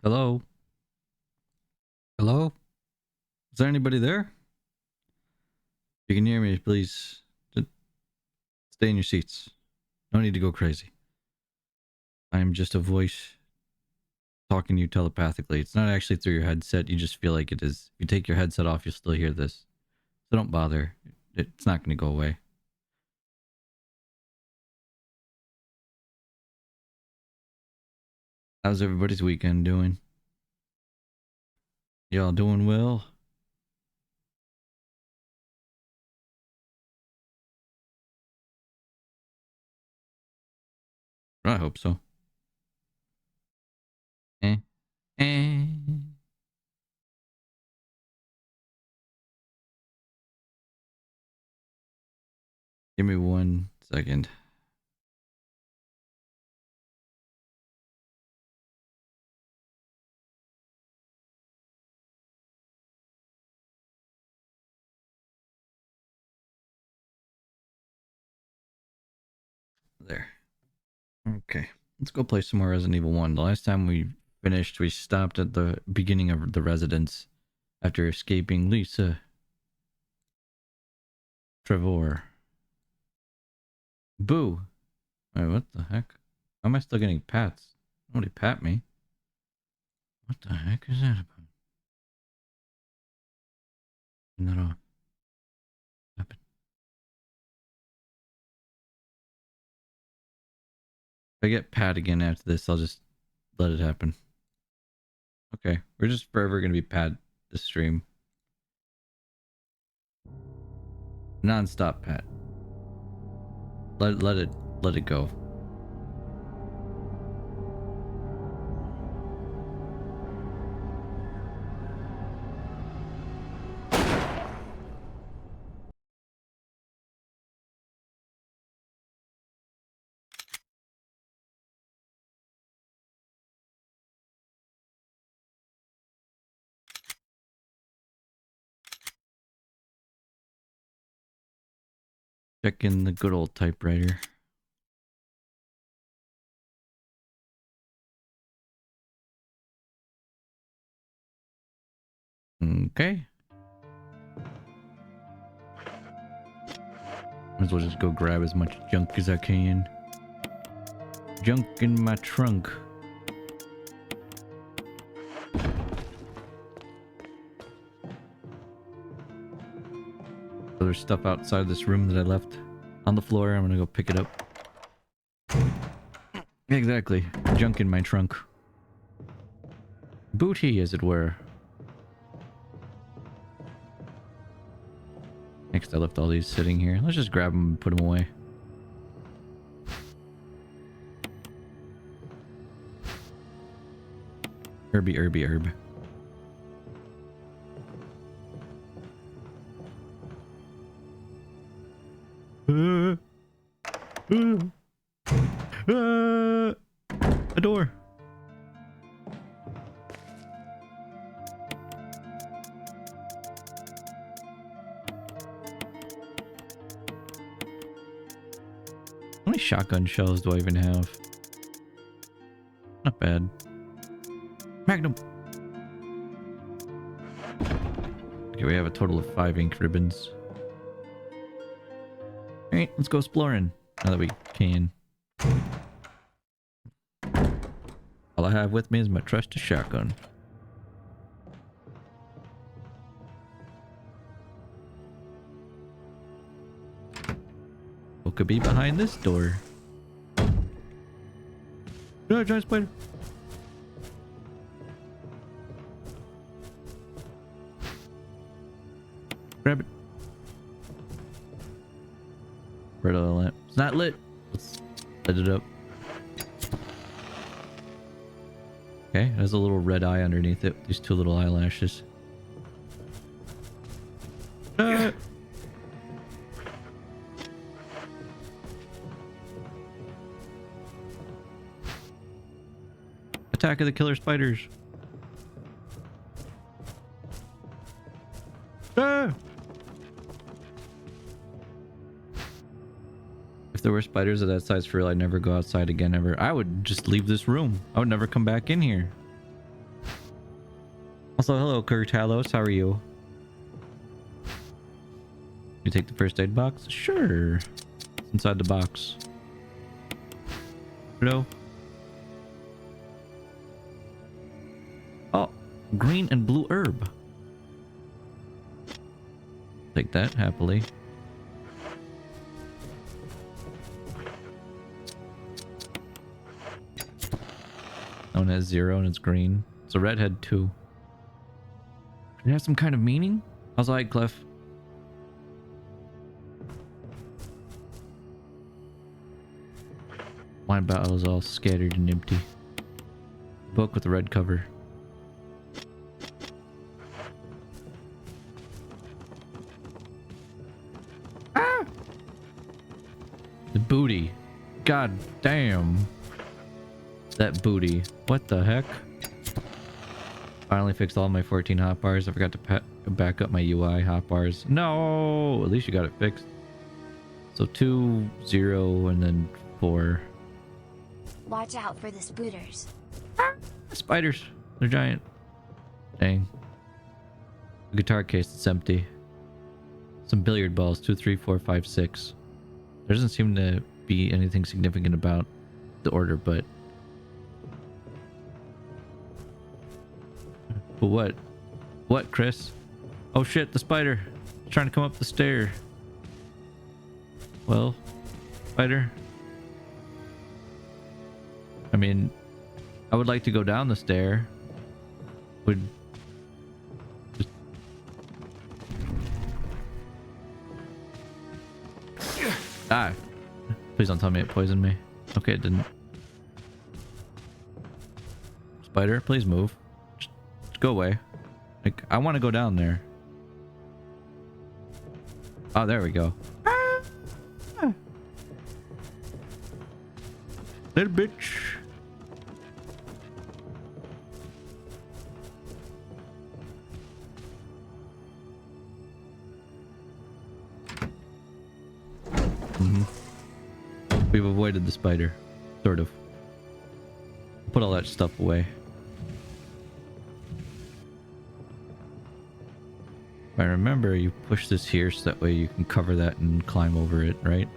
Hello? Hello? Is there anybody there? If you can hear me, please just stay in your seats. No need to go crazy. I am just a voice talking to you telepathically. It's not actually through your headset. You just feel like it is. If you take your headset off, you'll still hear this. So don't bother. It's not going to go away. How's everybody's weekend doing? Y'all doing well? I hope so. Eh. Eh. Give me 1 second. There. Okay. Let's go play some more Resident Evil 1. The last time we finished, we stopped at the beginning of the residence after escaping Lisa Trevor. Boo! Wait, what the heck? Why am I still getting pats? Nobody pat me. What the heck is that about? Not all happen. If I get pat again after this, I'll just let it happen. Okay, we're just forever gonna be pat this stream. Non-stop pat. Let it go. Check in the good old typewriter. Okay. Might as well just go grab as much junk as I can. Junk in my trunk. There's stuff outside this room that I left on the floor. I'm gonna go pick it up. Exactly. Junk in my trunk. Booty, as it were. Next, I left all these sitting here. Let's just grab them and put them away. Herb. A door. How many shotgun shells do I even have? Not bad. Magnum. Okay, we have a total of 5 ink ribbons. Alright, let's go exploring. Now that we can. All I have with me is my trusty shotgun. What could be behind this door? No, giant spider. Grab it. Red oil lamp. It's not lit. Let's lit it up. Okay, there's a little red eye underneath it. These 2 little eyelashes. Attack of the killer spiders. If there were spiders of that size for real, I'd never go outside again ever. I would just leave this room. I would never come back in here. Also, hello, Kurtalos. How are you? You take the first aid box? Sure. It's inside the box. Hello. Oh, green and blue herb. Take that happily. That one has 0 and it's green. So red had 2. Did it have some kind of meaning? How's the Clef? Wine bottles all scattered and empty. Book with a red cover. Ah! The booty. God damn. That booty. What the heck? Finally fixed all my 14 hotbars. I forgot to back up my UI hotbars. No! At least you got it fixed. So 2, 0, and then 4. Watch out for the spooters. Spiders. They're giant. Dang. The guitar case, it's empty. Some billiard balls. 2, 3, 4, 5, 6. There doesn't seem to be anything significant about the order, but... But what? What, Chris? Oh shit, the spider. It's trying to come up the stair. Well, spider. I mean, I would like to go down the stair. Would just... Ah. Please don't tell me it poisoned me. Okay, it didn't. Spider, please move. Just go away. Like, I want to go down there. Oh, there we go. Ah. Little bitch. We've avoided the spider. Sort of. Put all that stuff away. If I remember, you push this here so that way you can cover that and climb over it, right?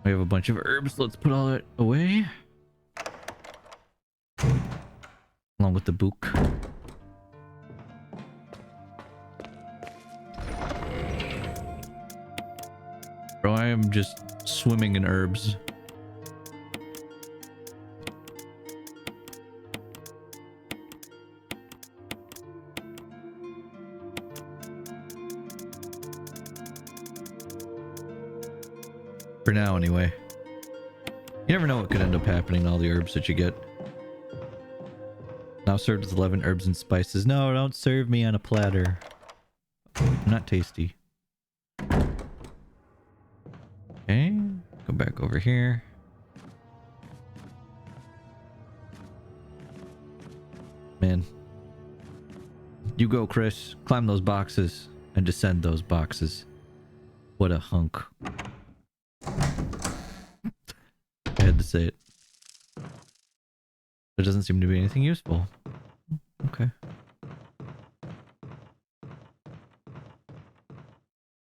We have a bunch of herbs. Let's put all that away. Along with the book. Bro, I am just swimming in herbs. For now, anyway. You never know what could end up happening to all the herbs that you get. Now served with 11 herbs and spices. No, don't serve me on a platter. Not tasty. Okay, go back over here. Man. You go, Chris. Climb those boxes and descend those boxes. What a hunk. I had to say it. There doesn't seem to be anything useful. Okay.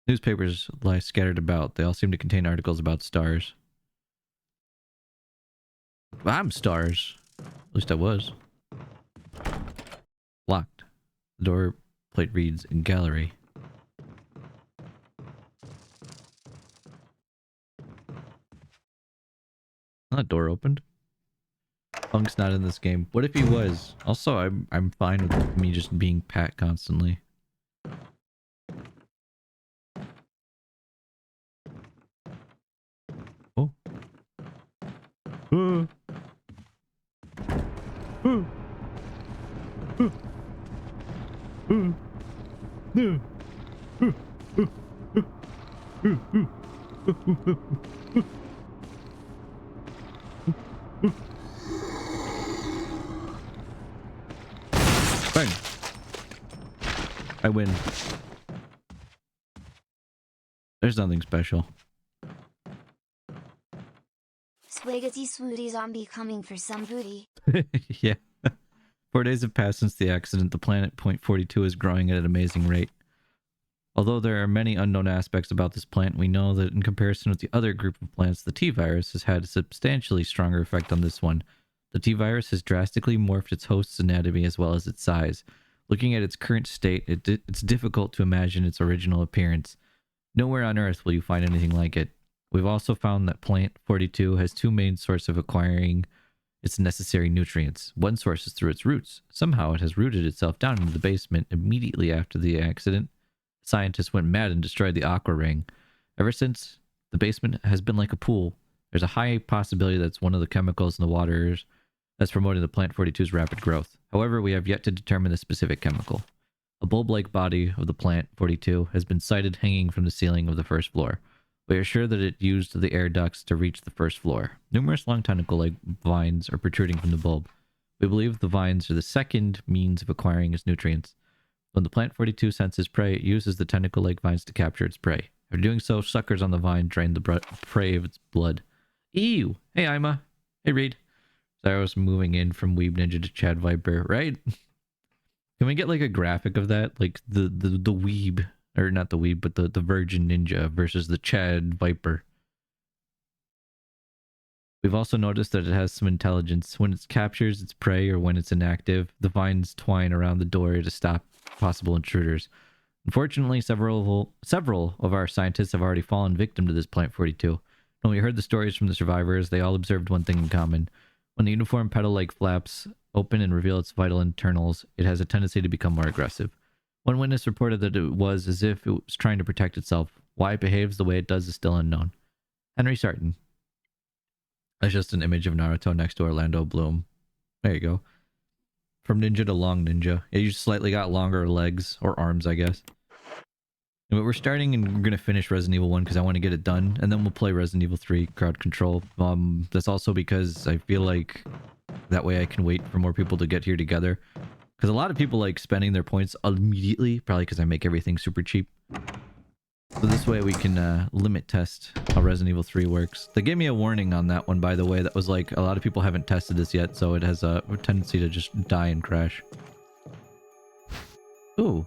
Newspapers lie scattered about. They all seem to contain articles about stars. I'm stars. At least I was. Locked. The door plate reads in gallery. That door opened. Punk's not in this game. What if he was? Also, I'm fine with me just being Pat constantly. Oh. Bang. I win. There's nothing special. Swiggity swooty zombie coming for some booty. Yeah. 4 days have passed since the accident. The planet .42 is growing at an amazing rate. Although there are many unknown aspects about this plant, we know that in comparison with the other group of plants, the T-virus has had a substantially stronger effect on this one. The T-virus has drastically morphed its host's anatomy as well as its size. Looking at its current state, it's difficult to imagine its original appearance. Nowhere on Earth will you find anything like it. We've also found that Plant 42 has two main sources of acquiring its necessary nutrients. One source is through its roots. Somehow it has rooted itself down into the basement immediately after the accident. Scientists went mad and destroyed the aqua ring. Ever since, the basement has been like a pool. There's a high possibility that's one of the chemicals in the waters that's promoting the Plant 42's rapid growth. However, we have yet to determine the specific chemical. A bulb-like body of the Plant 42 has been sighted hanging from the ceiling of the first floor. We are sure that it used the air ducts to reach the first floor. Numerous long tentacle-like vines are protruding from the bulb. We believe the vines are the second means of acquiring its nutrients. When the Plant 42 senses prey, it uses the tentacle-like vines to capture its prey. After doing so, suckers on the vine drain the prey of its blood. Ew! Hey, Ima. Hey, Reed. Zyros moving in from Weeb Ninja to Chad Viper, right? Can we get like a graphic of that? Like the Weeb, or not the Weeb, but the Virgin Ninja versus the Chad Viper. We've also noticed that it has some intelligence. When it captures its prey or when it's inactive, the vines twine around the door to stop possible intruders. Unfortunately, several of our scientists have already fallen victim to this Plant 42. When we heard the stories from the survivors, they all observed one thing in common. When the uniform petal-like flaps open and reveal its vital internals, it has a tendency to become more aggressive. One witness reported that it was as if it was trying to protect itself. Why it behaves the way it does is still unknown. Henry Sarton. That's just an image of Naruto next to Orlando Bloom. There you go. From ninja to long ninja. Yeah, you just slightly got longer legs, or arms, I guess. But we're starting and we're going to finish Resident Evil 1 because I want to get it done. And then we'll play Resident Evil 3 Crowd Control. That's also because I feel like that way I can wait for more people to get here together. Because a lot of people like spending their points immediately. Probably because I make everything super cheap. So this way we can limit test how Resident Evil 3 works. They gave me a warning on that one, by the way. That was like, a lot of people haven't tested this yet. So it has a tendency to just die and crash. Ooh.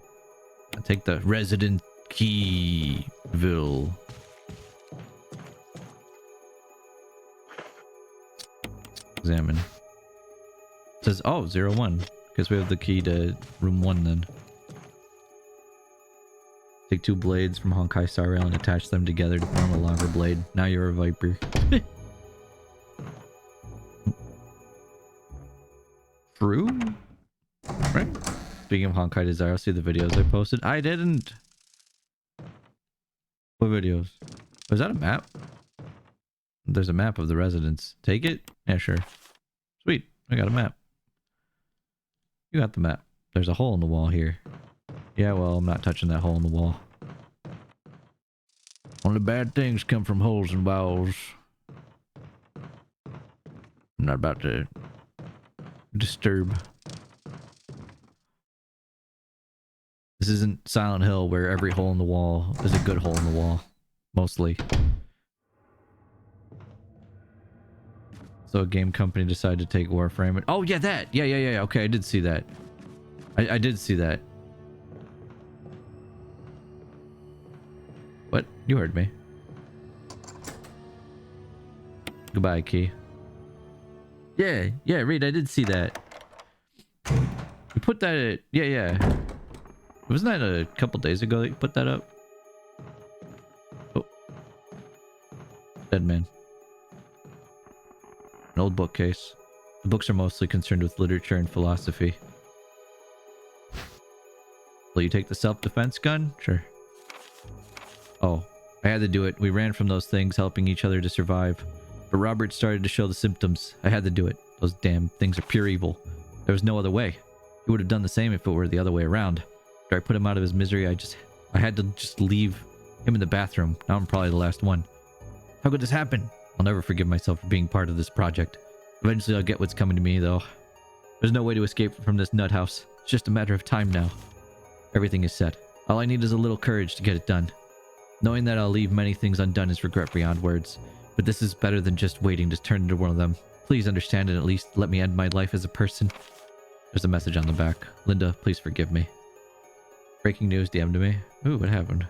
I'll take the Resident Keyville. Examine. It says, oh, 01. Guess we have the key to room 1 then. Take 2 blades from Honkai Star Rail and attach them together to form a longer blade. Now you're a Viper. True? Right? Speaking of Honkai Desire, see the videos I posted? I didn't! What videos? Was that a map? There's a map of the residence. Take it? Yeah, sure. Sweet. I got a map. You got the map. There's a hole in the wall here. Yeah, well, I'm not touching that hole in the wall. Only bad things come from holes and walls. I'm not about to disturb. This isn't Silent Hill where every hole in the wall is a good hole in the wall. Mostly. So a game company decided to take Warframe and... Oh, yeah, that! Yeah. Okay, I did see that. I did see that. What? You heard me. Goodbye, Key. Yeah, Reed, I did see that. You put that at... Yeah. Wasn't that a couple days ago that you put that up? Oh. Dead man. An old bookcase. The books are mostly concerned with literature and philosophy. Will you take the self-defense gun? Sure. Oh, I had to do it. We ran from those things, helping each other to survive. But Robert started to show the symptoms. I had to do it. Those damn things are pure evil. There was no other way. He would have done the same if it were the other way around. After I put him out of his misery, I had to just leave him in the bathroom. Now I'm probably the last one. How could this happen? I'll never forgive myself for being part of this project. Eventually I'll get what's coming to me, though. There's no way to escape from this nut house. It's just a matter of time now. Everything is set. All I need is a little courage to get it done. Knowing that I'll leave many things undone is regret beyond words. But this is better than just waiting to turn into one of them. Please understand and at least let me end my life as a person. There's a message on the back. Linda, please forgive me. Breaking news DM'd to me. Ooh, what happened?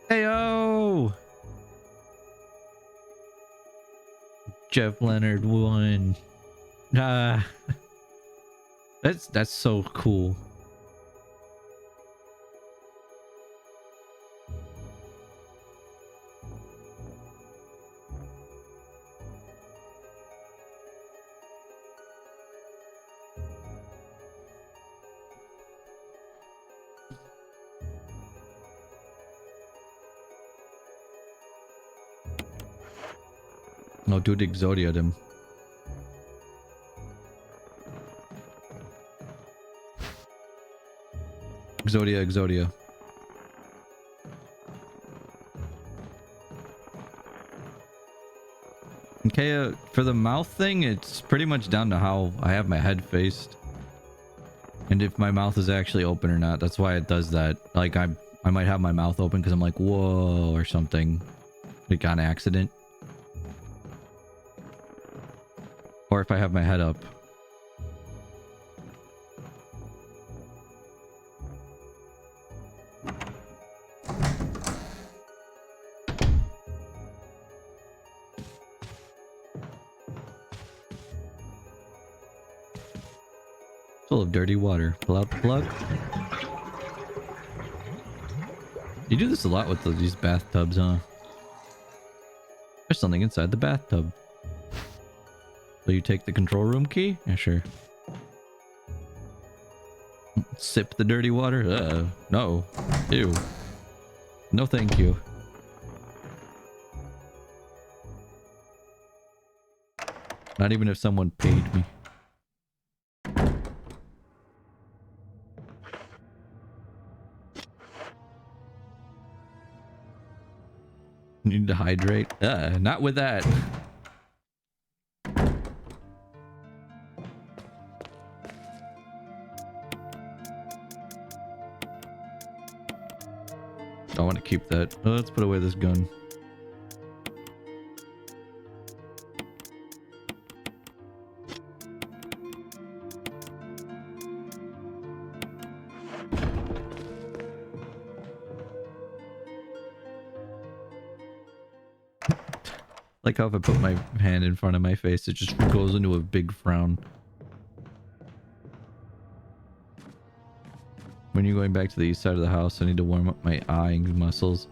Heyo! Jeff Leonard won. Ah, that's so cool. No, dude, Exodia him. Exodia. Okay, for the mouth thing, it's pretty much down to how I have my head faced. And if my mouth is actually open or not. That's why it does that. Like, I might have my mouth open because I'm like, whoa, or something. Like, on accident. Or if I have my head up. Full of dirty water. Pull out the plug. You do this a lot with these bathtubs, huh? There's something inside the bathtub. So you take the control room key? Yeah, sure. Sip the dirty water? No. Ew. No thank you. Not even if someone paid me. Need to hydrate? Not with that. I want to keep that. Let's put away this gun. Like how if I put my hand in front of my face, it just goes into a big frown. When you're going back to the east side of the house, I need to warm up my eye muscles.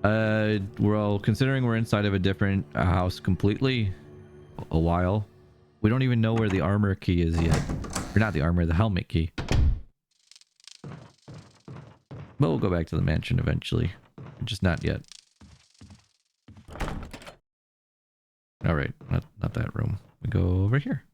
Well, considering we're inside of a different house completely, a while, we don't even know where the armor key is yet. Or not the armor, the helmet key. But we'll go back to the mansion eventually. Just not yet. Alright, not that room. We go over here.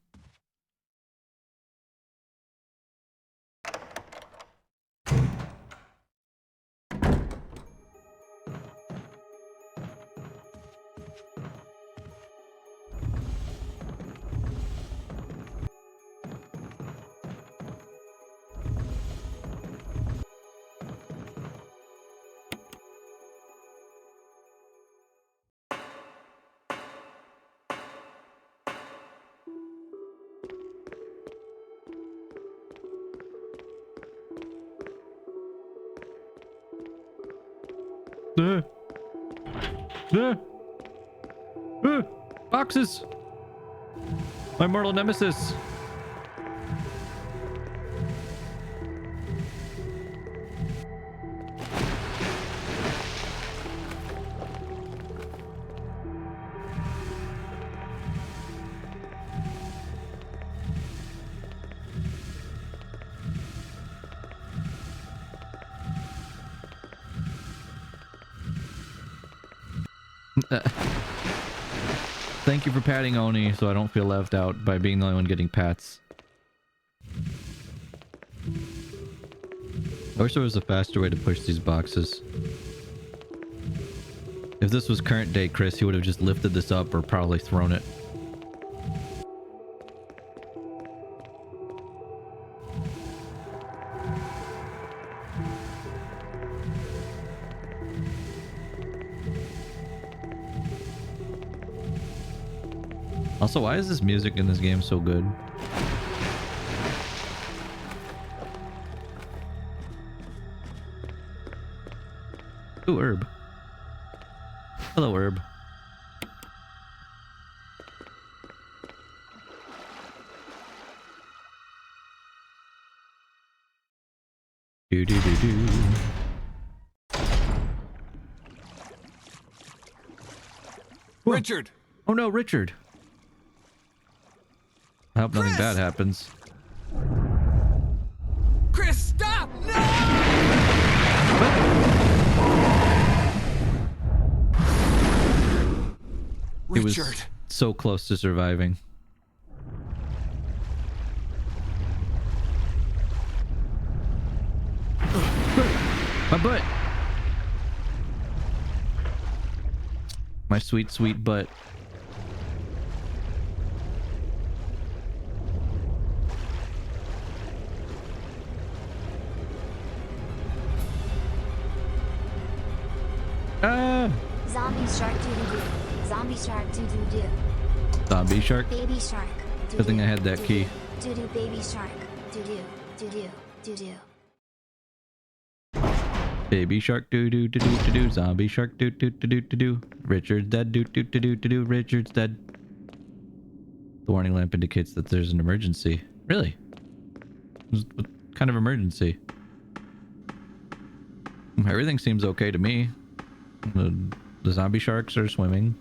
Boxes! My mortal nemesis! Thank you for patting Oni so I don't feel left out by being the only one getting pats. I wish there was a faster way to push these boxes. If this was current day Chris, he would have just lifted this up or probably thrown it. Also, why is this music in this game so good? Ooh, herb. Hello, herb. Do do do do. Richard! Oh no, Richard! I hope nothing Chris! bad happens. Chris, stop! No! He was Richard! so close to surviving. My butt! My sweet, sweet butt. Ah! Zombie shark doo doo doo. Zombie shark doo doo doo. Zombie shark. Baby shark. Good thing I had that key. Doo doo baby shark. Doo doo doo doo doo doo. Baby shark doo doo doo doo doo doo. Zombie shark doo doo doo doo doo doo. Richard's dead doo doo doo doo doo doo. Richard's dead. The warning lamp indicates that there's an emergency. Really? What kind of emergency? Everything seems okay to me. The zombie sharks are swimming.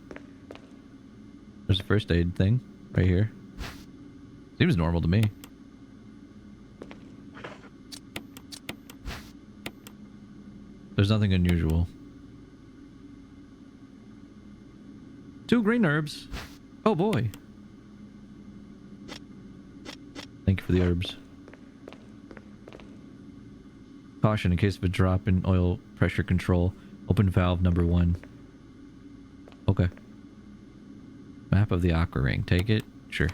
There's a first aid thing right here. Seems normal to me. There's nothing unusual. 2 green herbs. Oh boy. Thank you for the herbs. Caution in case of a drop in oil pressure control. Open valve number 1. Okay. Map of the aqua ring. Take it? Sure.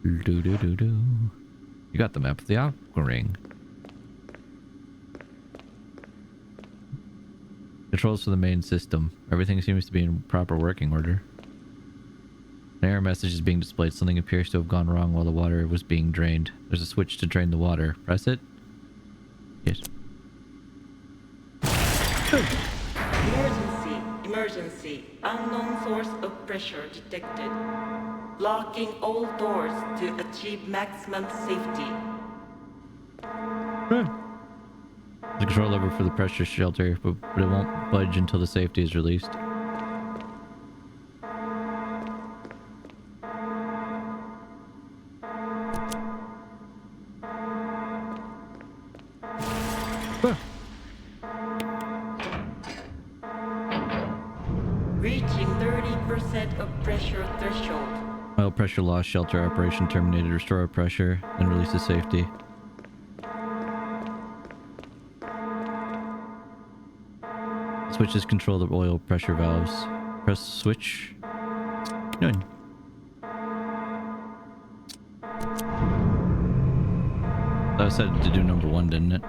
Do do do do. You got the map of the aqua ring. Controls for the main system. Everything seems to be in proper working order. An error message is being displayed. Something appears to have gone wrong while the water was being drained. There's a switch to drain the water. Press it. Yes. Emergency, emergency. Unknown source of pressure detected. Locking all doors to achieve maximum safety. The control lever for the pressure shelter, but it won't budge until the safety is released. Reaching 30% of pressure threshold. Oil pressure loss, shelter operation terminated. Restore pressure, then release the safety. Switches control the oil pressure valves. Press switch. Doing. That said to do number 1, didn't it?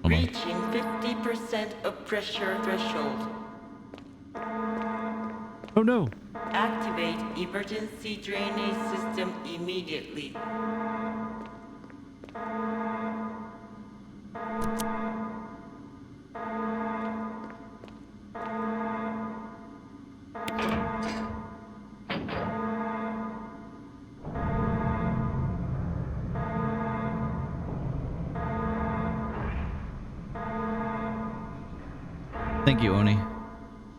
Hold on. Reaching 50% of pressure threshold. Oh no! Activate emergency drainage system immediately. Thank you, Oni.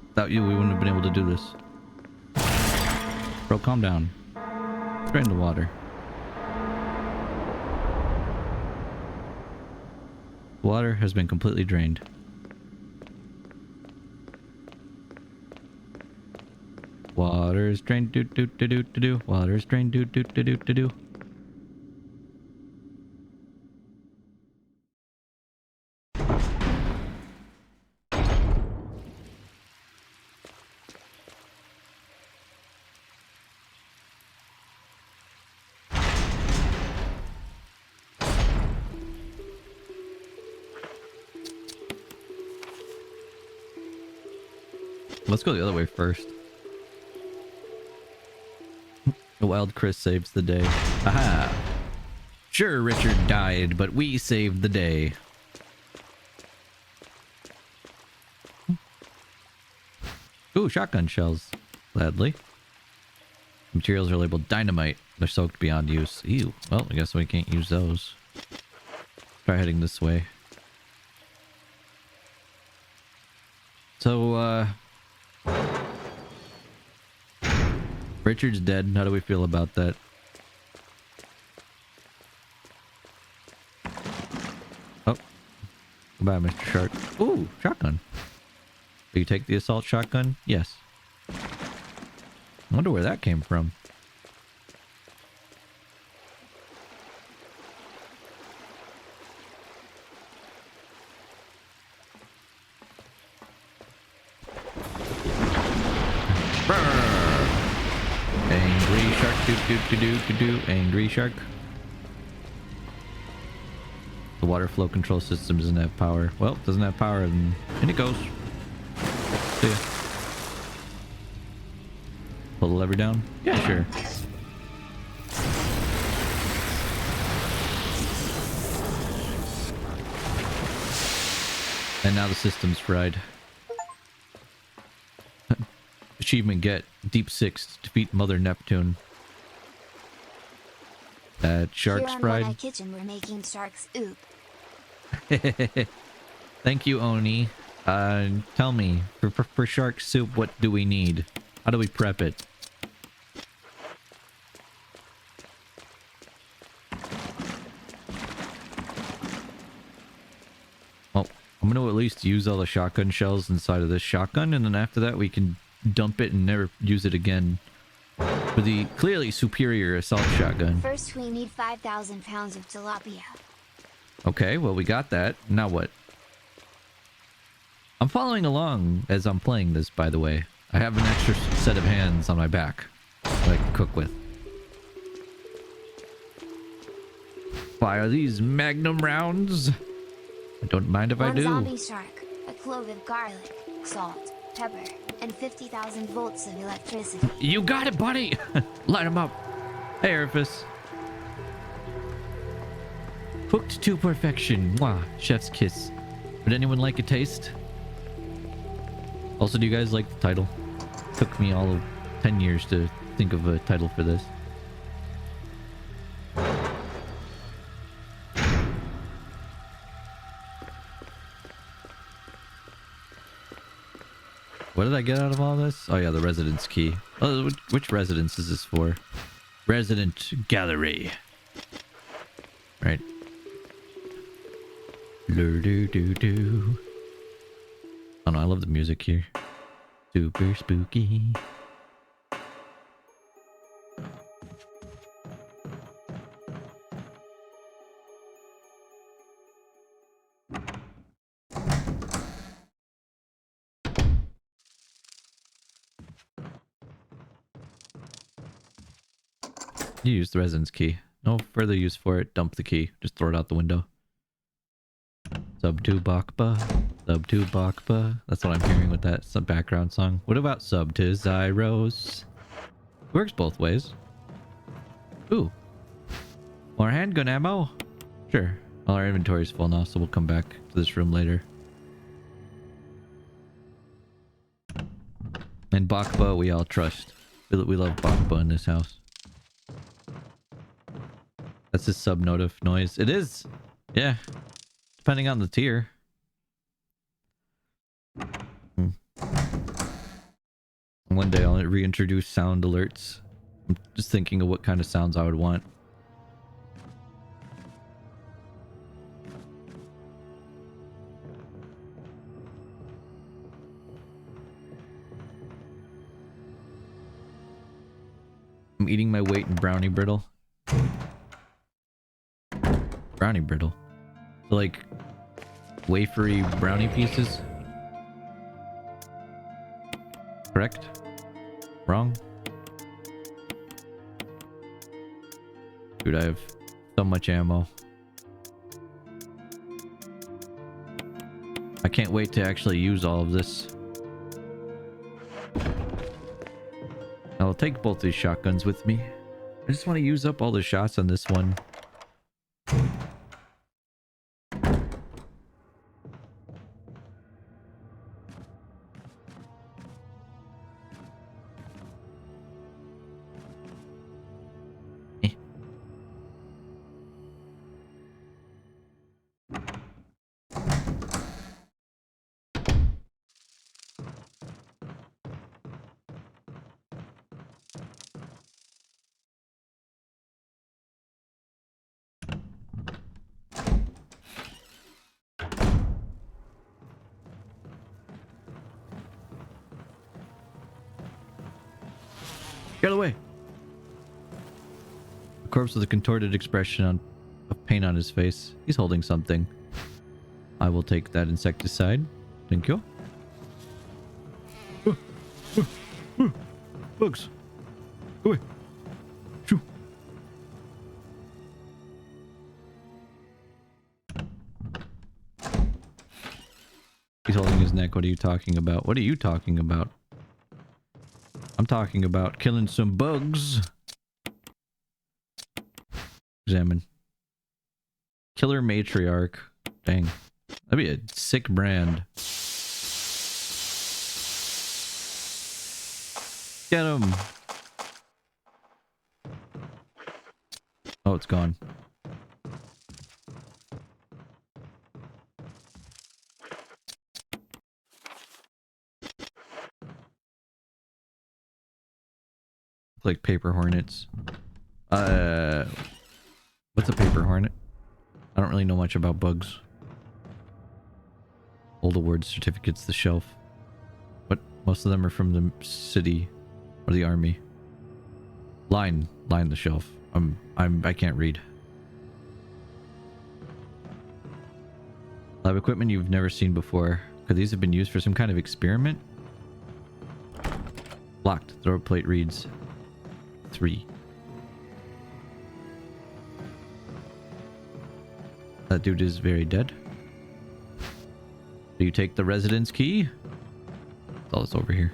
Without you, we wouldn't have been able to do this. Bro, calm down. Drain the water. Water has been completely drained. Water is drained. Do do do do do do. Water is drained. Do do do do do do. Let's go the other way first. The Wild Chris saves the day. Aha! Sure, Richard died, but we saved the day. Ooh, shotgun shells. Gladly. Materials are labeled dynamite. They're soaked beyond use. Ew. Well, I guess we can't use those. Try heading this way. So, Richard's dead. How do we feel about that? Oh. Goodbye, Mr. Shark. Ooh, shotgun. Do you take the assault shotgun? Yes. I wonder where that came from. Angry shark, do. Angry shark. The water flow control system doesn't have power. Well, it doesn't have power, and in it goes. See ya. Pull the lever down? Yeah, sure. And now the system's fried. Achievement get. Deep 6. Defeat Mother Neptune. That shark's Here on fried. my kitchen we're making shark's oop. Thank you, Oni. Tell me, for shark soup, what do we need? How do we prep it? Well, I'm going to at least use all the shotgun shells inside of this shotgun, and then after that we can dump it and never use it again for the clearly superior assault shotgun. First we need 5,000 pounds of tilapia. Okay, well, we got that. Now what? I'm following along as I'm playing this, by the way. I have an extra set of hands on my back that I can cook with. Fire these magnum rounds. I don't mind if I One do. zombie shark, a clove of garlic, salt, pepper, and 50,000 volts of electricity. You got it, buddy! Light him up. Hey, Orifice. Cooked to perfection. Mwah. Chef's kiss. Would anyone like a taste? Also, do you guys like the title? Took me all of 10 years to think of a title for this. What did I get out of all this? Oh yeah, the residence key. Oh, which residence is this for? Resident gallery. Right. Do. Oh no, I love the music here. Super spooky. You use the residence key. No further use for it. Dump the key. Just throw it out the window. Sub 2 Bakba. Sub 2 Bakba. That's what I'm hearing with that some background song. What about Sub to Zyros? Works both ways. Ooh. More handgun ammo? Sure. Well, our inventory's full now, so we'll come back to this room later. And Bakba we all trust. We love Bakba in this house. That's his subnotive noise. It is! Yeah. Depending on the tier. One day I'll reintroduce sound alerts. I'm just thinking of what kind of sounds I would want. I'm eating my weight in brownie brittle. Brownie brittle. So like wafery brownie pieces. Correct? Wrong? Dude, I have so much ammo. I can't wait to actually use all of this. I'll take both these shotguns with me. I just want to use up all the shots on this one. Eh. Get away! The corpse with a contorted expression of pain on his face. He's holding something. I will take that insecticide. Thank you. Bugs! Go away! Shoo! He's holding his neck. What are you talking about? What are you talking about? I'm talking about killing some bugs. Examine. Killer Matriarch. Dang. That'd be a sick brand. Get him. Oh, it's gone. Like paper hornets. What's a paper hornet? I don't really know much about bugs. Old award certificates, the shelf. But most of them are from the city or the army. Line the shelf. I can't read. Lab equipment you've never seen before. Could these have been used for some kind of experiment? Locked. Throw plate reads 3. That dude is very dead. Do you take the residence key? It's all this over here.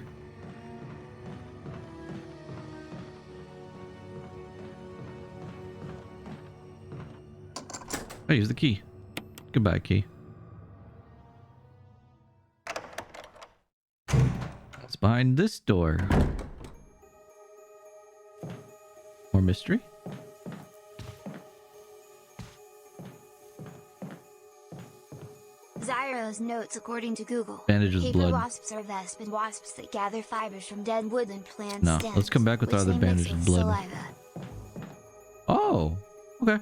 Oh, use the key. Goodbye, key. What's behind this door? More mystery? Zyro's notes according to Google. Bandage of Paper blood. wasps are vespid wasps that gather fibers from dead wood and plant No, stems. let's come back with our which other they mix bandage of with blood. saliva. Oh, okay.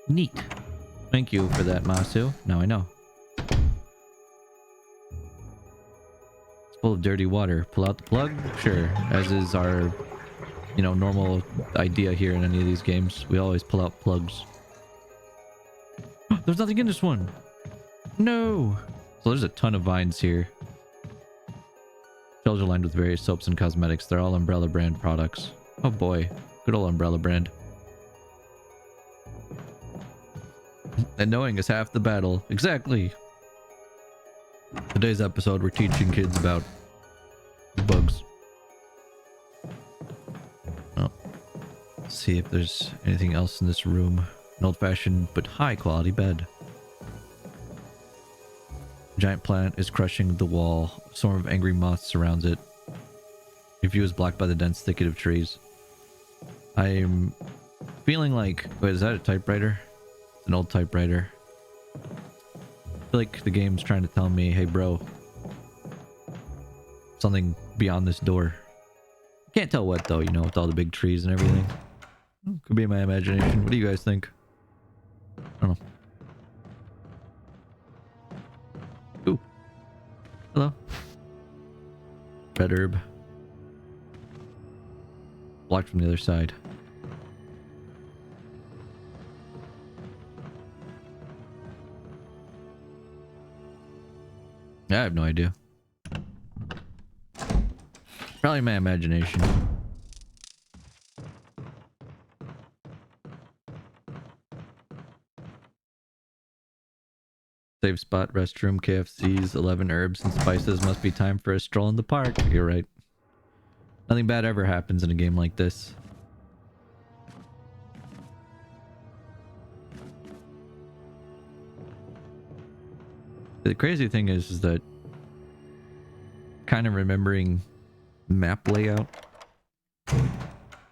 Neat. Thank you for that, Masu. Now I know. It's full of dirty water. Pull out the plug? Sure. As is our, normal idea here in any of these games. We always pull out plugs. There's nothing in this one. No. So there's a ton of vines here. Shelves are lined with various soaps and cosmetics. They're all Umbrella brand products. Oh boy. Good old Umbrella brand. And knowing is half the battle. Exactly. Today's episode, we're teaching kids about bugs. Oh. Let's see if there's anything else in this room. An old-fashioned but high-quality bed. A giant plant is crushing the wall. A swarm of angry moths surrounds it. Your view is blocked by the dense thicket of trees. I'm feeling like... Wait, is that a typewriter? It's an old typewriter. I feel like the game's trying to tell me, hey bro, something beyond this door. Can't tell what though, with all the big trees and everything. Could be my imagination. What do you guys think? I don't know. Ooh. Hello. Red herb. Blocked from the other side. I have no idea. Probably my imagination. Save spot, restroom, KFCs, 11 herbs and spices. Must be time for a stroll in the park. You're right. Nothing bad ever happens in a game like this. The crazy thing is that kind of remembering map layout,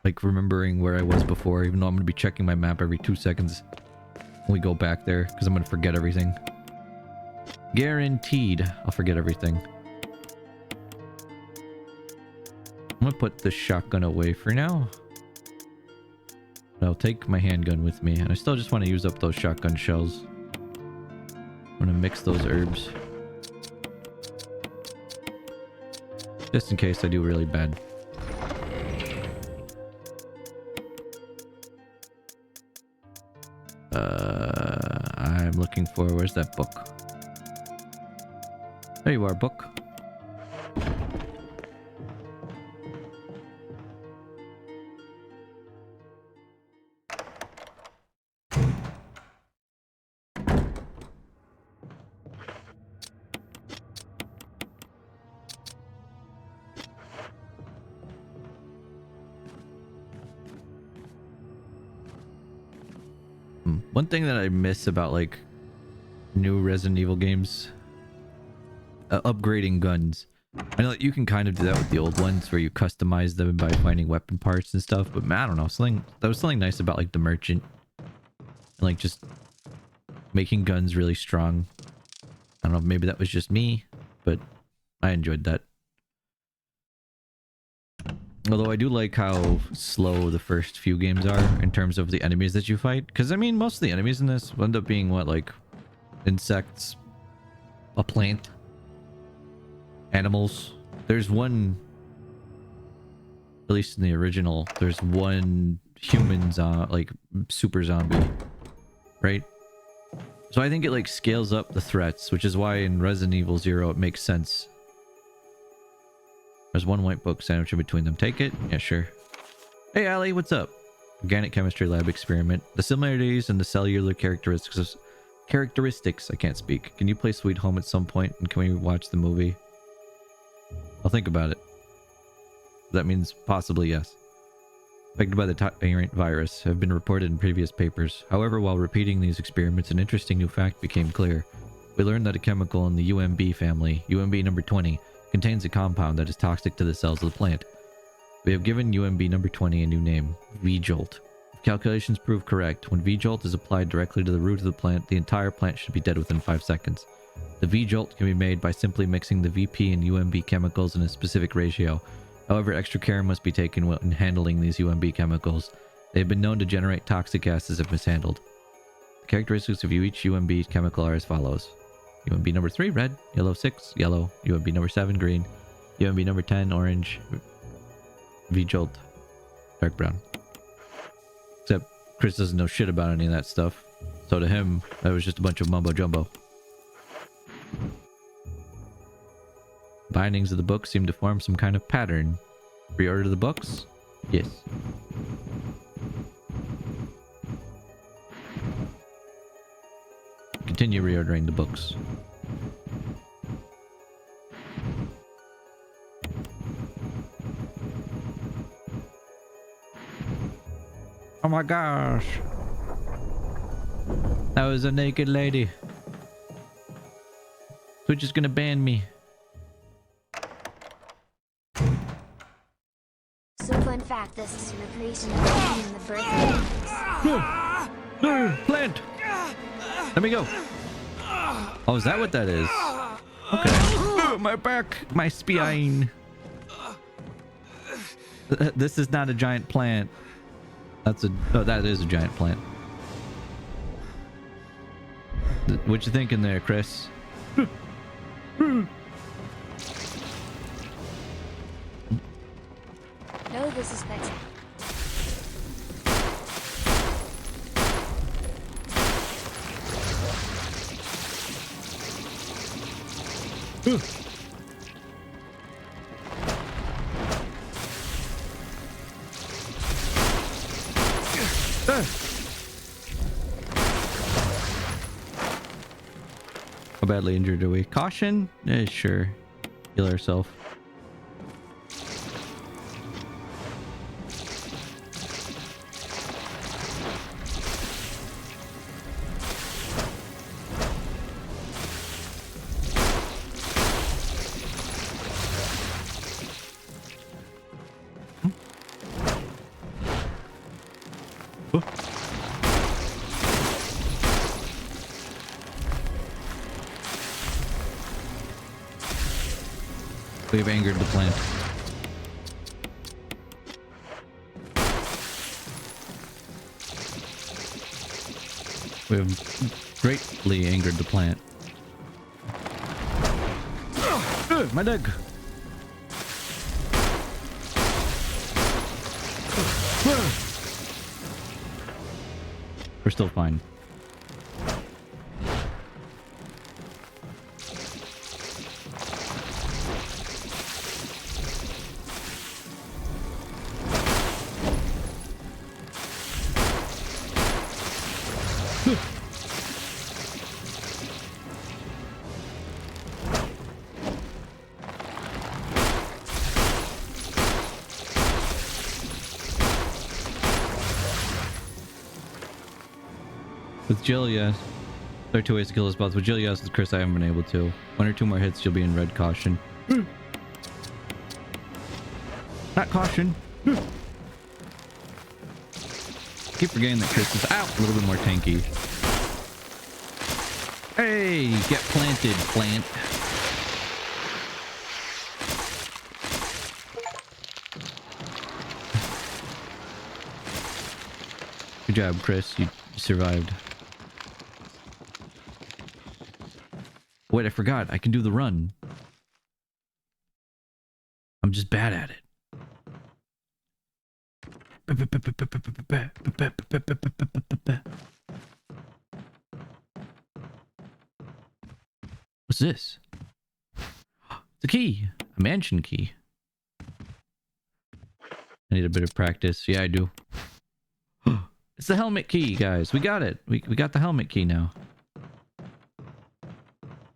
like remembering where I was before, even though I'm going to be checking my map every 2 seconds when we go back there, because I'm going to forget everything. Guaranteed I'll forget everything. I'm going to put the shotgun away for now. But I'll take my handgun with me, and I still just want to use up those shotgun shells. I'm going to mix those herbs. Just in case I do really bad. I'm looking for... Where's that book? There you are, book. One thing that I miss about like new Resident Evil games, upgrading guns. I know that you can kind of do that with the old ones where you customize them by finding weapon parts and stuff, but man, I don't know, that was something nice about like the merchant, and like just making guns really strong. I don't know, maybe that was just me, but I enjoyed that. Although I do like how slow the first few games are in terms of the enemies that you fight. Because, I mean, most of the enemies in this end up being, what, like, insects, a plant, animals. There's one, at least in the original, there's one human, like, super zombie, right? So I think it, like, scales up the threats, which is why in Resident Evil 0 it makes sense. There's one white book sandwich in between them. Take it? Yeah, sure. Hey, Allie, what's up? Organic chemistry lab experiment. The similarities and the cellular characteristics, I can't speak. Can you play Sweet Home at some point, and can we watch the movie? I'll think about it. That means possibly yes. Affected by the tyrant virus have been reported in previous papers. However, while repeating these experiments, an interesting new fact became clear. We learned that a chemical in the UMB family, UMB number 20, contains a compound that is toxic to the cells of the plant. We have given UMB number 20 a new name, V-Jolt. If calculations prove correct, when V-Jolt is applied directly to the root of the plant, the entire plant should be dead within 5 seconds. The V-Jolt can be made by simply mixing the VP and UMB chemicals in a specific ratio. However, extra care must be taken when handling these UMB chemicals. They have been known to generate toxic gases if mishandled. The characteristics of each UMB chemical are as follows. UMB number 3, red. Yellow 6, yellow. UMB number 7, green. UMB number 10, orange. V-Jolt, dark brown. Except Chris doesn't know shit about any of that stuff. So to him, that was just a bunch of mumbo jumbo. Bindings of the book seem to form some kind of pattern. Reorder the books? Yes. Continue reordering the books. Oh my gosh. That was a naked lady. Twitch is gonna ban me. So fun fact, this is a recreation of the birth of Plant! Let me go. Oh, is that what that is? Okay. My back, my spine. This is not a giant plant. Oh, that is a giant plant. What you thinking there, Chris? No, this is better. How badly injured are we? Caution? Sure. Heal ourselves. We've angered the plant. We have greatly angered the plant. My leg! We're still fine. With Jill, yes. There are 2 ways to kill this boss. With Jill, yes. With Chris, I haven't been able to. 1 or 2 more hits, you'll be in red caution. Not caution. Keep forgetting that Chris is out. A little bit more tanky. Hey, get planted, plant. Good job, Chris. You survived. Wait, I forgot. I can do the run. I'm just bad at it. What's this? The key. A mansion key. I need a bit of practice. Yeah, I do. It's the helmet key, guys. We got it. We got the helmet key now.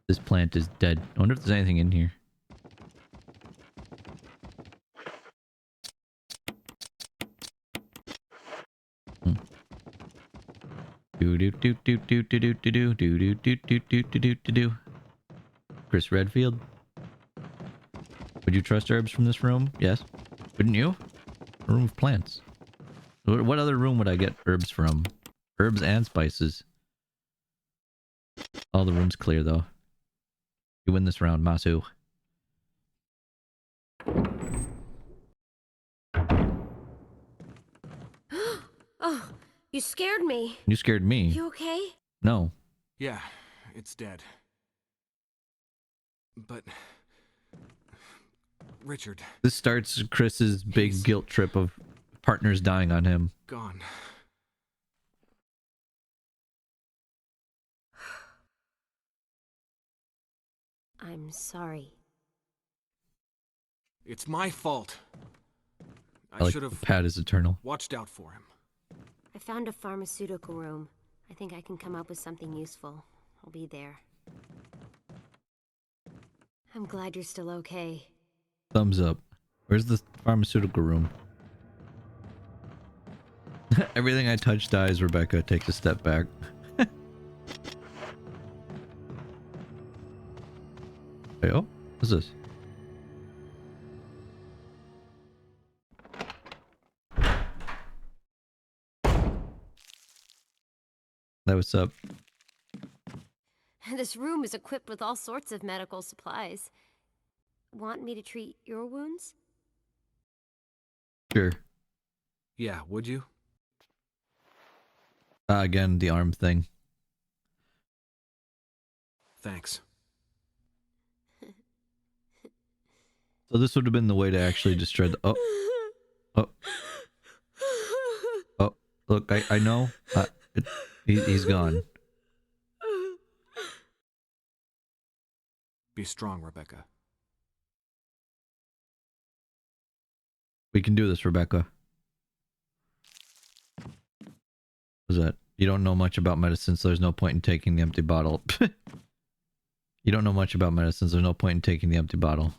This plant is dead. I wonder if there's anything in here. Do do do do do do do do do do do do do do do do. Chris Redfield. Would you trust herbs from this room? Yes. Wouldn't you? A room of plants. What other room would I get herbs from? Herbs and spices. All the room's clear though. You win this round, Masu. Oh, you scared me. You scared me. You okay? No. Yeah, it's dead. But... Richard, This starts Chris's big guilt trip of partners dying on him. gone. I'm sorry. It's my fault. I I like should have Pat is eternal. watched out for him. I found a pharmaceutical room. I think I can come up with something useful. I'll be there. I'm glad you're still okay. Thumbs up. Where's the pharmaceutical room? Everything I touch dies, Rebecca takes a step back. Hey, oh, what's this? That what's up? This room is equipped with all sorts of medical supplies. Want me to treat your wounds? Sure. Yeah, would you? Again, the arm thing. Thanks. So this would have been the way to actually destroy the... Oh. Oh. Look, I know. He's gone. Be strong, Rebecca. We can do this, Rebecca. What's that? You don't know much about medicine, so there's no point in taking the empty bottle. You don't know much about medicine, so there's no point in taking the empty bottle.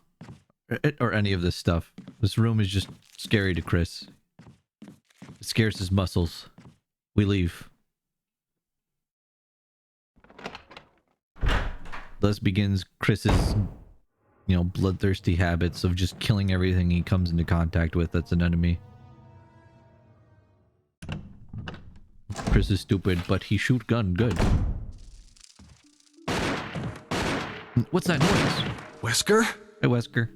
Or any of this stuff. This room is just scary to Chris. It scares his muscles. We leave. Thus begins Chris's, you know, bloodthirsty habits of just killing everything he comes into contact with that's an enemy. Chris is stupid, but he shoot gun good. What's that noise? Wesker? Hey, Wesker.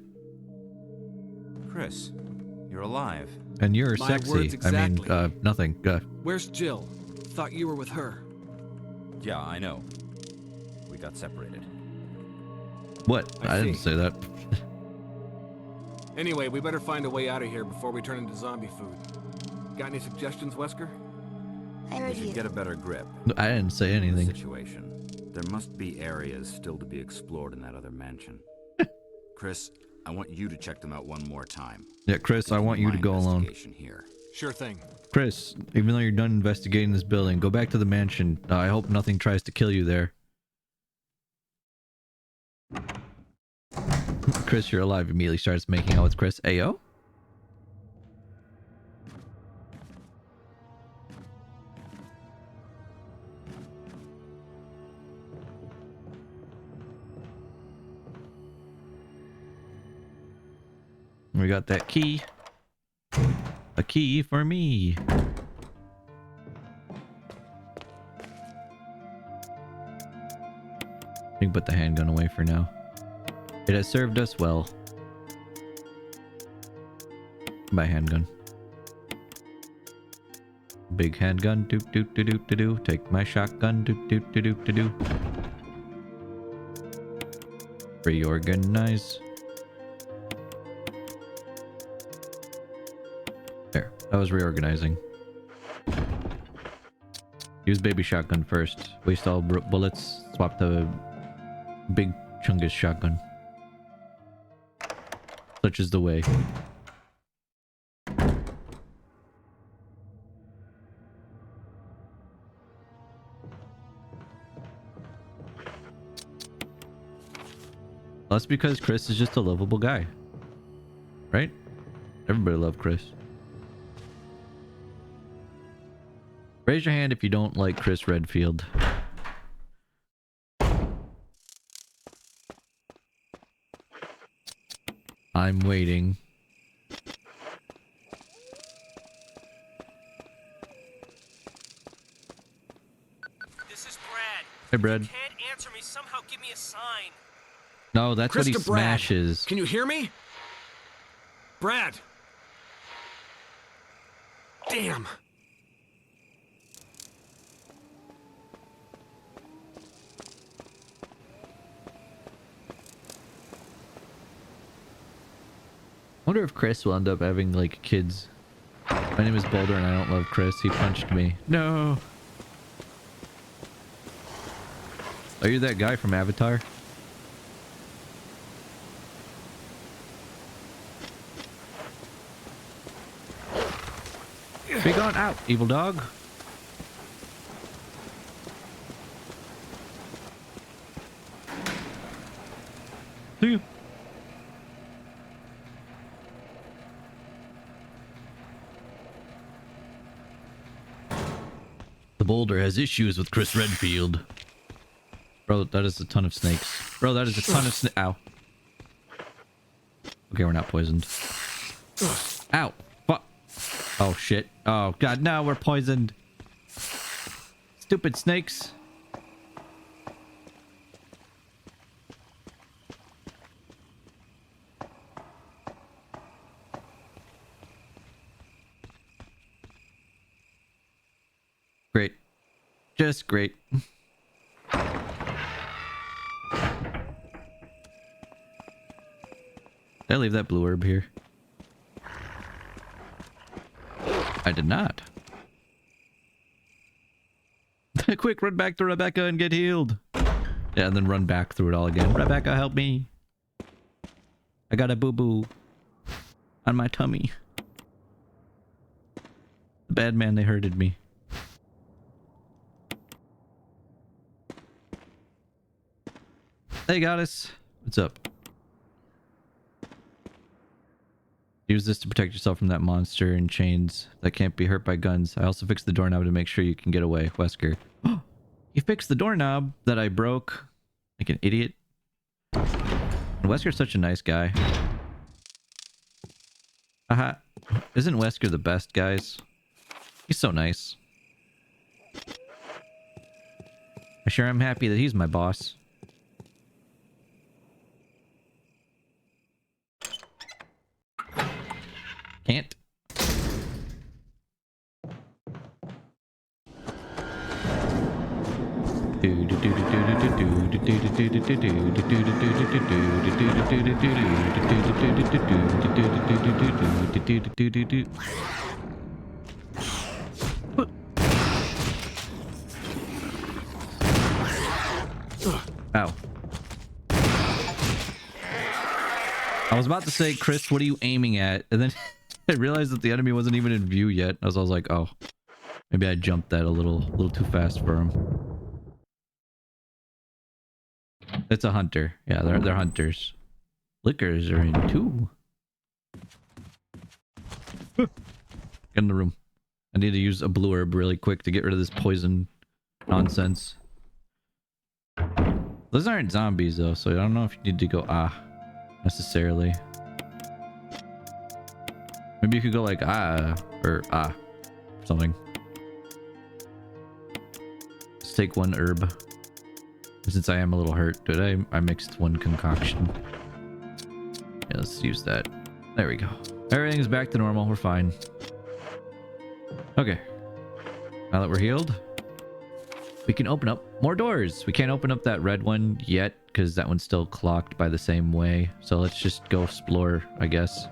Chris, you're alive. And you're My sexy. words exactly. I mean, nothing. Where's Jill? Thought you were with her. Yeah, I know. We got separated. What? I I didn't see. say that. Anyway, we better find a way out of here before we turn into zombie food. Got any suggestions, Wesker? I We heard should you. get a better grip I didn't say of the anything. situation. There must be areas still to be explored in that other mansion. Chris, I want you to check them out one more time. Yeah, Chris, I want you to My go alone. investigation here. Sure thing. Chris, even though you're done investigating this building, go back to the mansion. I hope nothing tries to kill you there. Chris, you're alive. Immediately starts making out with Chris. Ayo? We got that key. A key for me. We can put the handgun away for now. It has served us well. My handgun. Big handgun. Doop doop doop doop doop doo. Take my shotgun. Doop doop doop doop doo. Reorganize. There. That was reorganizing. Use baby shotgun first. Waste all bullets. Swap the big chungus shotgun. Such is the way. That's because Chris is just a lovable guy. Right? Everybody loved Chris. Raise your hand if you don't like Chris Redfield. I'm waiting. This is Brad. Hey, Brad. If you can't answer me, somehow give me a sign. No, that's Chris what he to Brad. smashes. Can you hear me? Brad! Damn! Wonder if Chris will end up having like kids. My name is Boulder and I don't love Chris. He punched me. No. Are you that guy from Avatar? Be gone out, evil dog. See you. The Boulder has issues with Chris Redfield. Bro, that is a ton of snakes. Bro, that is a ton of ow. Okay, we're not poisoned. Ow. Fuck. Oh, shit. Oh, God, no, we're poisoned. Stupid snakes. Great. Just great. Did I leave that blue herb here? I did not. Quick, run back to Rebecca and get healed. Yeah, and then run back through it all again. Rebecca, help me. I got a boo-boo on my tummy. The bad man, they hurted me. Hey, goddess. What's up? Use this to protect yourself from that monster in chains that can't be hurt by guns. I also fixed the doorknob to make sure you can get away. Wesker. You fixed the doorknob that I broke like an idiot. And Wesker's such a nice guy. Isn't Wesker the best, guys? He's so nice. I sure am happy that he's my boss. Can't. Ow. I was about to say, Chris, what are you aiming at? And then I realized that the enemy wasn't even in view yet. I was like, oh, maybe I jumped that a little too fast for him. It's a hunter. Yeah, they're hunters. Lickers are in too. Get in the room. I need to use a blue herb really quick to get rid of this poison nonsense. Those aren't zombies though, so I don't know if you need to go necessarily. Maybe you could go like or something. Let's take one herb. Since I am a little hurt, dude, I mixed one concoction. Yeah, let's use that. There we go. Everything's back to normal. We're fine. Okay. Now that we're healed, we can open up more doors. We can't open up that red one yet because that one's still clocked by the same way. So let's just go explore, I guess.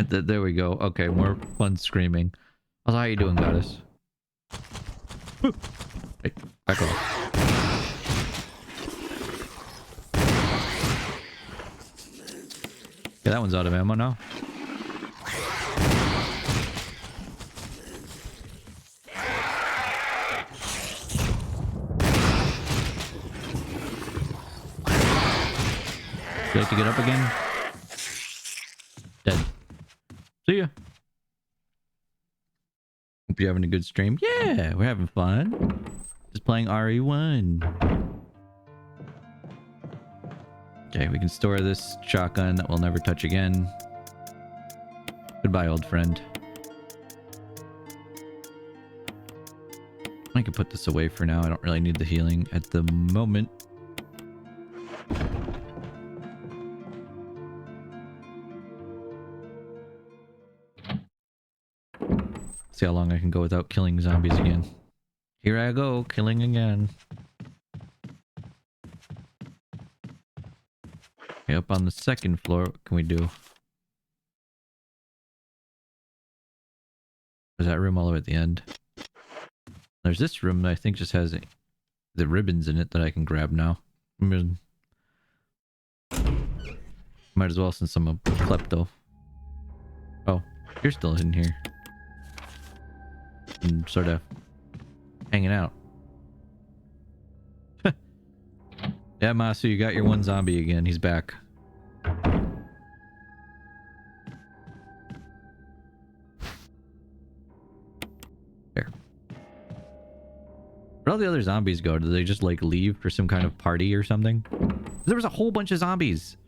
There we go. Okay, more fun screaming. How are you doing, goddess? Hey, back off. Yeah, that one's out of ammo now. Would you like to get up again? Dead. See ya. Hope you're having a good stream. Yeah, we're having fun. Just playing RE1. Okay, we can store this shotgun that we'll never touch again. Goodbye, old friend. I can put this away for now. I don't really need the healing at the moment. See how long I can go without killing zombies again. Here I go, killing again. Okay, up on the second floor, what can we do? There's that room all the way at the end. There's this room that I think just has the ribbons in it that I can grab now. Might as well since I'm a klepto. Oh, you're still in here. And sort of hanging out. Yeah, Masu, you got your one zombie again. He's back. There. Where'd all the other zombies go? Did they just like leave for some kind of party or something? There was a whole bunch of zombies.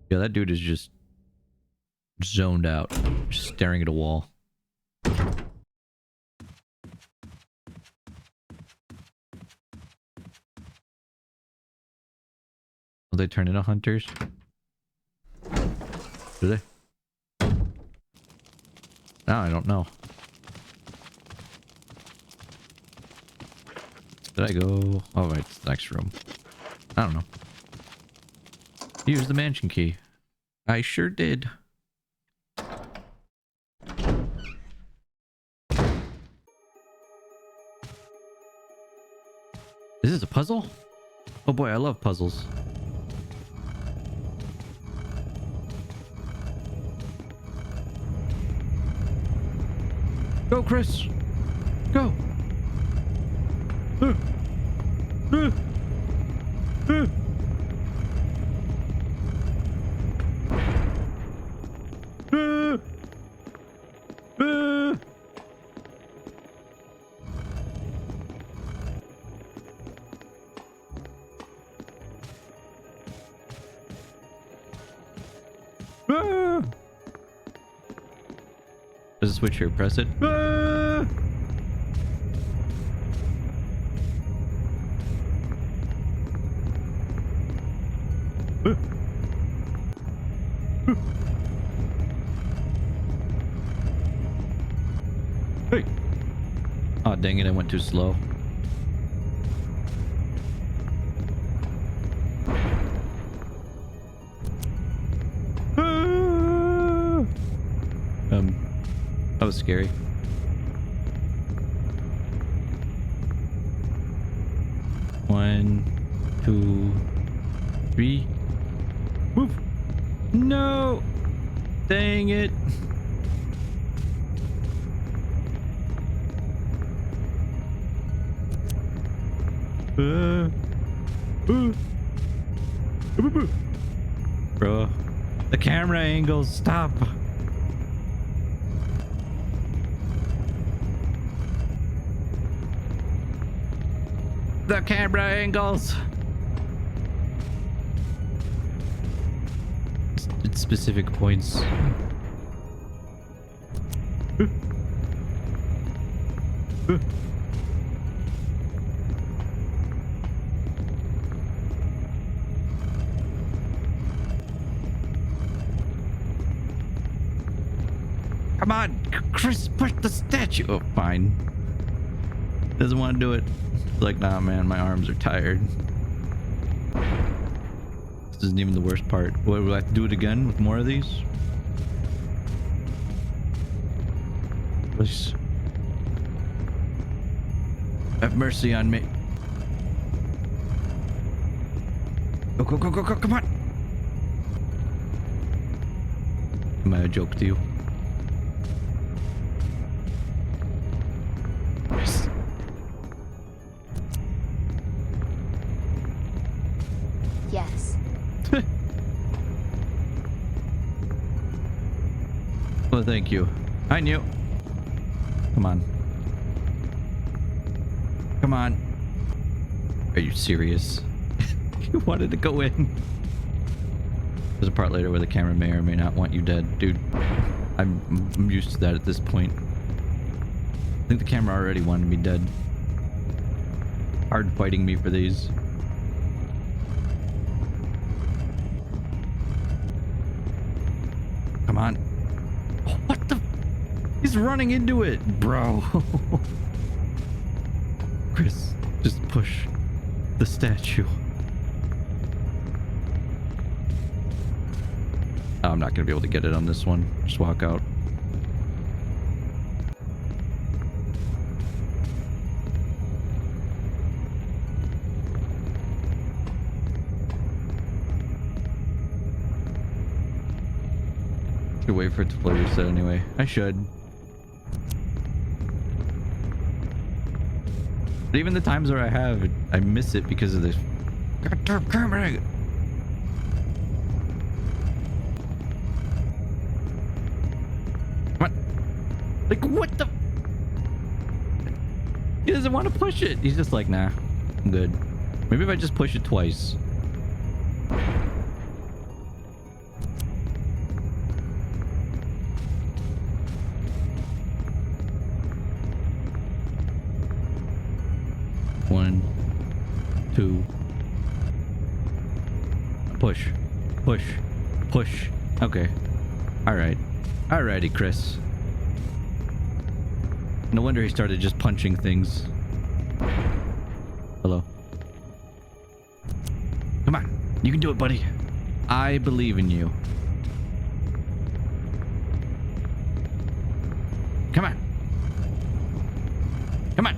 Yeah, that dude is just zoned out, just staring at a wall. Will they turn into hunters? Do they? No, I don't know. Did I go? Oh, right, it's the next room. I don't know. Here's the mansion key. I sure did. Is this a puzzle? Oh boy, I love puzzles. Go, Chris! Go! There's a switch here. Press it. Ah! Hey! Oh, dang it, I went too slow. Ah! That was scary. One, two, three. Move! No! Dang it! Bro, the camera angles, stop. The camera angles. It's specific points. Come on, Chris, push the statue. Oh, fine. Doesn't want to do it. It's like, nah, man, my arms are tired. This isn't even the worst part. What, will I have to do it again with more of these? Please. Have mercy on me. Go, go, go, go, go, come on. Am I a joke to you? Nice. Yes. Well, thank you. I knew. Come on. Come on. Are you serious? You wanted to go in. There's a part later where the camera may or may not want you dead. Dude, I'm used to that at this point. I think the camera already wanted me dead. Hard fighting me for these. Come on. Oh, what the? He's running into it, bro. Chris, just push the statue. Oh, I'm not gonna be able to get it on this one. Just walk out. Should wait for it to fully reset anyway. I should. But even the times where I have, I miss it because of this. Goddamn camera! What? Like, what the? He doesn't want to push it. He's just like, nah, I'm good. Maybe if I just push it twice. One, two. Push, push, push. Okay. All right. Alrighty, Chris. No wonder he started just punching things. Hello. Come on. You can do it, buddy. I believe in you. Come on. Come on.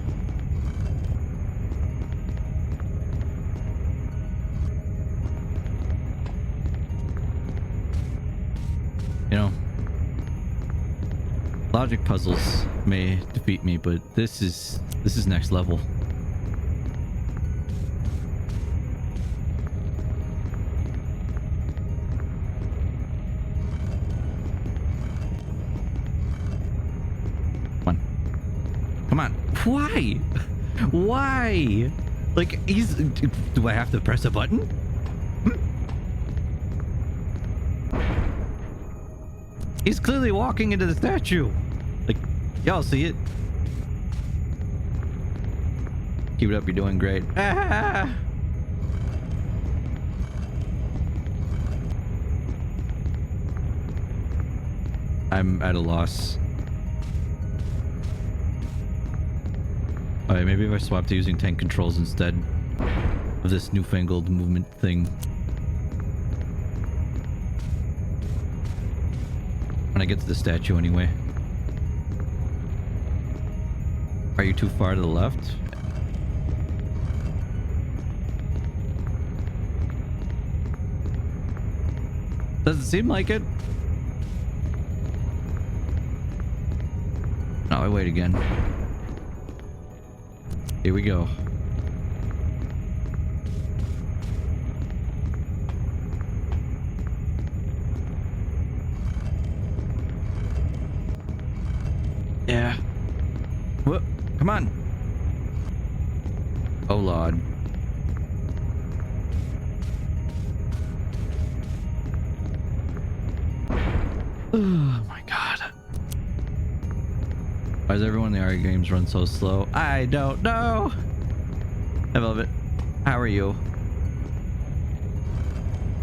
You know, logic puzzles may defeat me, but this is next level. Come on. Come on. Why? Why? Like, do I have to press a button? He's clearly walking into the statue. Y'all see it. Keep it up, you're doing great. Ah! I'm at a loss. Alright, maybe if I swap to using tank controls instead of this newfangled movement thing. When I get to the statue anyway. Are you too far to the left? Doesn't seem like it. No, I wait again. Here we go. Yeah. Whoop. Come on. Oh, Lord. Oh, my God. Why does everyone in the RE games run so slow? I don't know. I love it. How are you?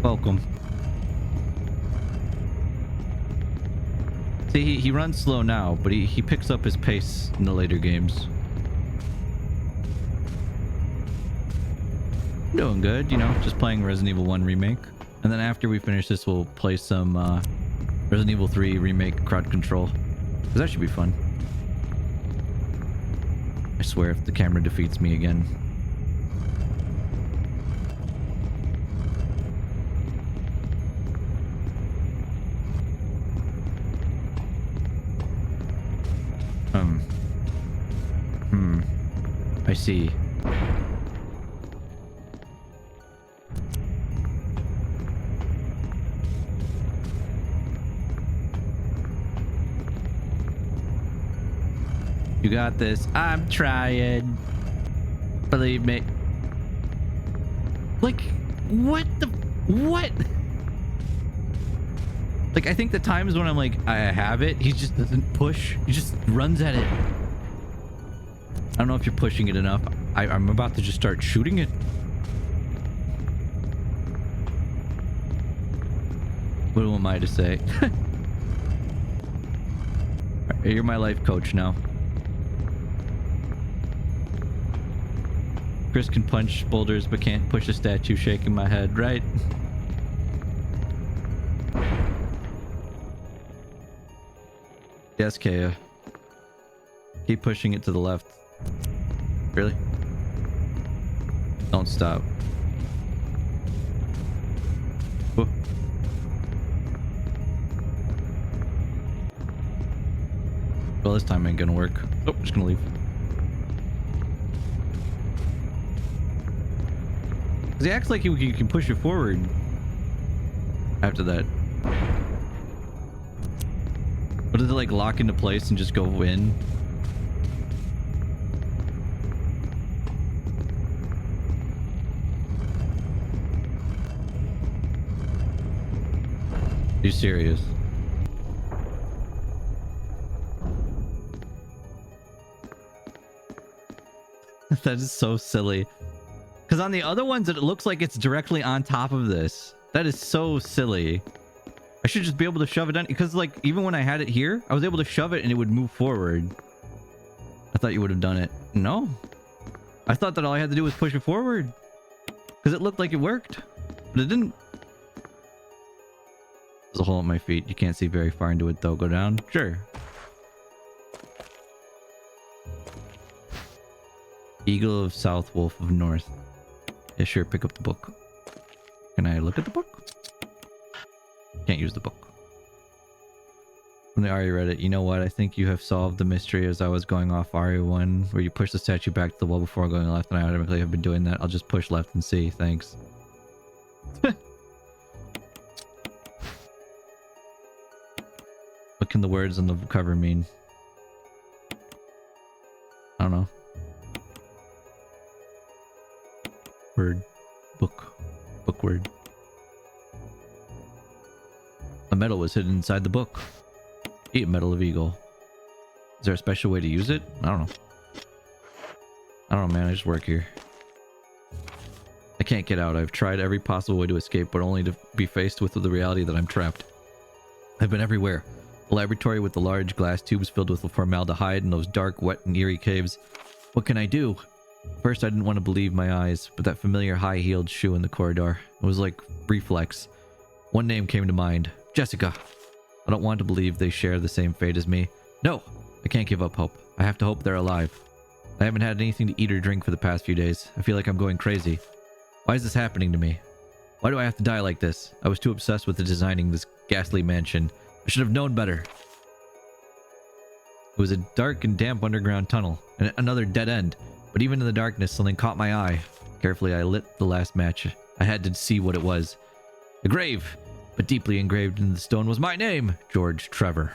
Welcome. See, he runs slow now, but he picks up his pace in the later games. I'm doing good, you know, just playing Resident Evil 1 Remake. And then after we finish this, we'll play some Resident Evil 3 Remake crowd control. Because that should be fun. I swear if the camera defeats me again. I see. You got this. I'm trying. Believe me. Like, what the... What? Like, I think the times when I'm like, I have it, he just doesn't push. He just runs at it. I don't know if you're pushing it enough. I'm about to just start shooting it. What am I to say? You're my life coach now. Chris can punch boulders but can't push a statue, shaking my head, right? Yes, Kaya. Keep pushing it to the left. Really? Don't stop. Whoa. Well, this time ain't gonna work. Oh, just gonna leave. He acts like he can push it forward after that. But does it like lock into place and just go in? Are you serious? That is so silly. Because on the other ones, it looks like it's directly on top of this. That is so silly. I should just be able to shove it down. Because, like, even when I had it here, I was able to shove it and it would move forward. I thought you would have done it. No. I thought that all I had to do was push it forward. Because it looked like it worked. But it didn't. There's a hole at my feet. You can't see very far into it, though. Go down? Sure. Eagle of South, Wolf of North. Yeah, sure. Pick up the book. Can I look at the book? Can't use the book. When I already read it, you know what? I think you have solved the mystery as I was going off RE1, where you push the statue back to the wall before going left, and I automatically have been doing that. I'll just push left and see. Thanks. What can the words on the cover mean? I don't know. Word. Book. Book word. A medal was hidden inside the book. Eat medal of eagle. Is there a special way to use it? I don't know. I don't know, man. I just work here. I can't get out. I've tried every possible way to escape, but only to be faced with the reality that I'm trapped. I've been everywhere. The laboratory with the large glass tubes filled with formaldehyde and those dark, wet, and eerie caves. What can I do? First, I didn't want to believe my eyes, but that familiar high-heeled shoe in the corridor. It was like reflex. One name came to mind. Jessica. I don't want to believe they share the same fate as me. No! I can't give up hope. I have to hope they're alive. I haven't had anything to eat or drink for the past few days. I feel like I'm going crazy. Why is this happening to me? Why do I have to die like this? I was too obsessed with designing this ghastly mansion. I should have known better. It was a dark and damp underground tunnel, and another dead end. But even in the darkness, something caught my eye. Carefully, I lit the last match. I had to see what it was. A grave, but deeply engraved in the stone was my name, George Trevor.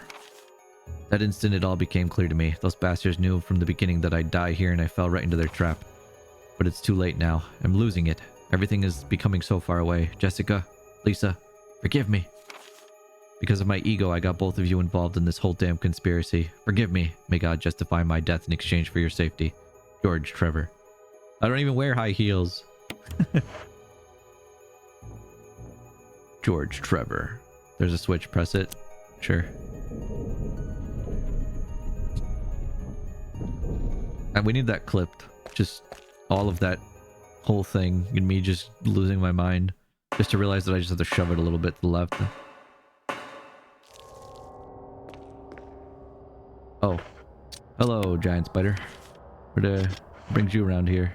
That instant, it all became clear to me. Those bastards knew from the beginning that I'd die here, and I fell right into their trap. But it's too late now. I'm losing it. Everything is becoming so far away. Jessica, Lisa, forgive me. Because of my ego, I got both of you involved in this whole damn conspiracy. Forgive me. May God justify my death in exchange for your safety. George Trevor. I don't even wear high heels. George Trevor. There's a switch. Press it. Sure. And we need that clipped. Just all of that whole thing and me just losing my mind. Just to realize that I just have to shove it a little bit to the left. Oh. Hello, giant spider. What brings you around here?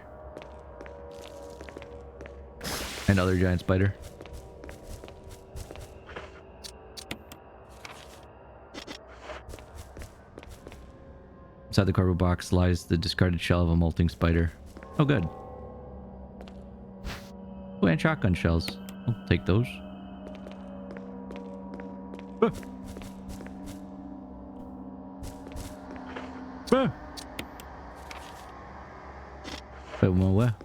Another giant spider. Inside the cardboard box lies the discarded shell of a molting spider. Oh, good. Oh, and shotgun shells. I'll take those. Ah. Ah. Wait, where?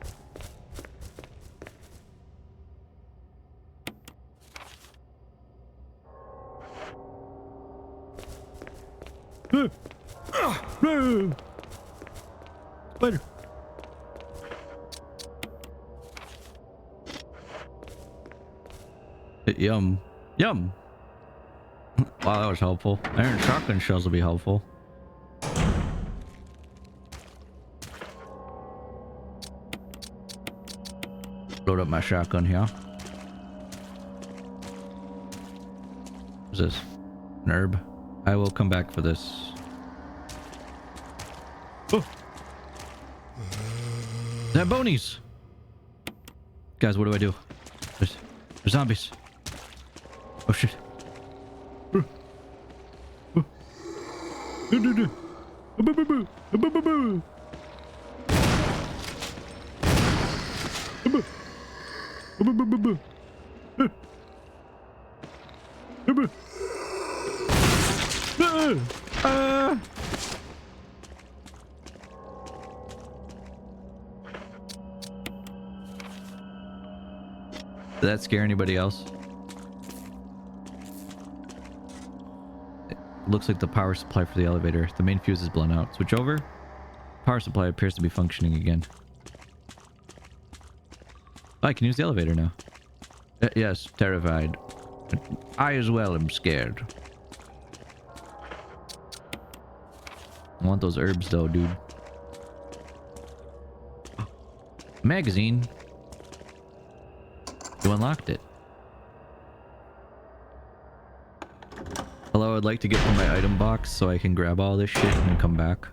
Spider. Yum. Yum. Wow, that was helpful. Iron shotgun shells will be helpful. Load up my shotgun here. What's this? An herb. I will come back for this. Oh! Zambonies! Guys, what do I do? There's zombies. Oh shit. Did that scare anybody else? It looks like the power supply for the elevator. The main fuse is blown out. Switch over. Power supply appears to be functioning again. Oh, I can use the elevator now. Yes, terrified. I as well am scared. I want those herbs though, dude. Magazine. You unlocked it. Hello, I'd like to get from my item box so I can grab all this shit and come back.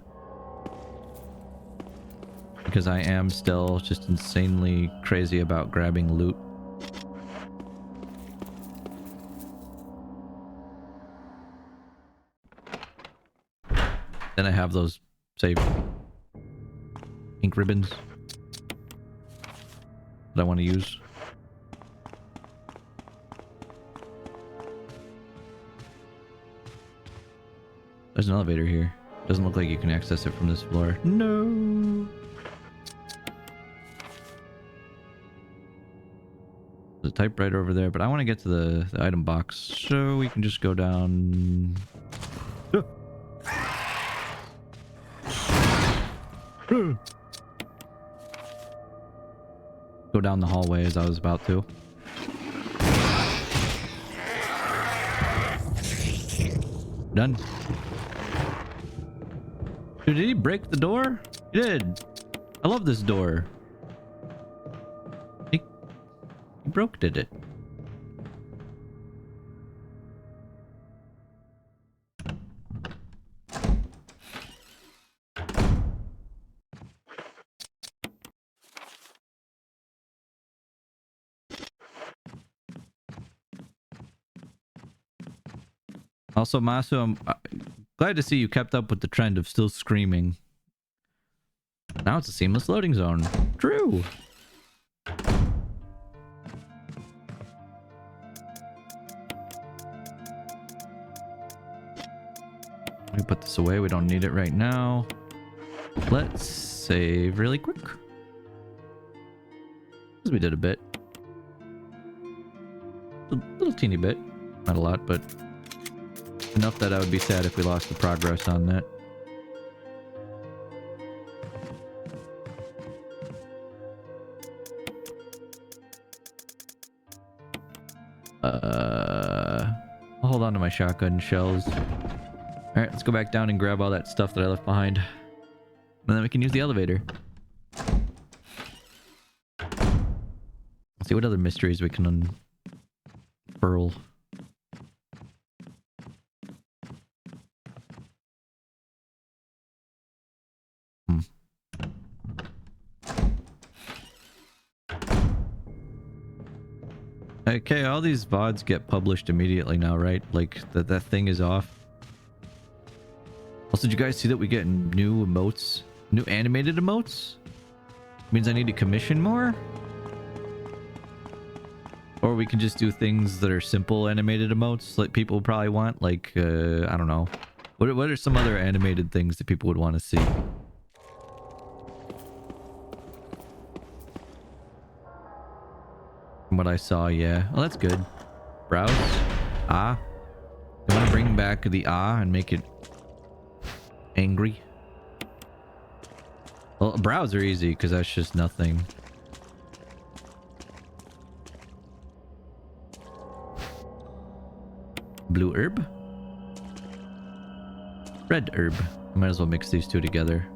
Because I am still just insanely crazy about grabbing loot. Then I have those, say, ink ribbons that I want to use. There's an elevator here. Doesn't look like you can access it from this floor. No. There's a typewriter over there, but I want to get to the item box, so we can just go down. Go down the hallway as I was about to. Done. Dude, did he break the door? He did. I love this door. He broke, did it? Also, Masu, I'm glad to see you kept up with the trend of still screaming. Now it's a seamless loading zone. True. Let me put this away. We don't need it right now. Let's save really quick. Because we did a bit. A little teeny bit. Not a lot, but enough that I would be sad if we lost the progress on that. I'll hold on to my shotgun shells. Alright, let's go back down and grab all that stuff that I left behind. And then we can use the elevator. Let's see what other mysteries we can unfurl. Okay, all these VODs get published immediately now, right? Like, that thing is off. Also, did you guys see that we get new emotes? New animated emotes? Means I need to commission more? Or we can just do things that are simple animated emotes that people probably want, like, I don't know. What are some other animated things that people would want to see? From what I saw, yeah. Well, that's good. Browse. Ah. You want to bring back the ah and make it angry? Well, browse are easy because that's just nothing. Blue herb? Red herb. I might as well mix these two together.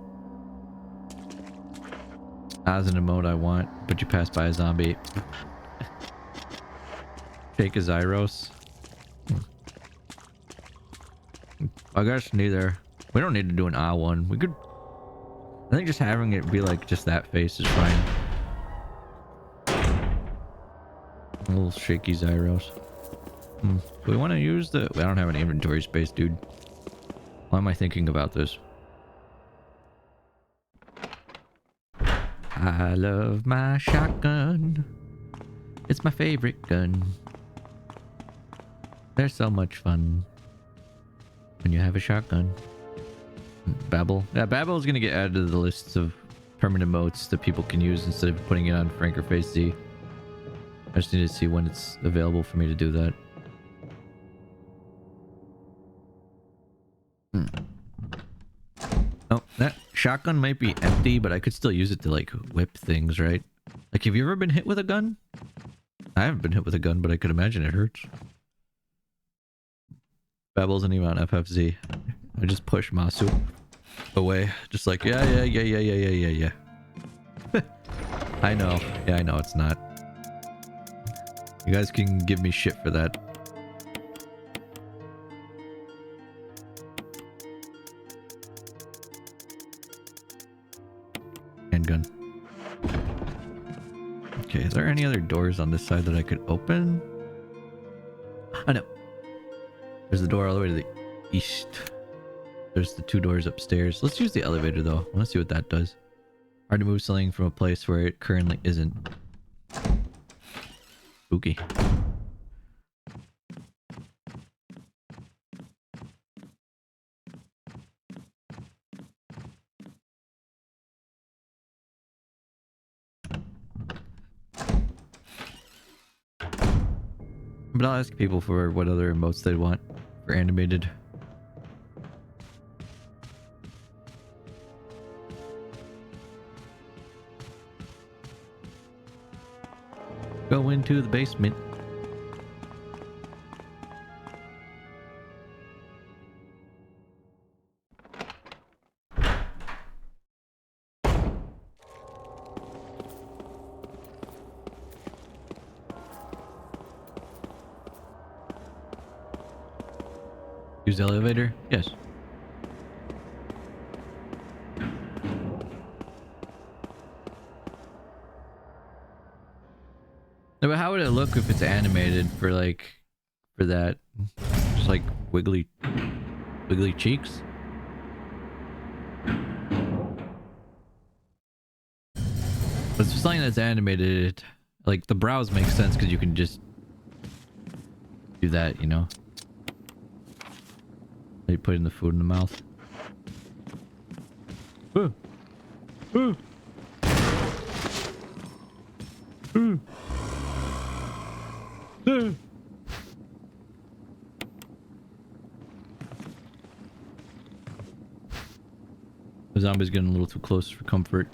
As an emote I want, but you pass by a zombie. Shake a Zyros. I guess neither. We don't need to do an ah one. We could... I think just having it be like just that face is fine. A little shaky Zyros. Do we want to use the... I don't have an inventory space, dude. Why am I thinking about this? I love my shotgun. It's my favorite gun. They're so much fun when you have a shotgun. Babel. Yeah, Babel is going to get added to the lists of permanent modes that people can use instead of putting it on Franker Face Z. I just need to see when it's available for me to do that. Oh, that shotgun might be empty, but I could still use it to, like, whip things, right? Like, have you ever been hit with a gun? I haven't been hit with a gun, but I could imagine it hurts. Babel isn't even on FFZ. I just push Masu away. Just like, yeah. I know. Yeah, I know it's not. You guys can give me shit for that. Handgun. Okay, is there any other doors on this side that I could open? I know. There's the door all the way to the east. There's the two doors upstairs. Let's use the elevator though. I want to see what that does. Hard to move something from a place where it currently isn't. Spooky. But I'll ask people for what other emotes they want for animated. Go into the basement. Use the elevator? Yes. No, but how would it look if it's animated for like, for that? Just like wiggly cheeks? But it's something that's animated, like the brows make sense because you can just do that, you know? Like putting the food in the mouth. Uh, uh, The zombie's getting a little too close for comfort.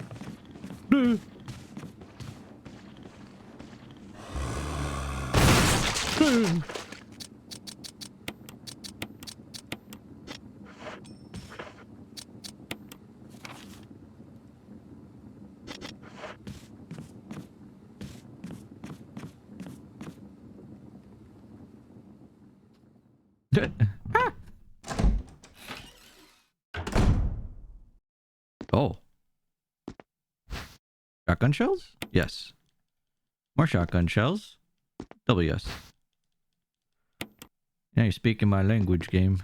Oh. Shotgun shells? Yes. More shotgun shells? Double yes. Now you're speaking my language, game.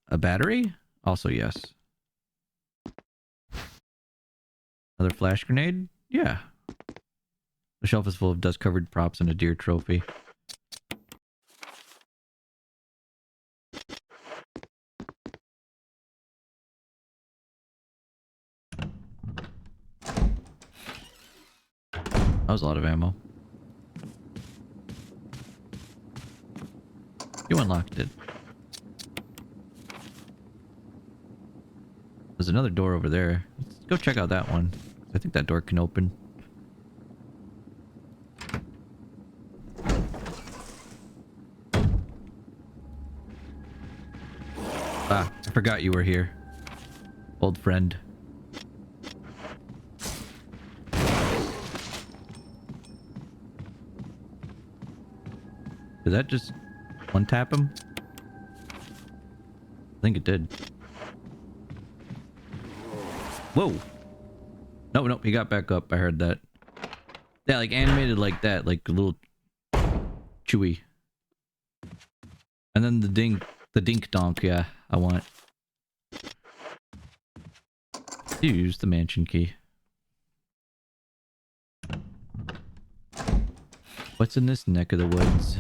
A battery? Also yes. Another flash grenade? Yeah. The shelf is full of dust-covered props and a deer trophy. That was a lot of ammo. You unlocked it. There's another door over there. Let's go check out that one. I think that door can open. Ah, I forgot you were here. Old friend. Did that just one-tap him? I think it did. Whoa! No, he got back up. I heard that. Yeah, like animated like that, like a little chewy. And then the dink donk, yeah, I want. Use the mansion key. What's in this neck of the woods?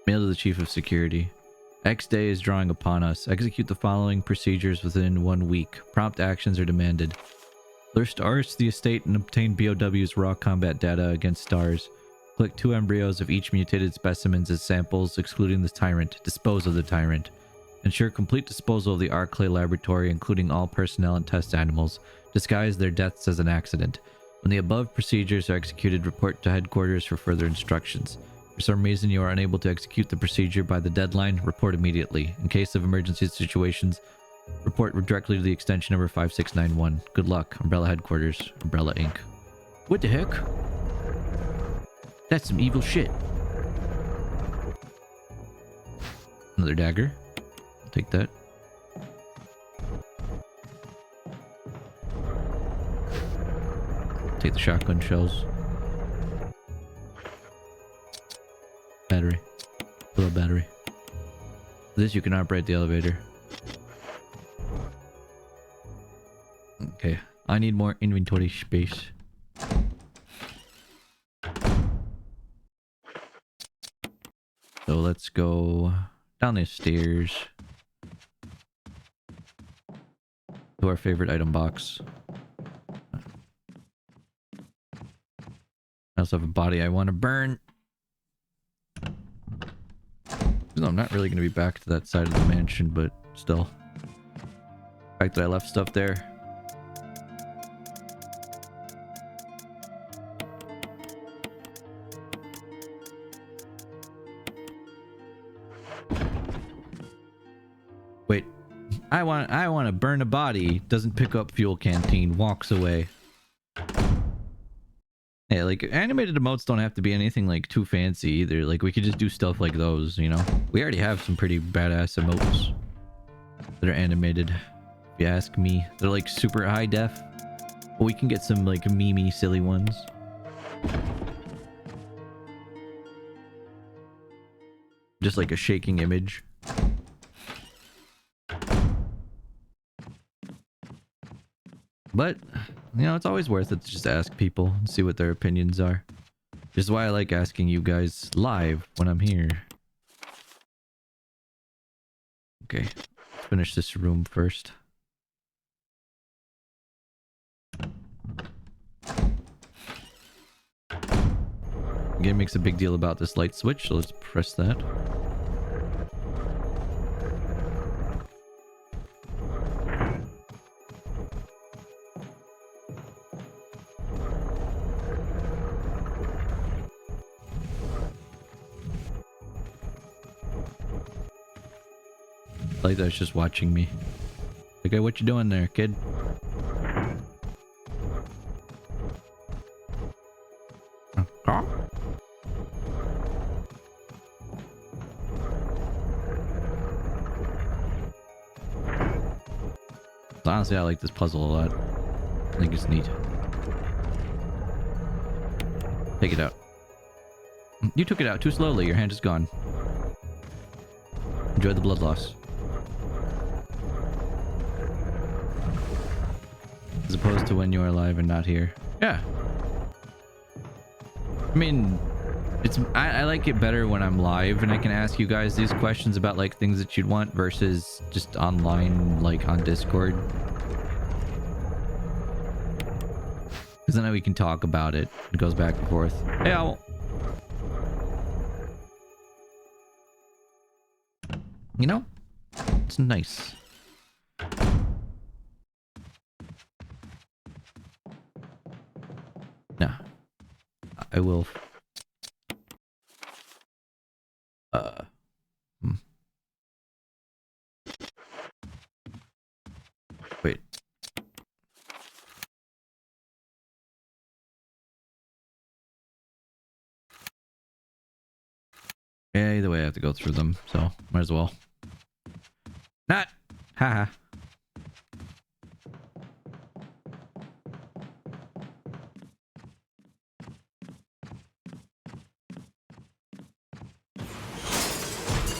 Mail to the Chief of Security. X day is drawing upon us. Execute the following procedures within 1 week. Prompt actions are demanded. Lure stars to the estate and obtain BOW's raw combat data against stars. Collect 2 embryos of each mutated specimens as samples, excluding the tyrant. Dispose of the tyrant. Ensure complete disposal of the Arclay laboratory, including all personnel and test animals. Disguise their deaths as an accident. When the above procedures are executed, report to headquarters for further instructions. For some reason you are unable to execute the procedure by the deadline, report immediately. In case of emergency situations, report directly to the extension number 5691. Good luck. Umbrella Headquarters. Umbrella Inc. What the heck? That's some evil shit. Another dagger. I'll take that. Take the shotgun shells. Battery. Little battery. With this you can operate the elevator. Okay. I need more inventory space. So let's go down these stairs to our favorite item box. I also have a body I want to burn. No, I'm not really going to be back to that side of the mansion, but still. fact that I left stuff there. Wait, I want to burn a body. Doesn't pick up fuel canteen. Walks away. Yeah, like animated emotes don't have to be anything like too fancy either. Like we could just do stuff like those, you know. We already have some pretty badass emotes that are animated. If you ask me, they're like super high def. But we can get some like memey silly ones. Just like a shaking image. But, you know, it's always worth it to just ask people and see what their opinions are. Which is why I like asking you guys live when I'm here. Okay, let's finish this room first. Game makes a big deal about this light switch, so let's press that. Like that's just watching me. Okay, what you doing there, kid? Huh? Honestly, I like this puzzle a lot. I think it's neat. Take it out. You took it out too slowly. Your hand is gone. Enjoy the blood loss. As opposed to when you're alive and not here. Yeah. I mean, it's I like it better when I'm live and I can ask you guys these questions about like things that you'd want versus just online, like on Discord. Because then we can talk about it. It goes back and forth. Hey, Owl. You know, it's nice. Nah, I will. Wait. Yeah, either way I have to go through them, so might as well. Not! Haha.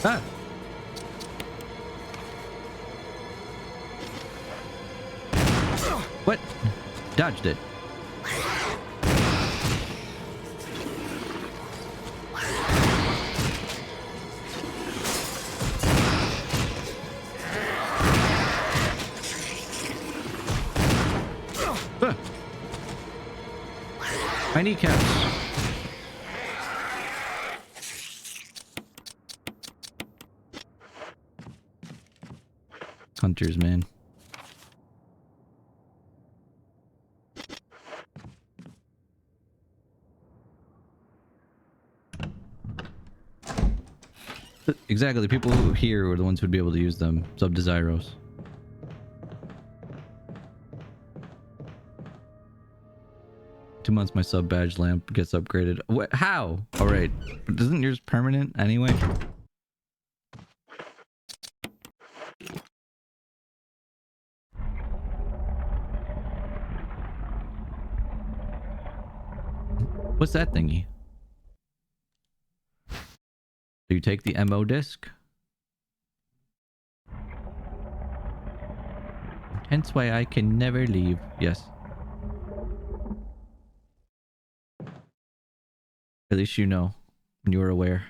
Ah! What? Dodged it. Ah. My kneecaps. Hunters, man. Exactly, the people who here are the ones who'd be able to use them. Sub-Desiros. 2 months my sub badge lamp gets upgraded. What? How? Alright. But isn't yours permanent anyway? What's that thingy? Do you take the MO disc? Hence why I can never leave. Yes. At least you know. And you are aware.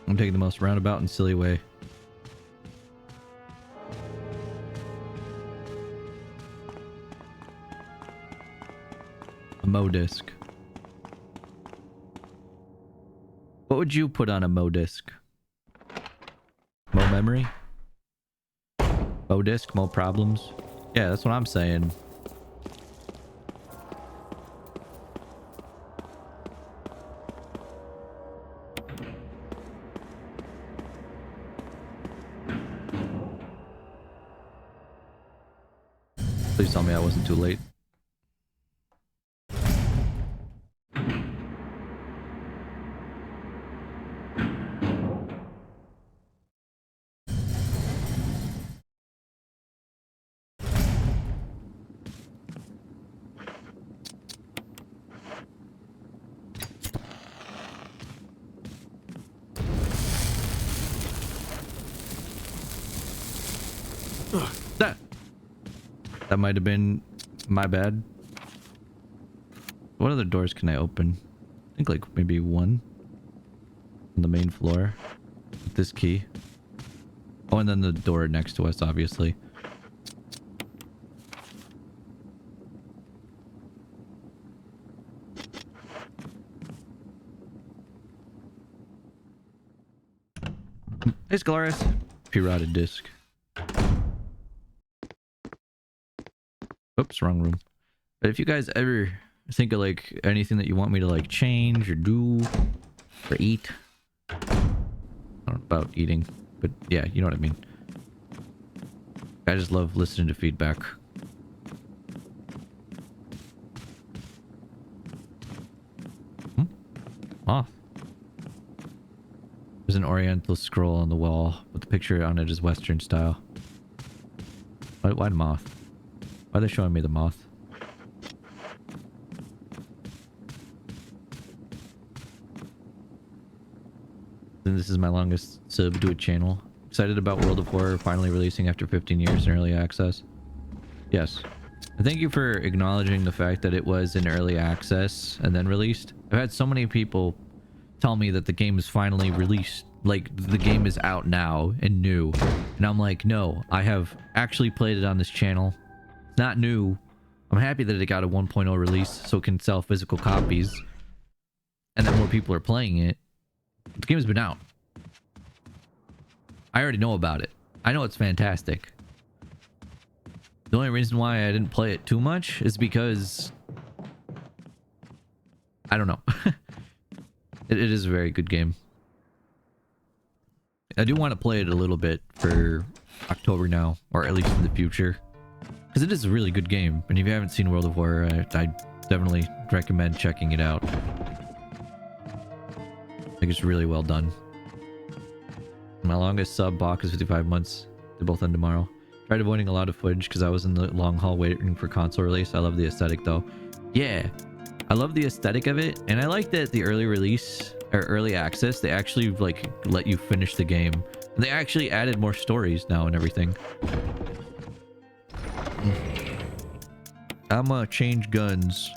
I'm taking the most roundabout and silly way. A Mo disc. What would you put on a Mo disc? Mo memory? Mo disc, Mo problems? Yeah, that's what I'm saying. Please tell me I wasn't too late. That might have been my bad. What other doors can I open? I think like maybe one on the main floor with this key. Oh, and then the door next to us, obviously. Hey, Scalaris. P-rotted disc. Oops, wrong room. But if you guys ever think of like anything that you want me to like change or do or eat, I don't know about eating, but yeah, you know what I mean. I just love listening to feedback. Off. There's an oriental scroll on the wall, but the picture on it is Western style. Why moth? Why are they showing me the moth? And this is my longest sub to a channel. Excited about World of Horror finally releasing after 15 years in early access. Yes. And thank you for acknowledging the fact that it was in early access and then released. I've had so many people tell me that the game is finally released. Like, the game is out now and new. And I'm like, no, I have actually played it on this channel. It's not new. I'm happy that it got a 1.0 release so it can sell physical copies. And that more people are playing it. The game's been out. I already know about it. I know it's fantastic. The only reason why I didn't play it too much is because... I don't know. It is a very good game. I do want to play it a little bit for October now, or at least in the future. Because it is a really good game. And if you haven't seen World of Horror, I definitely recommend checking it out. I think it's really well done. My longest sub block is 55 months. They both end tomorrow. Tried avoiding a lot of footage because I was in the long haul waiting for console release. I love the aesthetic though. Yeah, I love the aesthetic of it, and I like that the early release or early access, they actually like let you finish the game. And they actually added more stories now and everything. I'ma change guns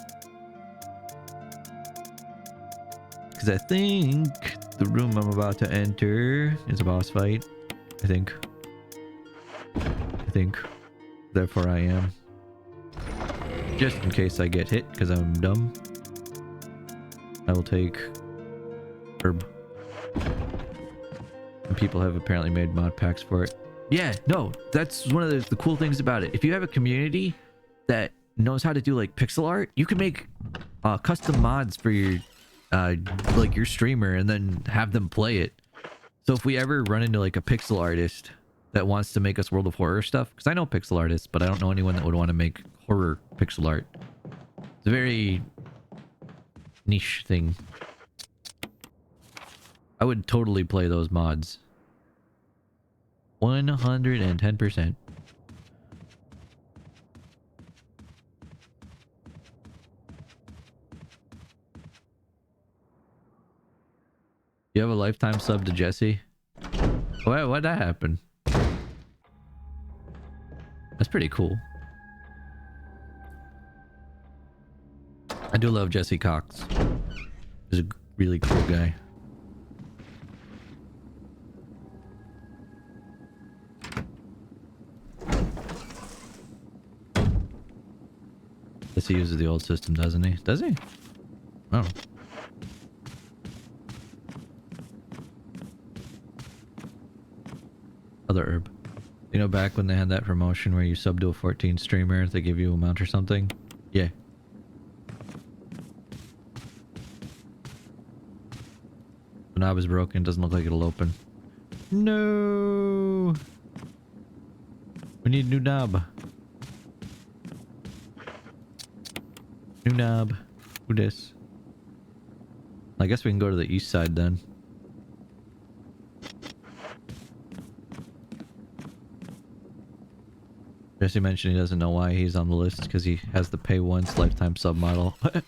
because I think the room I'm about to enter is a boss fight. I think. Therefore I am. Just in case I get hit because I'm dumb. I will take herb. And people have apparently made mod packs for it. Yeah, no, that's one of the cool things about it. If you have a community that knows how to do like pixel art, you can make custom mods for your like your streamer and then have them play it. So if we ever run into like a pixel artist that wants to make us World of Horror stuff, because I know pixel artists, but I don't know anyone that would want to make horror pixel art. It's a very niche thing. I would totally play those mods. 110%. You have a lifetime sub to Jesse? Why'd that happen? That's pretty cool. I do love Jesse Cox. He's a really cool guy. Guess he uses the old system, doesn't he? Does he? Oh. Other herb. You know, back when they had that promotion where you sub to a 14 streamer, they give you a mount or something? Yeah. The knob is broken, doesn't look like it'll open. No! We need a new knob. New knob. Who dis? I guess we can go to the east side then. Jesse mentioned he doesn't know why he's on the list because he has the pay once lifetime sub model. I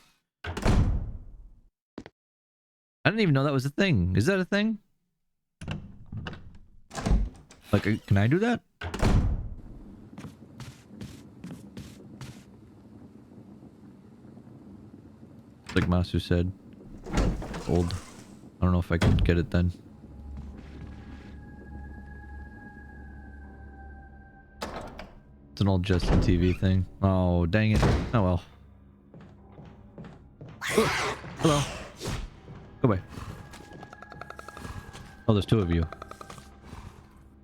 didn't even know that was a thing. Is that a thing? Like, can I do that? Like Masu said. Old. I don't know if I can get it then. It's an old Justin TV thing. Oh, dang it. Oh well. Oh, hello. Go away. Oh, there's two of you.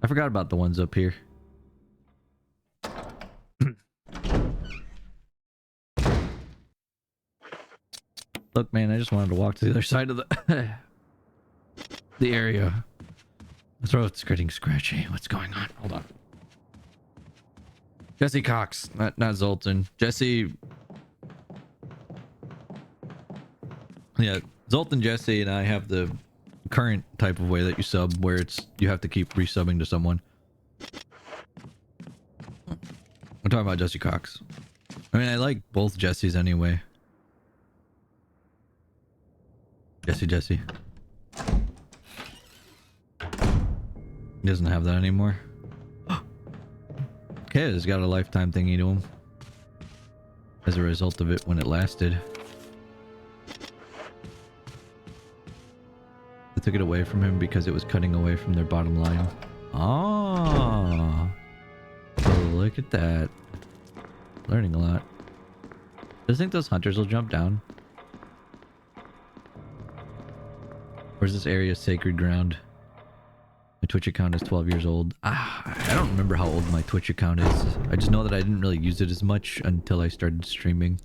I forgot about the ones up here. Look, man, I just wanted to walk to the other side of the the area. My throat's getting scratchy. What's going on? Hold on. Jesse Cox, not Zoltan. Jesse. Yeah, Zoltan, Jesse, and I have the current type of way that you sub, where it's you have to keep resubbing to someone. I'm talking about Jesse Cox. I mean, I like both Jessies anyway. Jesse. He doesn't have that anymore. Okay, he's got a lifetime thingy to him. As a result of it when it lasted. They took it away from him because it was cutting away from their bottom line. Oh, look at that. Learning a lot. Do you think those hunters will jump down? Or is this area sacred ground? My Twitch account is 12 years old. I don't remember how old my Twitch account is. I just know that I didn't really use it as much until I started streaming.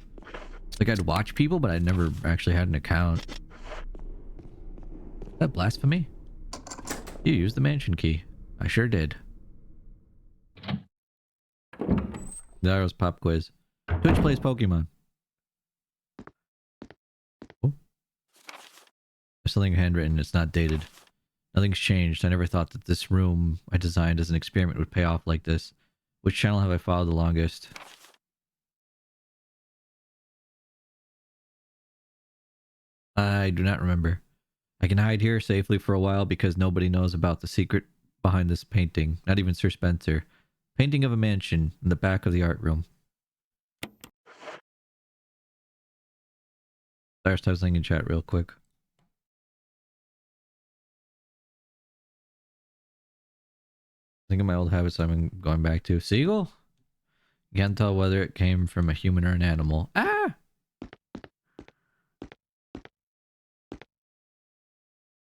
Like, I'd watch people, but I never actually had an account. Is that blasphemy? You used the mansion key. I sure did. That was pop quiz. Twitch plays Pokemon. Oh. There's something handwritten. It's not dated. Nothing's changed. I never thought that this room I designed as an experiment would pay off like this. Which channel have I followed the longest? I do not remember. I can hide here safely for a while because nobody knows about the secret behind this painting. Not even Sir Spencer. Painting of a mansion in the back of the art room. There's something in chat real quick. Think of my old habits I've been going back to. Seagull? You can't tell whether it came from a human or an animal. Ah!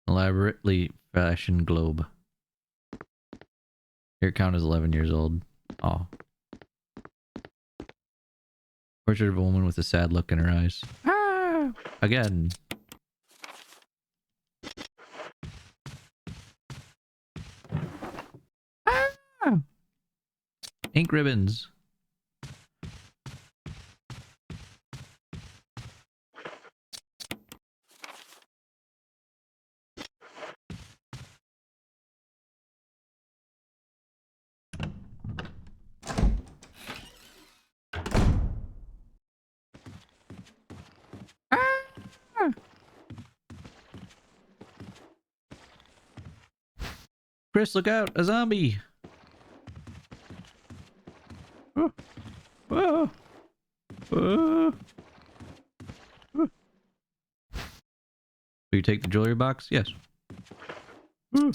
Elaborately fashioned globe. Your account is 11 years old. Oh. Portrait of a woman with a sad look in her eyes. Ah! Again. Ah! Ink ribbons. Chris, look out! A zombie! Oh. Oh. Oh. Oh. Do you take the jewelry box? Yes. Oh.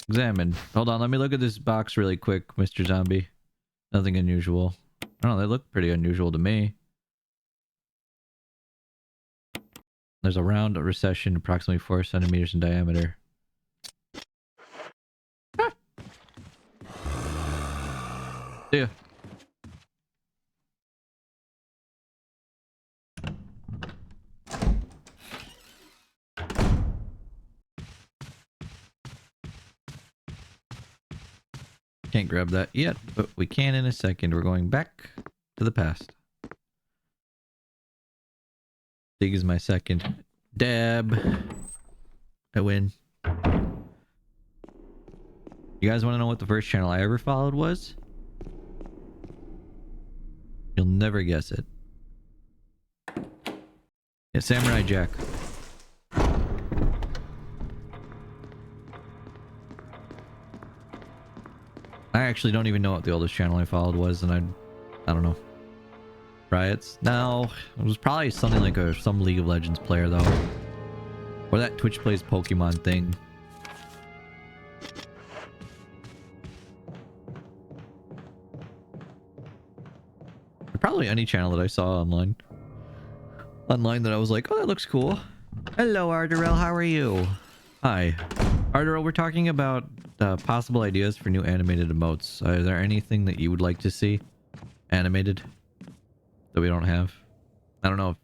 Examine. Hold on, let me look at this box really quick, Mr. Zombie. Nothing unusual. I don't know, they look pretty unusual to me. There's a round recession approximately 4 centimeters in diameter. Ah. See ya. Can't grab that yet, but we can in a second. We're going back to the past. Dig is my second dab. I win. You guys want to know what the first channel I ever followed was? You'll never guess it. Yeah, Samurai Jack. I actually don't even know what the oldest channel I followed was, and I don't know. Riots? No, it was probably something like some League of Legends player though, or that Twitch plays Pokemon thing. Probably any channel that I saw online that I was like, oh, that looks cool. Hello, Arderel, how are you? Hi. Arderel, we're talking about possible ideas for new animated emotes. Is there anything that you would like to see animated that we don't have? I don't know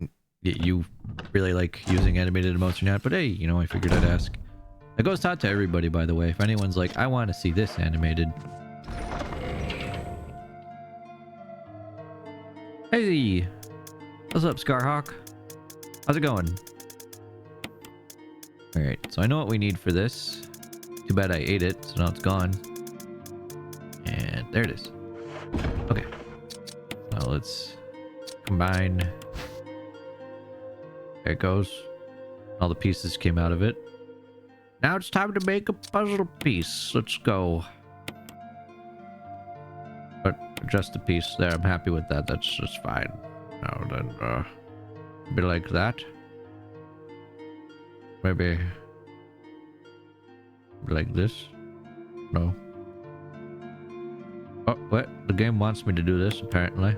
if you really like using animated emotes or not, but hey, you know, I figured I'd ask. It goes out to everybody, by the way. If anyone's like, I want to see this animated. Hey! What's up, Scarhawk? How's it going? Alright, so I know what we need for this. Too bad I ate it, so now it's gone. And there it is. Okay. So let's combine. There it goes. All the pieces came out of it. Now it's time to make a puzzle piece. Let's go. But just a piece there. I'm happy with that. That's just fine. Now then, be like that. Maybe like this. No. Oh, what? The game wants me to do this, apparently.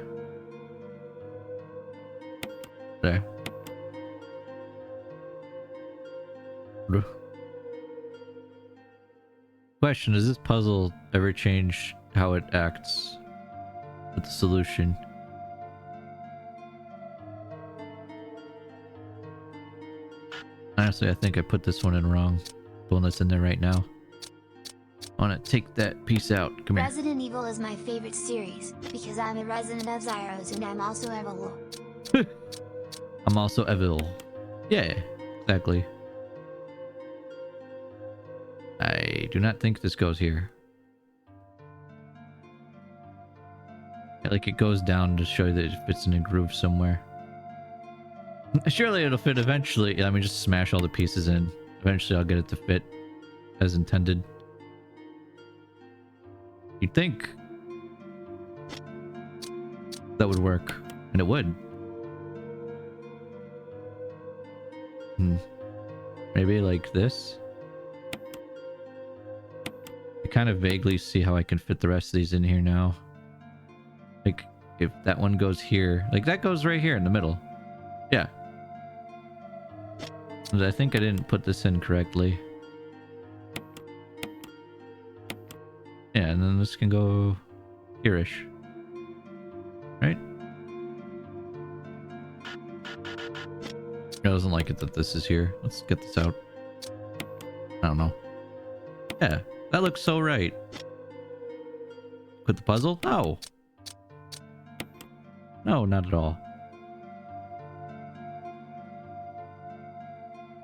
There. Question, does this puzzle ever change how it acts with the solution? Honestly, I think I put this one in wrong. The one that's in there right now. I want to take that piece out. Come here. Resident Evil is my favorite series, because I'm a resident of Zyros and I'm also evil. I'm also evil. Yeah, exactly. I do not think this goes here. Like it goes down to show that it fits in a groove somewhere. Surely it'll fit eventually. Let me just smash all the pieces in. Eventually I'll get it to fit as intended. You'd think that would work, and it would. Maybe like this. I kind of vaguely see how I can fit the rest of these in here now. Like if that one goes here, like that goes right here in the middle. Yeah. And I think I didn't put this in correctly. Yeah, and then this can go here-ish. Right? I doesn't like it that this is here. Let's get this out. I don't know. Yeah, that looks so right. Quit the puzzle? No. No, not at all.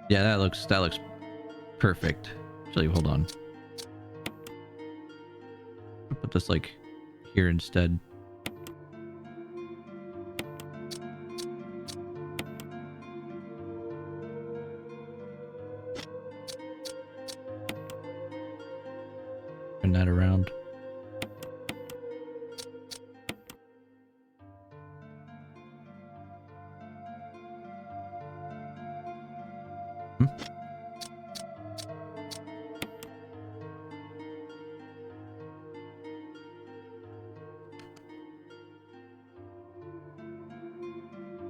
Yeah, that looks perfect. Actually, hold on. I'll put this like here instead. Turn that around.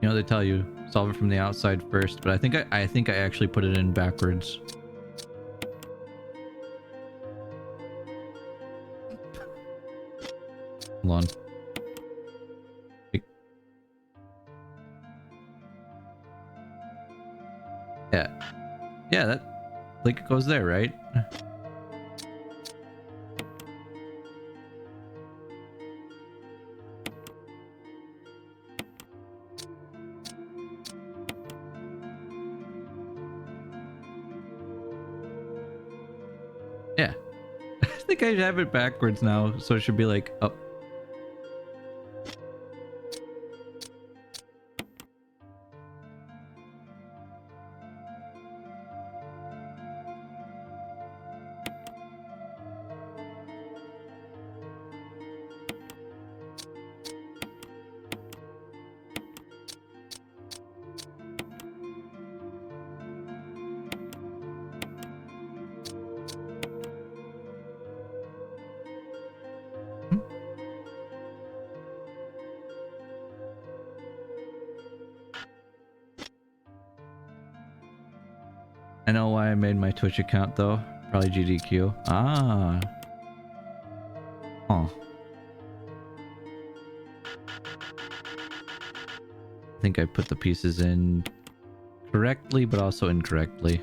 You know, they tell you solve it from the outside first, but I think I actually put it in backwards. Hold on. Wait. Yeah. Yeah, that like it goes there, right? Yeah. I think I have it backwards now, so it should be like up. I know why I made my Twitch account though. Probably GDQ. Ah. Huh. I think I put the pieces in correctly, but also incorrectly.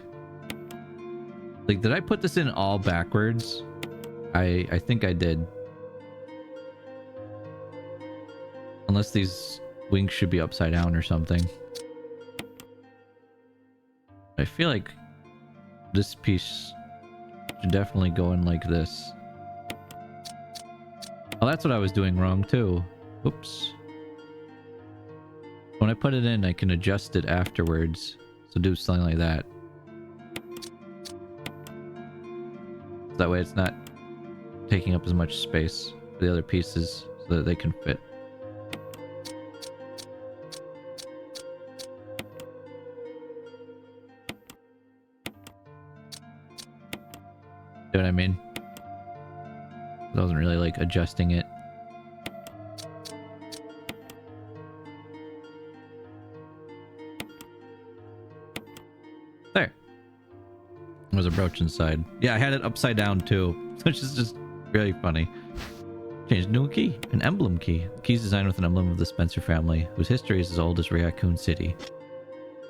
Like, did I put this in all backwards? I think I did. Unless these wings should be upside down or something. I feel like this piece should definitely go in like this. Oh, that's what I was doing wrong too. Oops. When I put it in, I can adjust it afterwards. So do something like that. That way it's not taking up as much space for the other pieces so that they can fit. You know what I mean? I wasn't really like adjusting it. There. There's a brooch inside. Yeah, I had it upside down too, which is just really funny. Changed new key, an emblem key. The key's designed with an emblem of the Spencer family, whose history is as old as Raccoon City.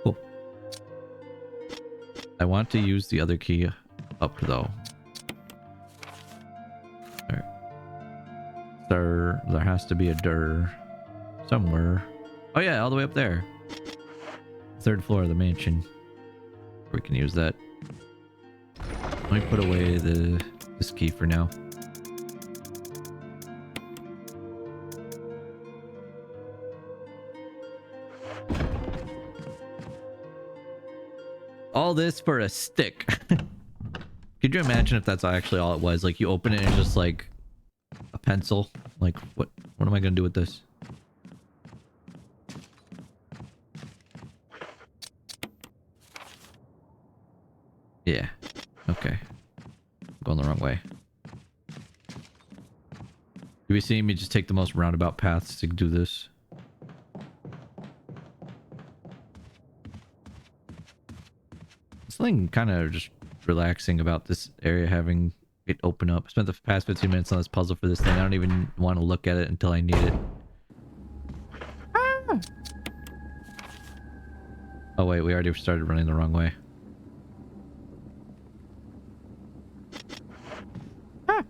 Cool. I want to use the other key up though. There has to be a door somewhere. Oh yeah, all the way up there. Third floor of the mansion. We can use that. Let me put away this key for now. All this for a stick. Could you imagine if that's actually all it was? Like you open it and it's just like a pencil. Like what am I gonna do with this? Yeah. Okay. I'm going the wrong way. You be seeing me just take the most roundabout paths to do this? Something kind of just relaxing about this area having it open up. I spent the past 15 minutes on this puzzle for this thing. I don't even want to look at it until I need it. Ah! Oh wait, we already started running the wrong way. Ah!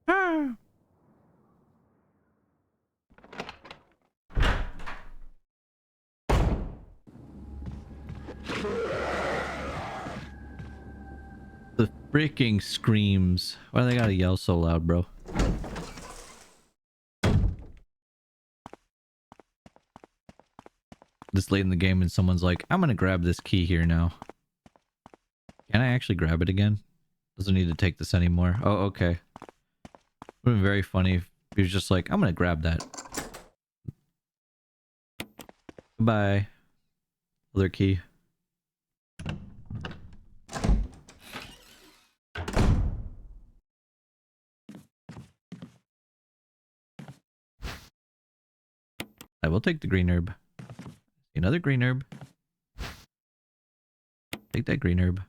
Ah! The freaking screams. Why do they gotta yell so loud, bro? This late in the game and someone's like, I'm gonna grab this key here now. Can I actually grab it again? Doesn't need to take this anymore. Oh, okay. Would have been very funny if he was just like, I'm gonna grab that. Goodbye. Other key. I will take the green herb. Another green herb. Take that green herb.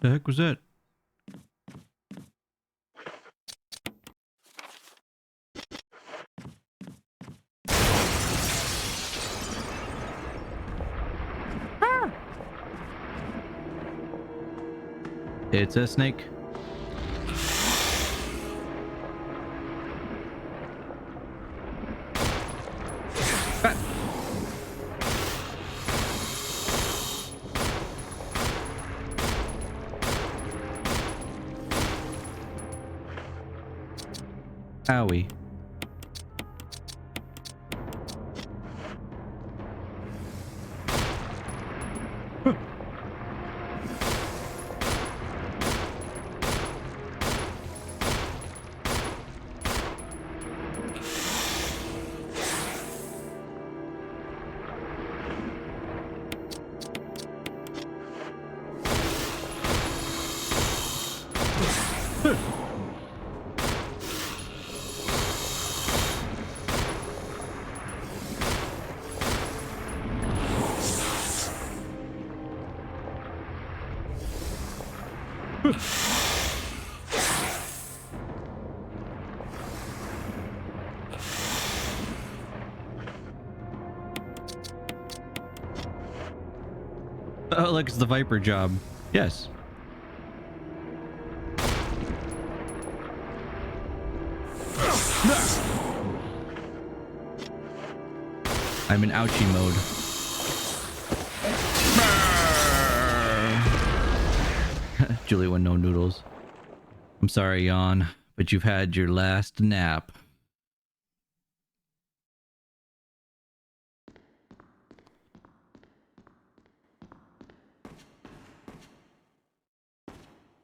The heck was that? It's a snake. Ah. Owie. Oh, look, it's the Viper job. Yes. I'm in ouchie mode. Julie went no noodles. I'm sorry, Yawn, but you've had your last nap.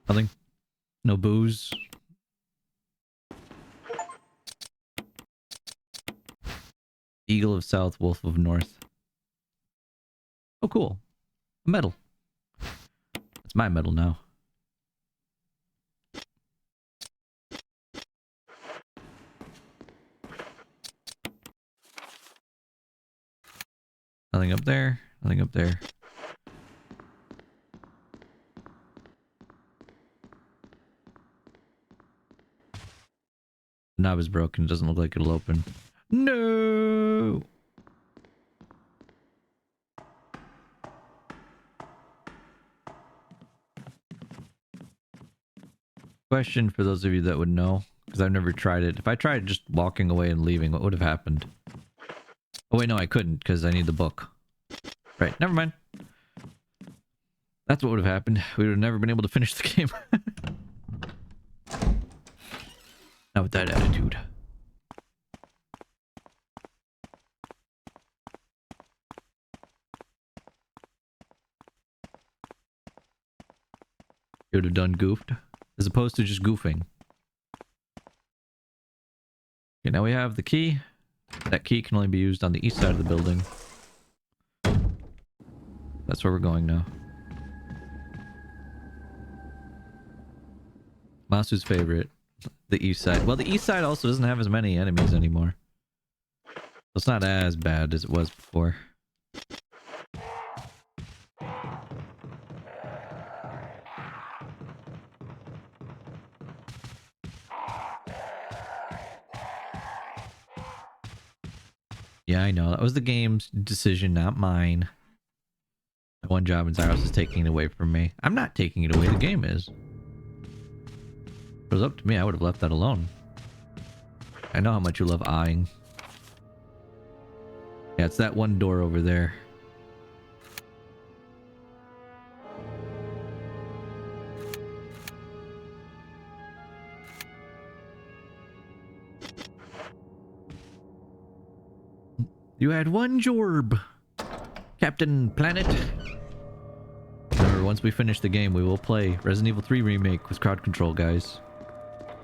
Nothing? No booze? Eagle of South, Wolf of North. Oh, cool. A medal. That's my medal now. Nothing up there. Nothing up there. The knob is broken. It doesn't look like it'll open. No! Question for those of you that would know, because I've never tried it. If I tried just walking away and leaving, what would have happened? Oh wait, no, I couldn't, because I need the book. Right, never mind. That's what would have happened. We would have never been able to finish the game. Not with that attitude. You would have done goofed, as opposed to just goofing. Okay, now we have the key. That key can only be used on the east side of the building. That's where we're going now. Masu's favorite. The east side. Well, the east side also doesn't have as many enemies anymore. So it's not as bad as it was before. Yeah, I know. That was the game's decision, not mine. One job in Zyros is taking it away from me. I'm not taking it away. The game is. If it was up to me, I would have left that alone. I know how much you love eyeing. Yeah, it's that one door over there. You had one jorb, Captain Planet. Remember, once we finish the game, we will play Resident Evil 3 Remake with crowd control, guys.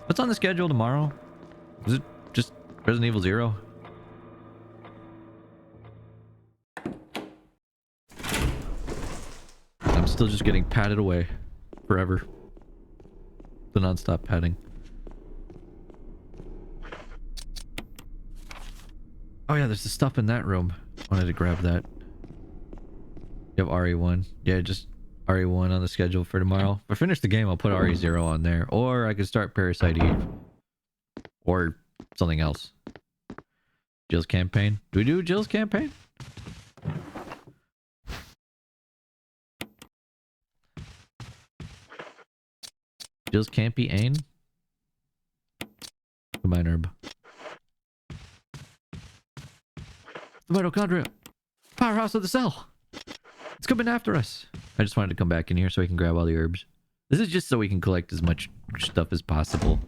What's on the schedule tomorrow? Is it just Resident Evil 0? still just getting patted away forever. The non-stop patting. Oh yeah, there's the stuff in that room. Wanted to grab that. You have RE1. Yeah, just RE1 on the schedule for tomorrow. If I finish the game, I'll put RE0 on there. Or I could start Parasite Eve. Or something else. Jill's campaign. Do we do Jill's campaign? Jill's Campy Ain? The herb. The mitochondria! Powerhouse of the cell! It's coming after us! I just wanted to come back in here so we can grab all the herbs. This is just so we can collect as much stuff as possible.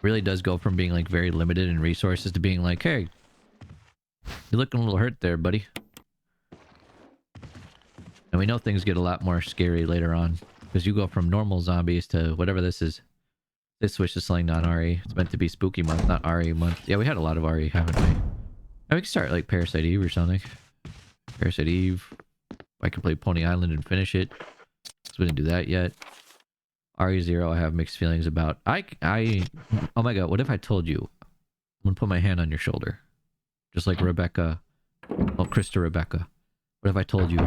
Really does go from being like very limited in resources to being like, hey, you're looking a little hurt there, buddy. And we know things get a lot more scary later on. Because you go from normal zombies to whatever this is. This switch to selling non-RE. It's meant to be spooky month, not RE month. Yeah, we had a lot of RE, haven't we? We can start like Parasite Eve or something. Parasite Eve. I can play Pony Island and finish it. Because we didn't do that yet. RE0 I have mixed feelings about. Oh my god, what if I told you? I'm gonna put my hand on your shoulder. Just like Rebecca. Well, Krista Rebecca. What if I told you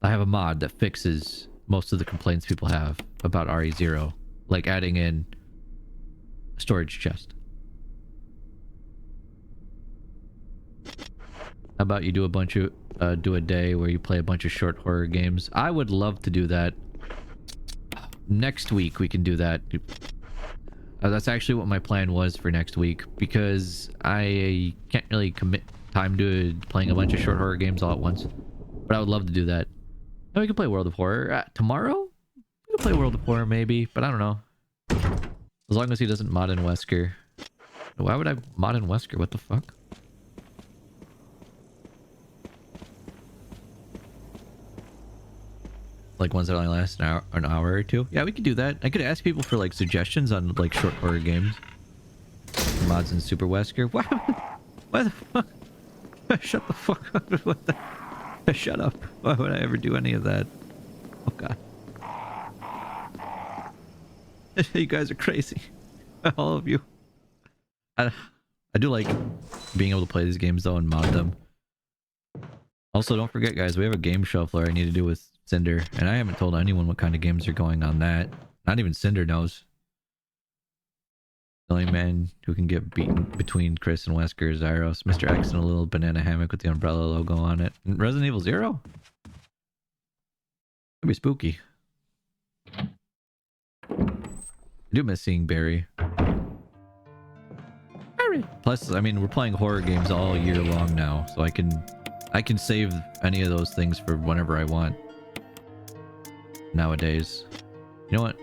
I have a mod that fixes most of the complaints people have about RE0, like adding in a storage chest. How about you do a day where you play a bunch of short horror games? I would love to do that. Next week we can do that. That's actually what my plan was for next week, because I can't really commit time to playing a bunch of short horror games all at once. But I would love to do that. No, we can play World of Horror. Tomorrow? We can play World of Horror maybe, but I don't know. As long as he doesn't mod in Wesker. Why would I mod in Wesker? What the fuck? Like ones that only last an hour or two? Yeah, we could do that. I could ask people for like suggestions on like short horror games. Mods in Super Wesker. Why the fuck? Shut the fuck up. What the... Shut up. Why would I ever do any of that? Oh god. You guys are crazy. All of you. I do like being able to play these games though and mod them. Also, don't forget guys, we have a game shuffler I need to do with Cinder. And I haven't told anyone what kind of games are going on that. Not even Cinder knows. The only man who can get beaten between Chris and Wesker is Zyros. Mr. X in a little banana hammock with the umbrella logo on it. And Resident Evil 0? That'd be spooky. I do miss seeing Barry. Barry! Plus, I mean, we're playing horror games all year long now, so I can save any of those things for whenever I want. Nowadays. You know what?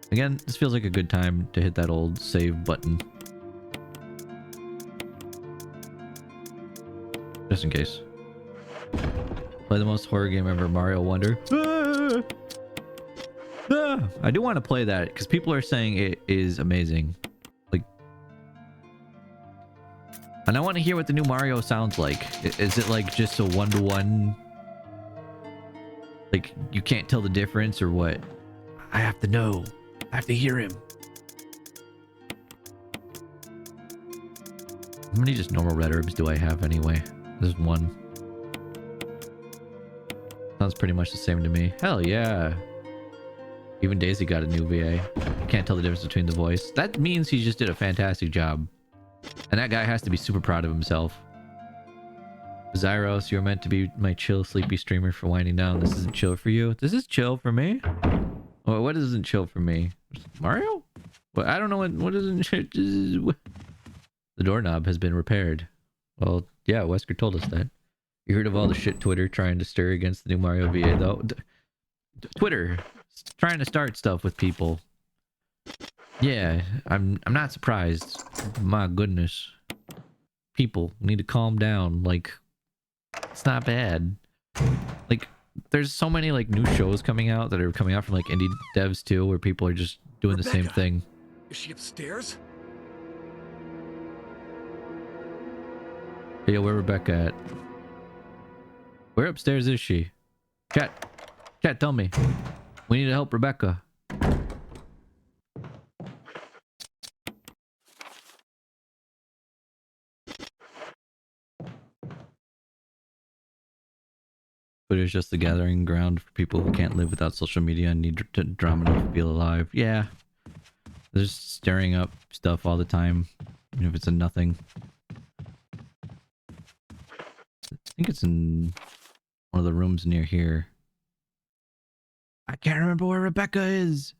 Again, this feels like a good time to hit that old save button. Just in case. Play the most horror game ever, Mario Wonder. Ah! Ah! I do want to play that, because people are saying it is amazing. Like... And I want to hear what the new Mario sounds like. Is it like just a one-to-one... Like, you can't tell the difference, or what? I have to know. I have to hear him. How many just normal red herbs do I have anyway? There's one. Sounds pretty much the same to me. Hell yeah. Even Daisy got a new VA. You can't tell the difference between the voice. That means he just did a fantastic job. And that guy has to be super proud of himself. Zyros, you're meant to be my chill, sleepy streamer for winding down. This isn't chill for you. This is chill for me. Well, what isn't chill for me? Mario? Well, I don't know what isn't... The doorknob has been repaired. Well, yeah, Wesker told us that. You heard of all the shit Twitter trying to stir against the new Mario VA, though? Twitter trying to start stuff with people. Yeah, I'm not surprised. My goodness. People need to calm down. Like, it's not bad. Like, there's so many like new shows coming out that are coming out from like indie devs too, where people are just doing the same thing. Is she upstairs? Hey, yo, where Rebecca at? Where upstairs is she? Chat, tell me. We need to help Rebecca. Twitter is just the gathering ground for people who can't live without social media and need to drama to feel alive. Yeah. They're just stirring up stuff all the time, even if it's a nothing. I think it's in one of the rooms near here. I can't remember where Rebecca is.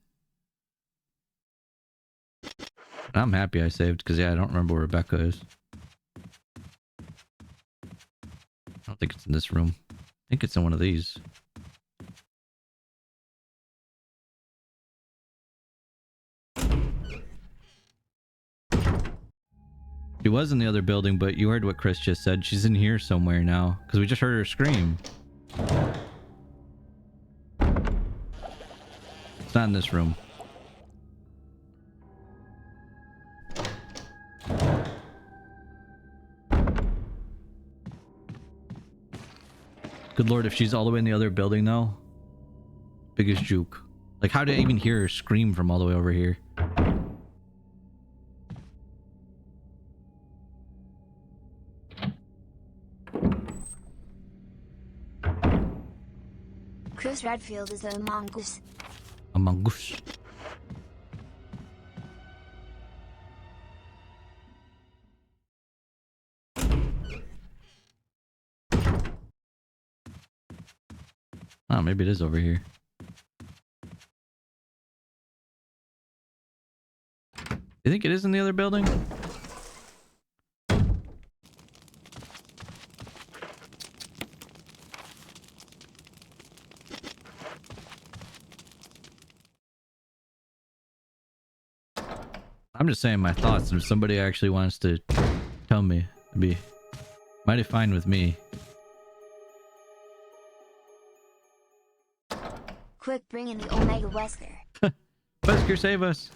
I'm happy I saved, because yeah, I don't remember where Rebecca is. I don't think it's in this room. I think it's in one of these. She was in the other building, but you heard what Chris just said. She's in here somewhere now, because we just heard her scream. It's not in this room. Good lord, if she's all the way in the other building though. Biggest juke. Like, how did I even hear her scream from all the way over here? Chris Redfield is a mongoose. A mongoose. Oh, maybe it is over here. You think it is in the other building? I'm just saying my thoughts, and if somebody actually wants to tell me, it'd be mighty fine with me. Quick, bring in the Omega Wesker. Wesker, save us!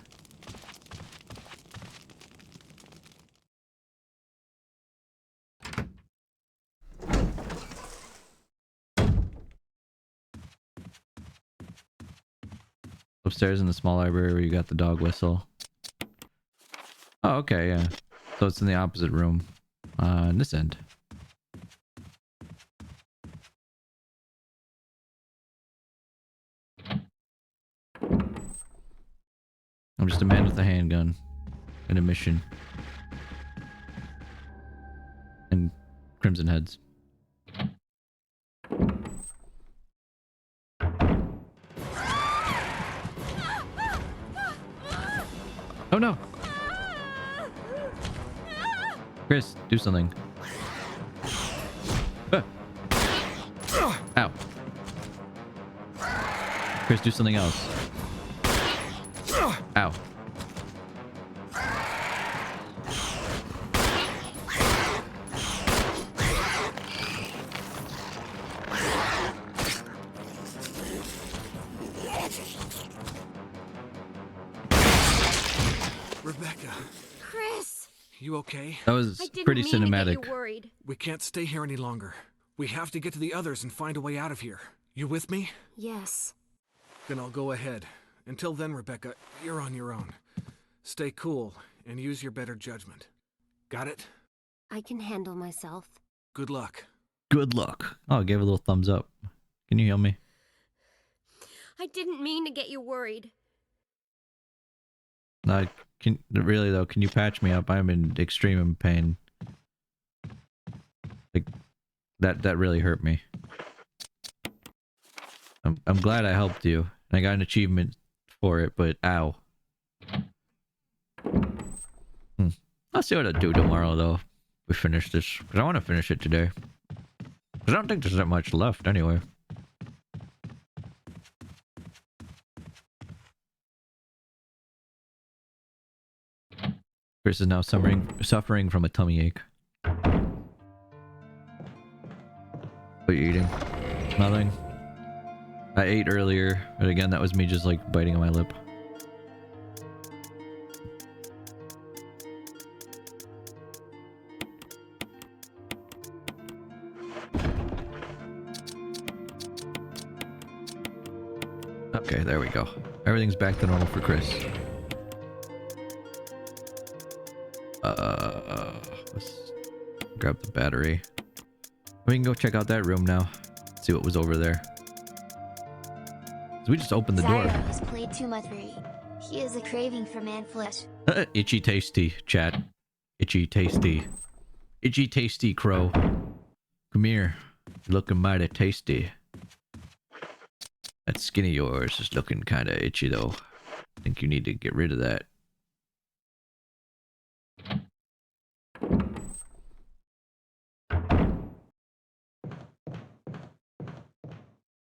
Upstairs in the small library where you got the dog whistle. Oh, okay, yeah. So it's in the opposite room. In this end. I'm just a man with a handgun. And a mission. And crimson heads. Oh no! Chris, do something. Ow. Chris, do something else. Ow. Rebecca, Chris! you okay? That was I didn't pretty mean to cinematic. get you worried. We can't stay here any longer. We have to get to the others and find a way out of here. You with me? Yes. Then I'll go ahead. Until then, Rebecca, you're on your own. Stay cool and use your better judgment. Got it? I can handle myself. Good luck. Good luck. Oh, I gave a little thumbs up. Can you heal me? I didn't mean to get you worried. No, really though, can you patch me up? I'm in extreme pain. Like, that really hurt me. I'm glad I helped you. And I got an achievement for it, but ow. I'll see what I do tomorrow though. We finish this. Because I want to finish it today. Because I don't think there's that much left anyway. Chris is now suffering from a tummy ache. What are you eating? Nothing. I ate earlier, but again, that was me just like biting on my lip. Everything's back to normal for Chris. Let's grab the battery. We can go check out that room now. See what was over there. So we just opened the door. Zyro has played too much free. He has a craving for man flesh. Itchy tasty, chat. Itchy tasty. Itchy tasty, crow. Come here. You're looking mighty tasty. That skin of yours is looking kind of itchy, though. I think you need to get rid of that.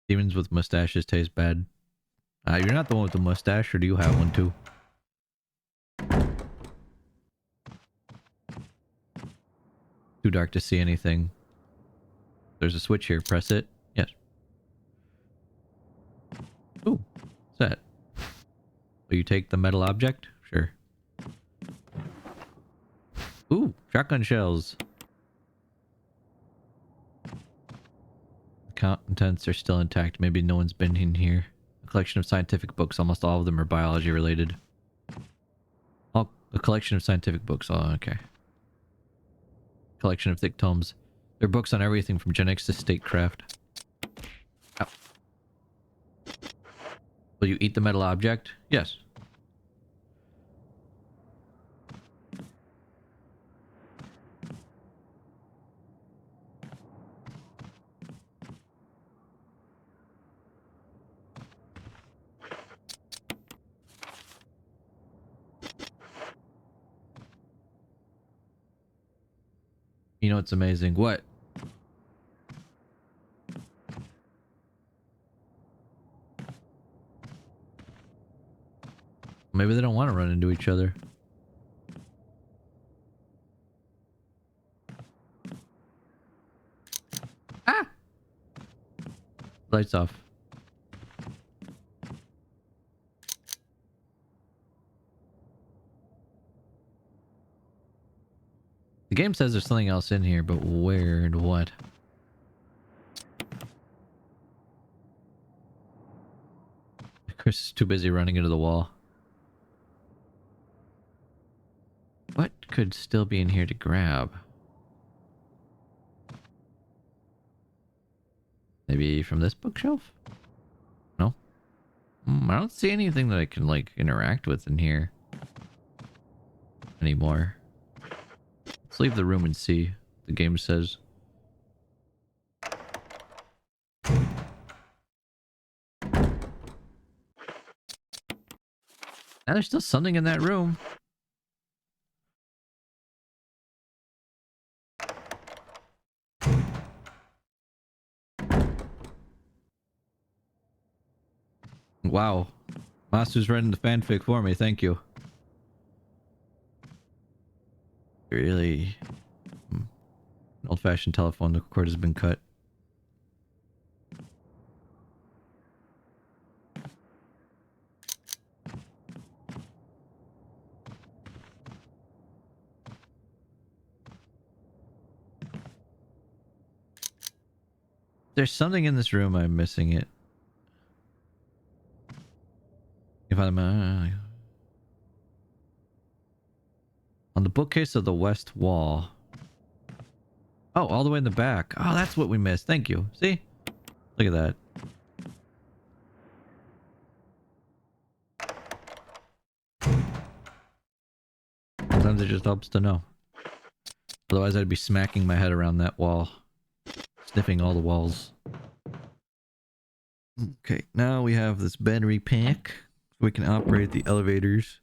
Demons with mustaches taste bad. You're not the one with the mustache, or do you have one too? Too dark to see anything. There's a switch here. Press it. Yes. Ooh, what's that? Will you take the metal object? Sure. Ooh, shotgun shells. Contents are still intact. Maybe no one's been in here. A collection of scientific books. Almost all of them are biology related. Oh, a collection of scientific books. Oh, okay. Collection of thick tomes. They're books on everything from genetics to statecraft. Ow. Will you eat the metal object? Yes. You know what's amazing? What? Maybe they don't want to run into each other. Ah! Lights off. The game says there's something else in here, but where and what? Chris is too busy running into the wall. What could still be in here to grab? Maybe from this bookshelf? No? I don't see anything that I can, like, interact with in here anymore. Let's leave the room and see what the game says. Now there's still something in that room. Wow. Master's writing the fanfic for me, thank you. Really? An old-fashioned telephone, the cord has been cut. There's something in this room, I'm missing it. If I'm on the bookcase of the west wall. Oh, all the way in the back. Oh, that's what we missed. Thank you. See? Look at that. Sometimes it just helps to know. Otherwise, I'd be smacking my head around that wall. Sniffing all the walls. Okay, now we have this battery pack. So we can operate the elevators.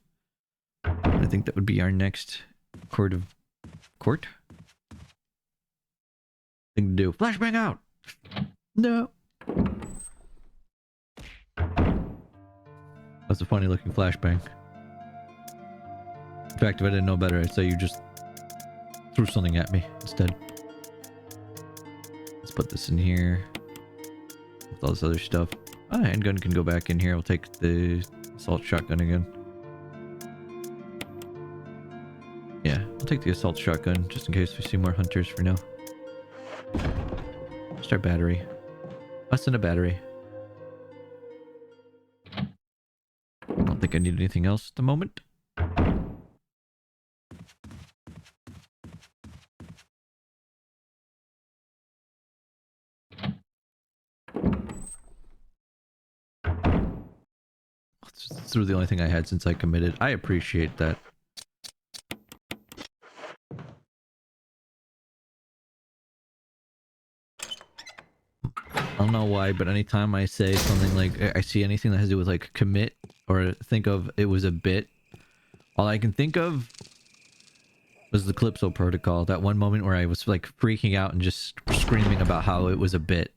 I think that would be our next court thing to do. Flashbang out! No! That's a funny looking flashbang. In fact, if I didn't know better, I'd say you just threw something at me instead. Let's put this in here. With all this other stuff. Oh, handgun can go back in here. We'll take the assault shotgun again. Yeah, we'll take the assault shotgun just in case we see more hunters for now. Just our battery. Less than a battery. think I need anything else at the moment. It's really the only thing I had since I committed. I appreciate that. I don't know why, but anytime I say something like, I see anything that has to do with like commit or think of it was a bit, all I can think of was the Calypso protocol. That one moment where I was like freaking out and just screaming about how it was a bit.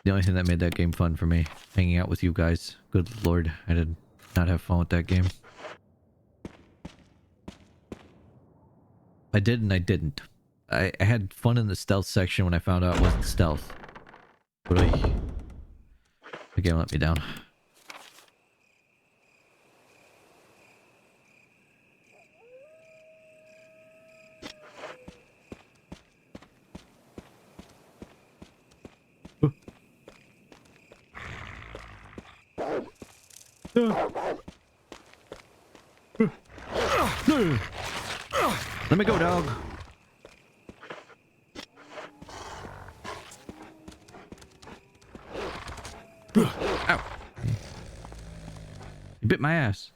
The only thing that made that game fun for me, hanging out with you guys. Good lord, I did not have fun with that game. I did and I didn't. I had fun in the stealth section when I found out it wasn't stealth. But the game let me down. Let me go, dog. Ow. You bit my ass.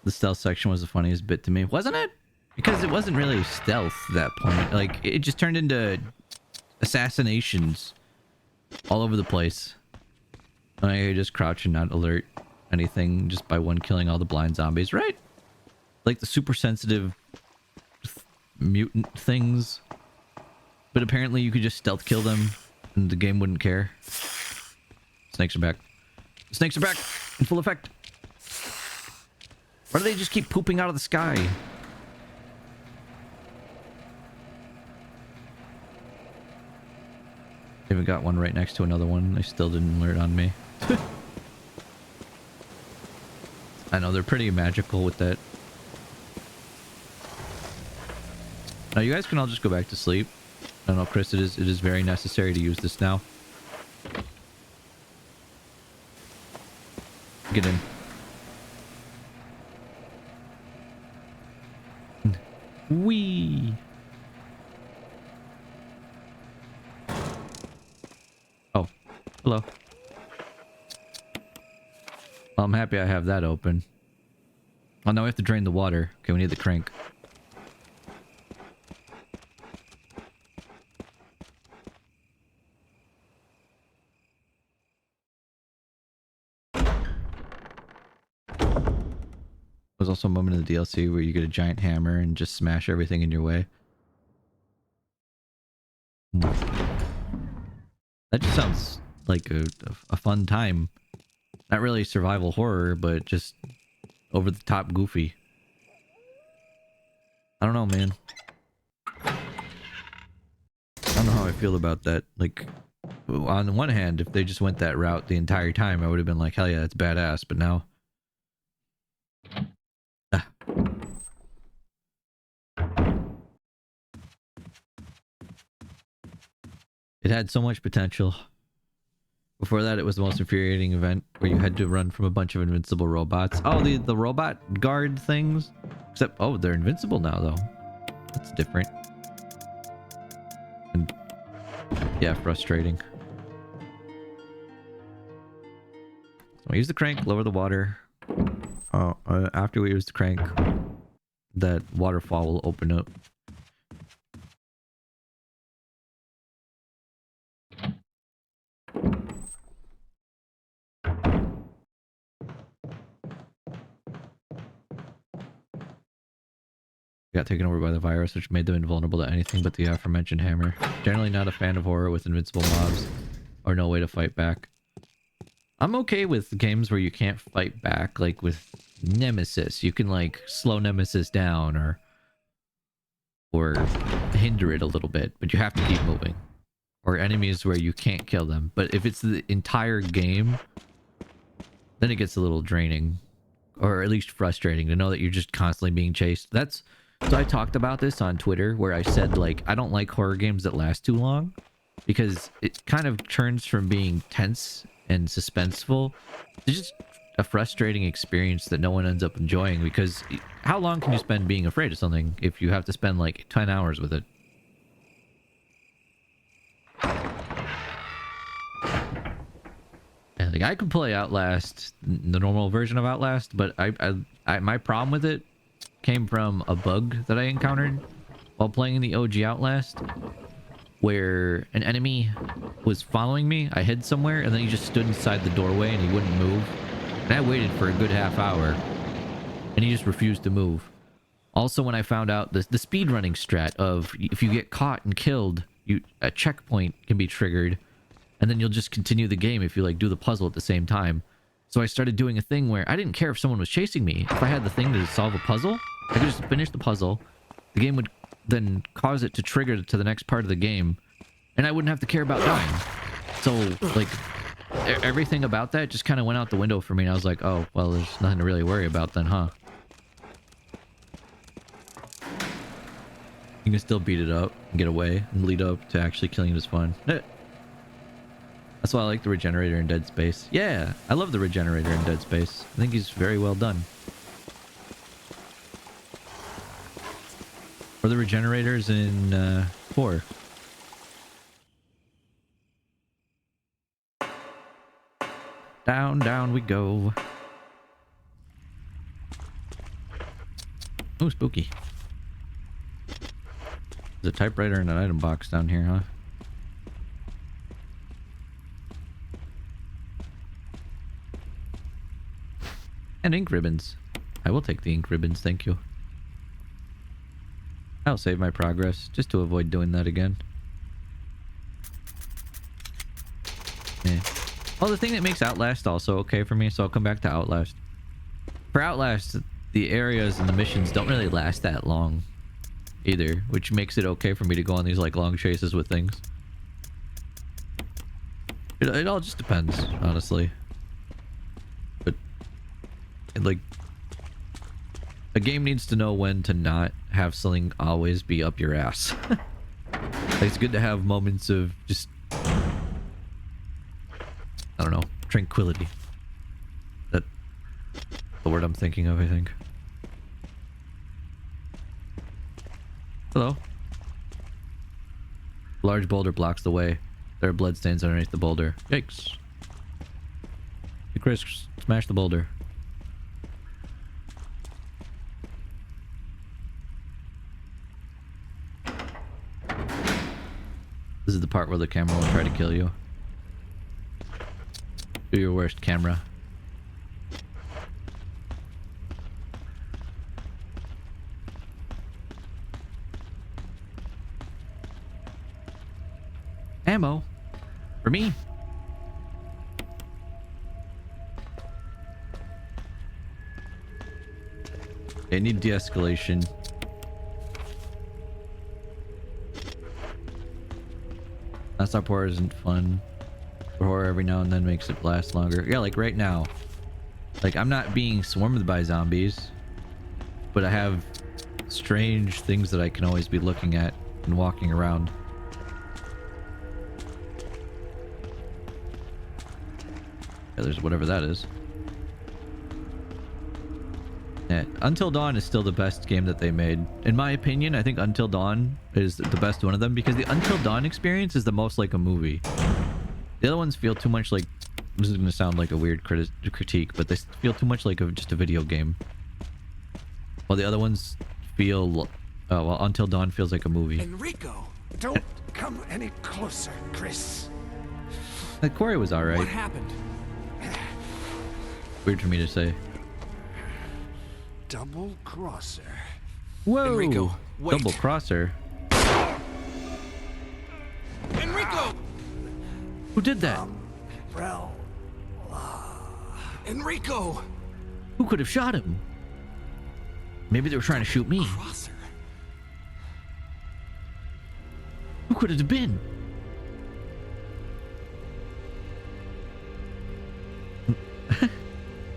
The stealth section was the funniest bit to me, wasn't it? Because it wasn't really stealth at that point. Like, it just turned into assassinations all over the place. I just crouch and not alert anything just by one killing all the blind zombies, right? Like the super sensitive mutant things. But apparently you could just stealth kill them and the game wouldn't care. Snakes are back. The snakes are back in full effect. Why do they just keep pooping out of the sky? Even got one right next to another one. They still didn't alert on me. I know, they're pretty magical with that. Now you guys can all just go back to sleep. I don't know, Chris, it is very necessary to use this now. Get in. Wee. Oh, hello. Well, I'm happy I have that open. Oh, now we have to drain the water. Okay, we need the crank. There's also a moment in the DLC where you get a giant hammer and just smash everything in your way. That just sounds like a fun time. Not really survival horror, but just over the top goofy. I don't know, man. I don't know how I feel about that. Like, on the one hand, if they just went that route the entire time, I would have been like, hell yeah, that's badass. But now... It had so much potential. Before that, it was the most infuriating event where you had to run from a bunch of invincible robots. Oh, the robot guard things? Except, oh, they're invincible now, though. That's different. And, yeah, frustrating. So I use the crank, lower the water. Oh, after we use the crank, that waterfall will open up. Got taken over by the virus, which made them invulnerable to anything but the aforementioned hammer. Generally not a fan of horror with invincible mobs, or no way to fight back. I'm okay with games where you can't fight back, like with Nemesis. You can like slow Nemesis down or hinder it a little bit, but you have to keep moving. Or enemies where you can't kill them. But if it's the entire game, then it gets a little draining. Or at least frustrating to know that you're just constantly being chased. So I talked about this on Twitter where I said, like, I don't like horror games that last too long because it kind of turns from being tense and suspenseful to just a frustrating experience that no one ends up enjoying, because how long can you spend being afraid of something if you have to spend like 10 hours with it? Yeah, like I could play Outlast, the normal version of Outlast, but my problem with it came from a bug that I encountered while playing the OG Outlast, where an enemy was following me. I hid somewhere, and then he just stood inside the doorway and he wouldn't move. And I waited for a good half hour, and he just refused to move. Also, when I found out the speedrunning strat of if you get caught and killed, a checkpoint can be triggered, and then you'll just continue the game if you like do the puzzle at the same time. So I started doing a thing where I didn't care if someone was chasing me. If I had the thing to solve a puzzle, I could just finish the puzzle. The game would then cause it to trigger to the next part of the game, and I wouldn't have to care about dying. So like everything about that just kind of went out the window for me, and I was like, oh well, there's nothing to really worry about then, huh? You can still beat it up and get away, and lead up to actually killing it is fun. That's why I like the regenerator in Dead Space. Yeah, I love the regenerator in Dead Space. I think he's very well done. Or the regenerators in 4. Down, down we go. Oh, spooky. There's a typewriter and an item box down here, huh? And ink ribbons. I will take the ink ribbons, thank you. I'll save my progress, just to avoid doing that again. Yeah. Oh, the thing that makes Outlast also okay for me, so I'll come back to Outlast. For Outlast, the areas and the missions don't really last that long either, which makes it okay for me to go on these like long chases with things. It all just depends, honestly. But like, a game needs to know when to not have something always be up your ass. Like, it's good to have moments of just, I don't know, tranquility. That's the word I'm thinking of, I think. Hello. Large boulder blocks the way. There are bloodstains underneath the boulder. Yikes. Hey Chris, smash the boulder. This is the part where the camera will try to kill you. Do your worst, camera. Ammo. For me. I need de-escalation. Non-stop horror isn't fun. Horror every now and then makes it last longer. Yeah, like right now. Like, I'm not being swarmed by zombies, but I have strange things that I can always be looking at and walking around. Yeah, there's whatever that is. Yeah, Until Dawn is still the best game that they made. In my opinion, I think Until Dawn is the best one of them, because the Until Dawn experience is the most like a movie. The other ones feel too much like... This is going to sound like a weird critique, but they feel too much like just a video game. While the other ones feel... well, Until Dawn feels like a movie. Enrico! Don't come any closer, Chris. The quarry was alright. What happened? Weird for me to say. Double crosser. Whoa! Enrico, wait. Double crosser. Enrico! Who did that? Umbrella. Enrico! Who could have shot him? Maybe they were trying to shoot me. Crosser. Who could it have been?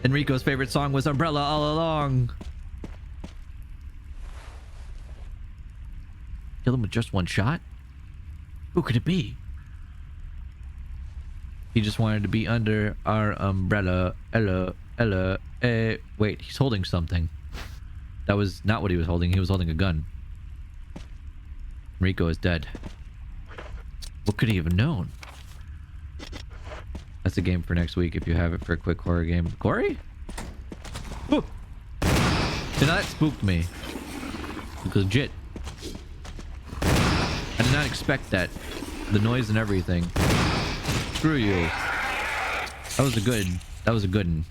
Enrico's favorite song was Umbrella All Along. Kill him with just one shot? Who could it be? He just wanted to be under our umbrella. Ella. Hello. Wait, he's holding something. That was not what he was holding. He was holding a gun. Rico is dead. What could he have known? That's a game for next week if you have it for a quick horror game. Corey? Woo! See, now that spooked me. Legit. I did not expect that. The noise and everything. Screw you. That was a good one.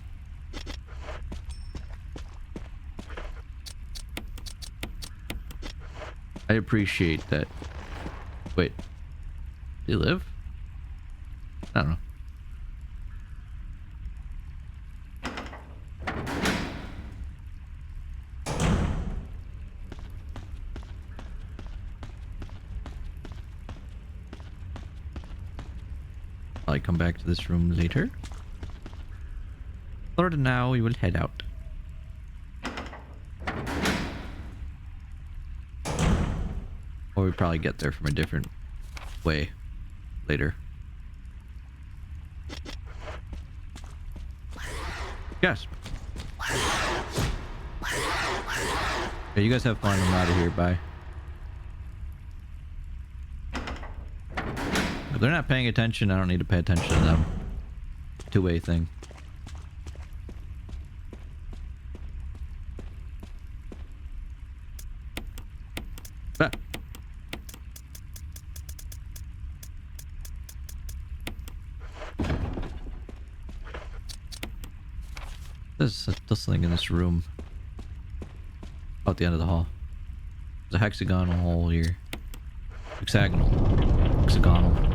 I appreciate that. Wait. Did he live? I don't know. I'll come back to this room later. For now, we will head out. Or we probably get there from a different way later. Yes. Yeah, you guys have fun. I'm out of here. Bye. If they're not paying attention, I don't need to pay attention to them. Two-way thing. Ah. There's something in this room. Out the end of the hall. There's a hexagonal hole here. Hexagonal. Hexagonal.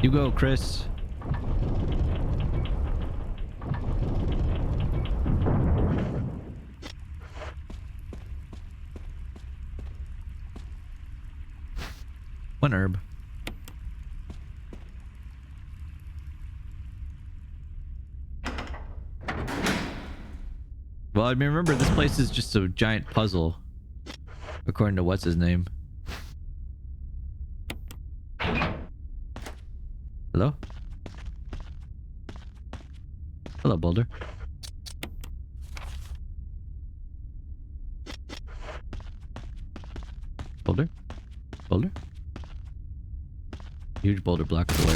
You go, Chris. One herb. Well, I mean, remember, this place is just a giant puzzle. According to what's his name. Hello? Hello, Boulder. Boulder? Boulder? Huge boulder blocks the way.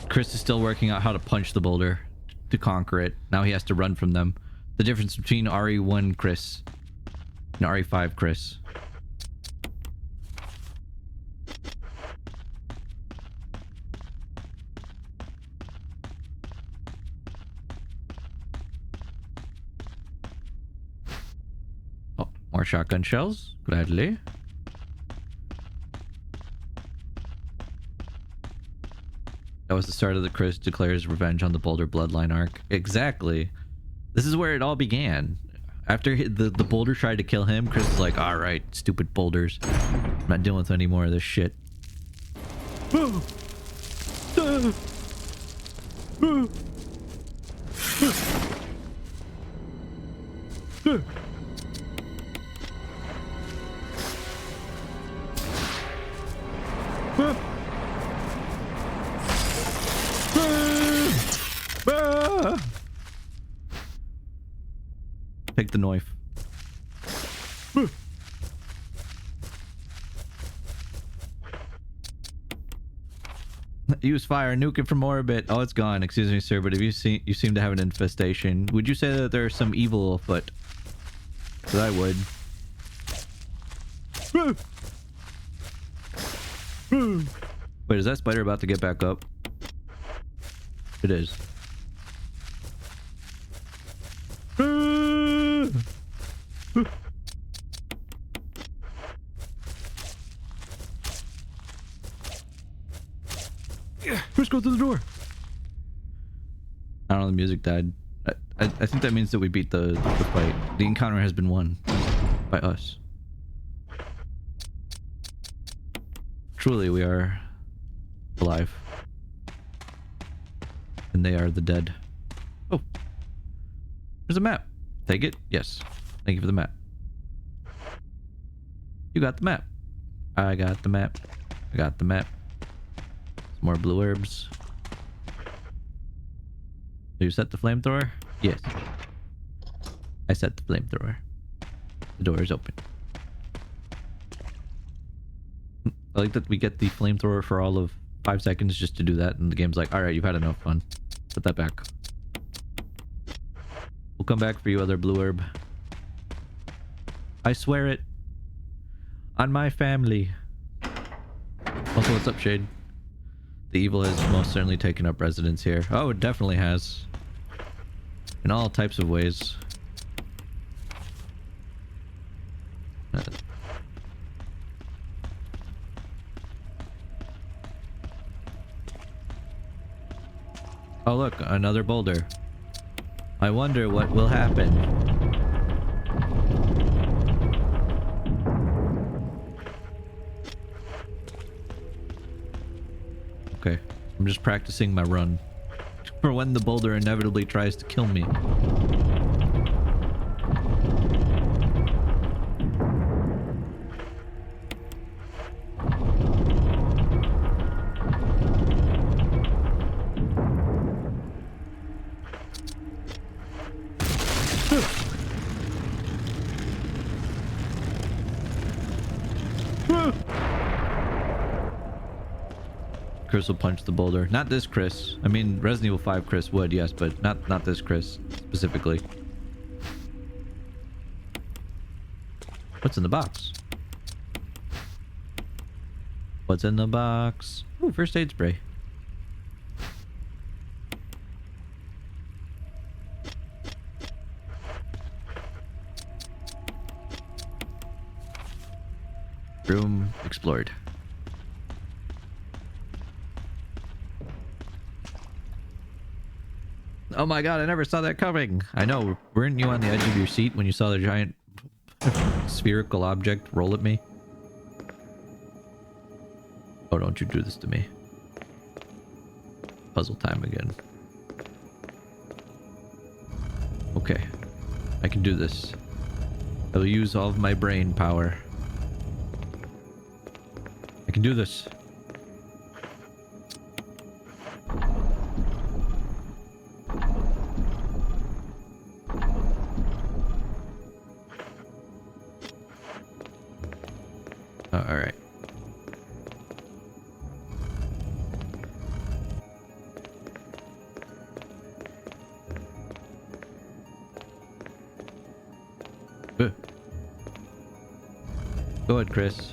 Chris is still working out how to punch the boulder to conquer it. Now he has to run from them. The difference between RE1 Chris and RE5 Chris. Oh, more shotgun shells. Gladly. That was the start of the Chris declares revenge on the Boulder bloodline arc. Exactly. This is where it all began. After the boulder tried to kill him, Chris is like, alright, stupid boulders. I'm not dealing with any more of this shit. Take the knife. Use fire, nuke it from orbit. Oh, it's gone. Excuse me, sir, but if you seem to have an infestation. Would you say that there's some evil afoot? Because I would. Wait, is that spider about to get back up? It is. Let's go through the door. I don't know, the music died. I think that means that we beat the fight. The encounter has been won by us. Truly, we are alive. And they are the dead. Oh. There's a map. Take it? Yes. Thank you for the map. You got the map. I got the map. I got the map. Some more blue herbs. Do you set the flamethrower? Yes. I set the flamethrower. The door is open. I like that we get the flamethrower for all of 5 seconds just to do that, and the game's like, alright, you've had enough fun. Put that back. We'll come back for you, other blue herb. I swear it. On my family. Also, what's up, Shade? The evil has most certainly taken up residence here. Oh, it definitely has. In all types of ways. Oh look, another boulder. I wonder what will happen. Okay, I'm just practicing my run for when the boulder inevitably tries to kill me. Chris will punch the boulder. Not this Chris. I mean, Resident Evil 5 Chris would, yes, but not this Chris specifically. What's in the box? What's in the box? Ooh, first aid spray. Room explored. Oh my god, I never saw that coming. I know. Weren't you on the edge of your seat when you saw the giant spherical object roll at me? Oh, don't you do this to me. Puzzle time again. Okay. I can do this. I will use all of my brain power. I can do this. All right. Go ahead, Chris.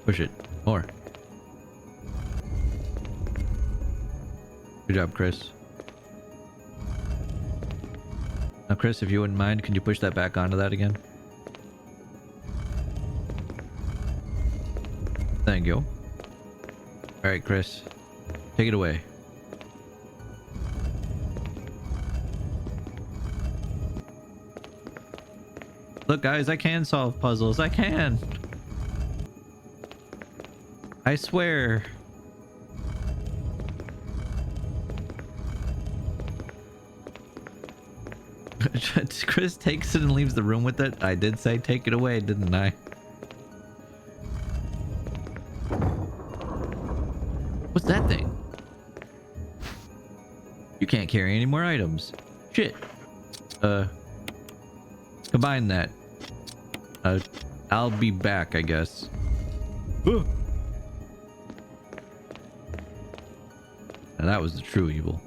Push it. More. Good job, Chris. Now, Chris, if you wouldn't mind, can you push that back onto that again? Thank you. Alright, Chris. Take it away. Look, guys, I can solve puzzles. I can. I swear. Chris takes it and leaves the room with it. I did say take it away, didn't I? What's that thing? You can't carry any more items. Shit. Combine that. I'll be back, I guess. Now that was the true evil.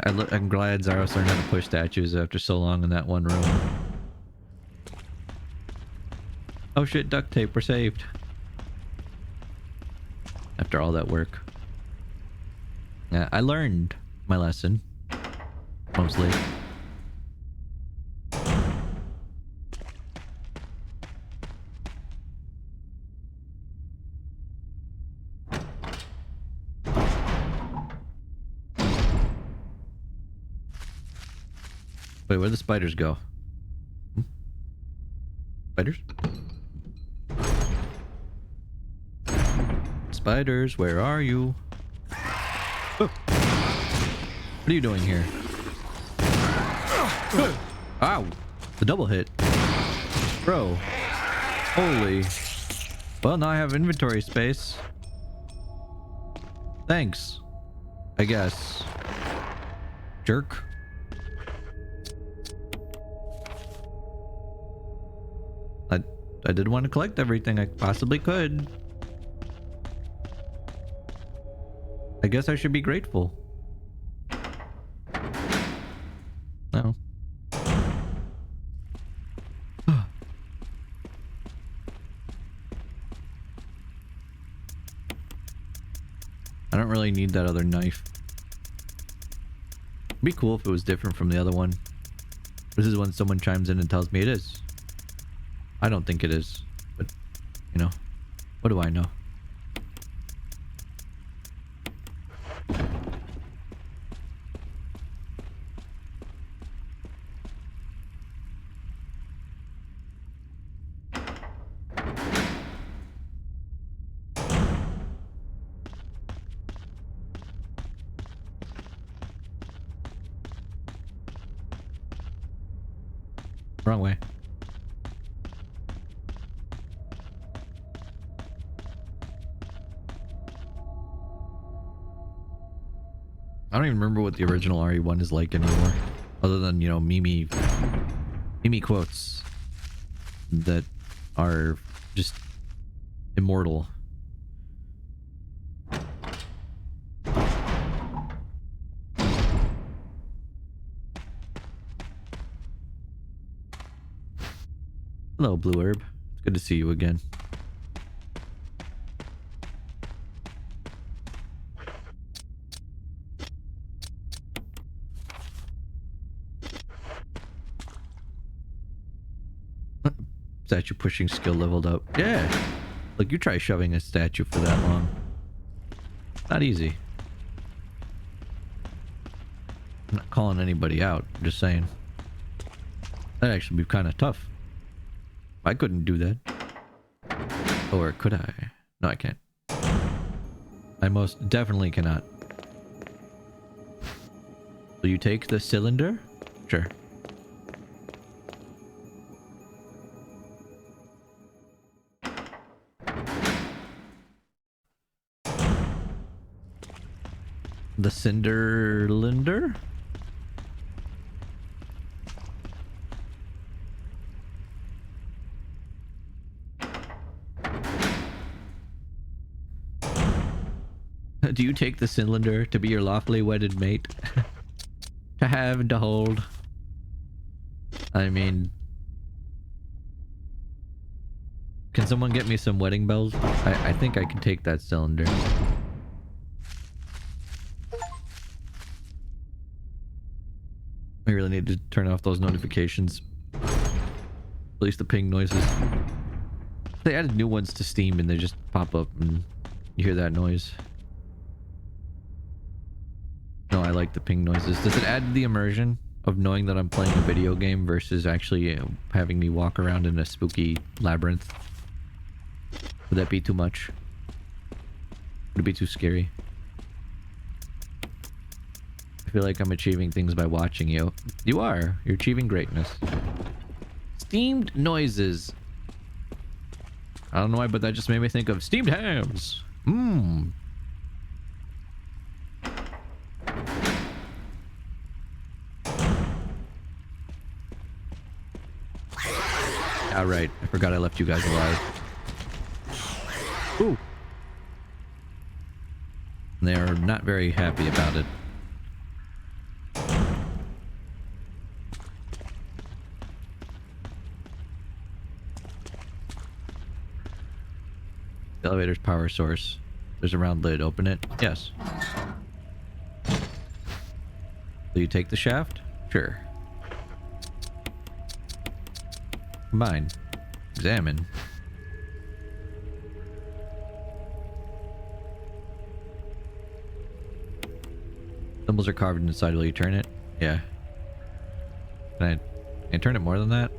I'm glad Zaros learned how to push statues after so long in that one room. Oh shit, duct tape, we're saved. After all that work. Yeah, I learned my lesson. Mostly. Wait, where'd the spiders go? Hmm? Spiders? Spiders, where are you? Oh. What are you doing here? Ow! The double hit. Bro. Holy. Well, now I have inventory space. Thanks. I guess. Jerk. I did want to collect everything I possibly could. I guess I should be grateful. No. I don't really need that other knife. It'd be cool if it was different from the other one. This is when someone chimes in and tells me it is. I don't think it is, but you know, what do I know? Wrong way. I don't even remember what the original RE1 is like anymore. Other than, you know, Mimi quotes that are just immortal. Hello, Blue Herb. It's good to see you again. Statue pushing skill leveled up. Yeah. Look, you try shoving a statue for that long. Not easy. I'm not calling anybody out. I'm just saying. That'd actually be kind of tough. I couldn't do that. Or could I? No, I can't. I most definitely cannot. Will you take the cylinder? Sure. The Cinderlinder? Do you take the cylinder to be your lawfully wedded mate? To have and to hold? I mean... Can someone get me some wedding bells? I think I can take that cylinder. I really need to turn off those notifications. At least the ping noises. They added new ones to Steam and they just pop up and you hear that noise. No, I like the ping noises. Does it add the immersion of knowing that I'm playing a video game versus actually having me walk around in a spooky labyrinth? Would that be too much? Would it be too scary? I feel like I'm achieving things by watching you. You are. You're achieving greatness. Steamed noises. I don't know why, but that just made me think of steamed hams. Mmm. Alright, I forgot I left you guys alive. Ooh. They're not very happy about it. The elevator's power source. There's a round lid. Open it. Yes. Will you take the shaft? Sure. Combine. Examine. Symbols are carved inside. Will you turn it? Yeah. Can I turn it more than that?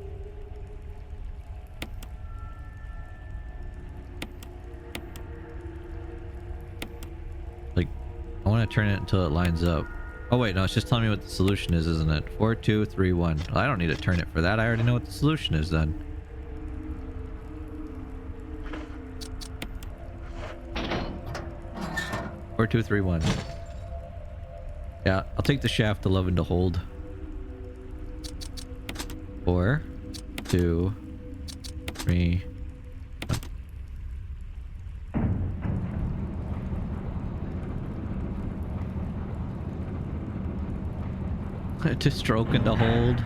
Like, I want to turn it until it lines up. Oh wait, no, it's just telling me what the solution is, isn't it? 4, 2, 3, 1. Well, I don't need to turn it for that. I already know what the solution is then. 4, 2, 3, 1. Yeah, I'll take the shaft to love and to hold. 4, 2, 3. To stroke and to hold.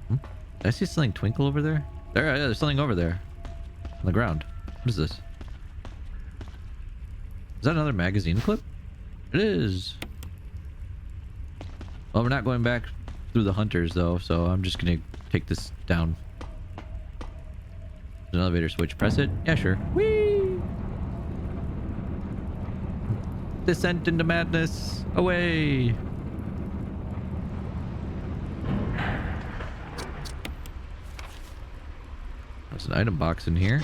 Did I see something twinkle over there? There's something over there. On the ground. What is this? Is that another magazine clip? It is. Well, we're not going back through the hunters though, so I'm just gonna take this down. There's an elevator switch. Press it. Yeah, sure. Whee! Descent into madness. Away. There's an item box in here.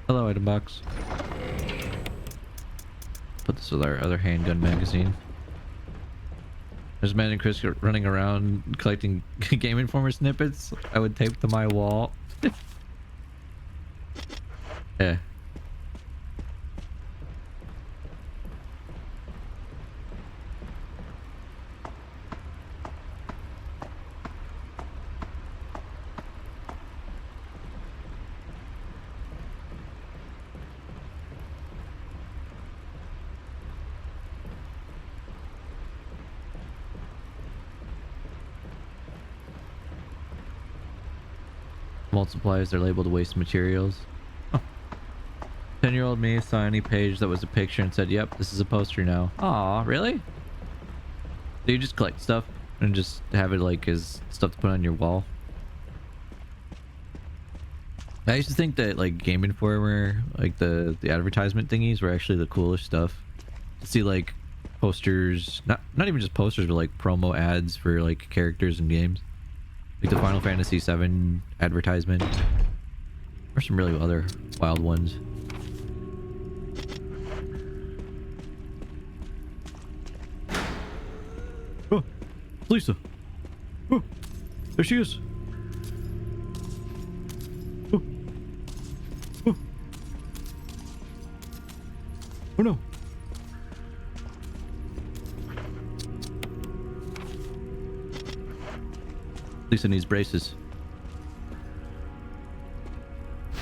Hello, item box. Put this with our other handgun magazine. There's man and Chris running around collecting Game Informer snippets. I would tape to my wall. Yeah. Multipliers, they're labeled waste materials. 10-year-old me saw any page that was a picture and said, yep, this is a poster now. Aw, really? Do you just collect stuff and just have it like as stuff to put on your wall? I used to think that like Game Informer, like the advertisement thingies were actually the coolest stuff. To see like posters, not even just posters, but like promo ads for like characters and games. Like the Final Fantasy VII advertisement. Or some really other wild ones. Oh, Lisa. Oh, there she is. Oh. Oh. Oh no. Lisa needs braces.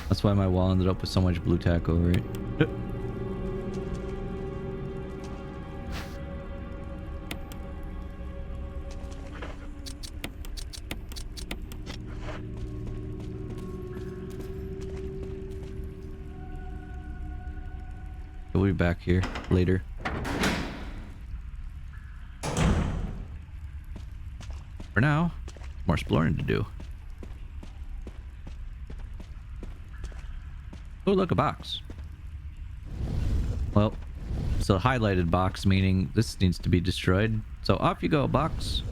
That's why my wall ended up with so much blue tack over it. We'll be back here later. For now, more exploring to do. Oh, look, a box. Well, it's a highlighted box, meaning this needs to be destroyed. So off you go, box.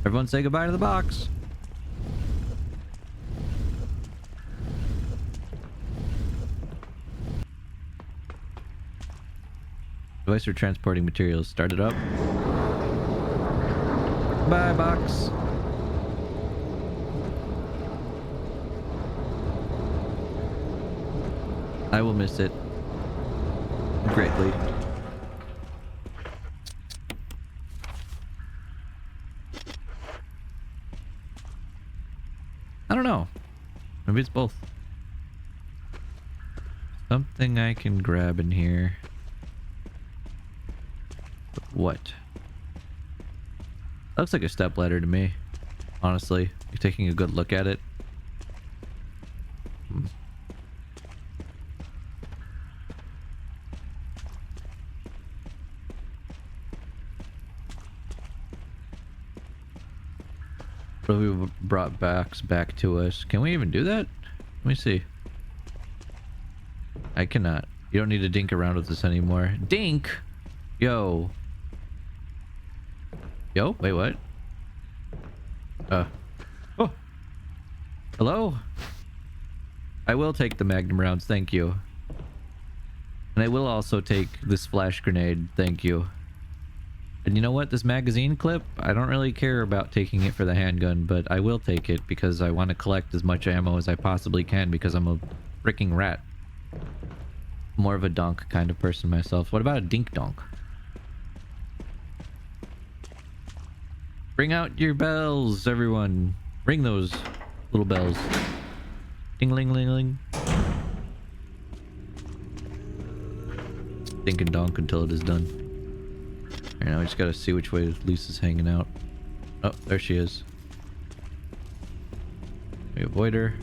Everyone say goodbye to the box. Device for transporting materials. Start it up. Bye, box. I will miss it greatly. I don't know. Maybe it's both. Something I can grab in here. But what? Looks like a stepladder to me. Honestly, you're taking a good look at it. What have we brought back to us? Can we even do that? Let me see. I cannot. You don't need to dink around with this anymore. Dink! Yo. Yo? Wait, what? Oh. Hello? I will take the magnum rounds, thank you. And I will also take this flash grenade, thank you. And you know what? This magazine clip, I don't really care about taking it for the handgun, but I will take it because I want to collect as much ammo as I possibly can because I'm a freaking rat. More of a donk kind of person myself. What about a dink donk? Bring out your bells, everyone. Ring those little bells. Ding-ling-ling-ling. Dink and donk until it is done. Right now we just gotta see which way Lisa's hanging out. Oh, there she is. We avoid her.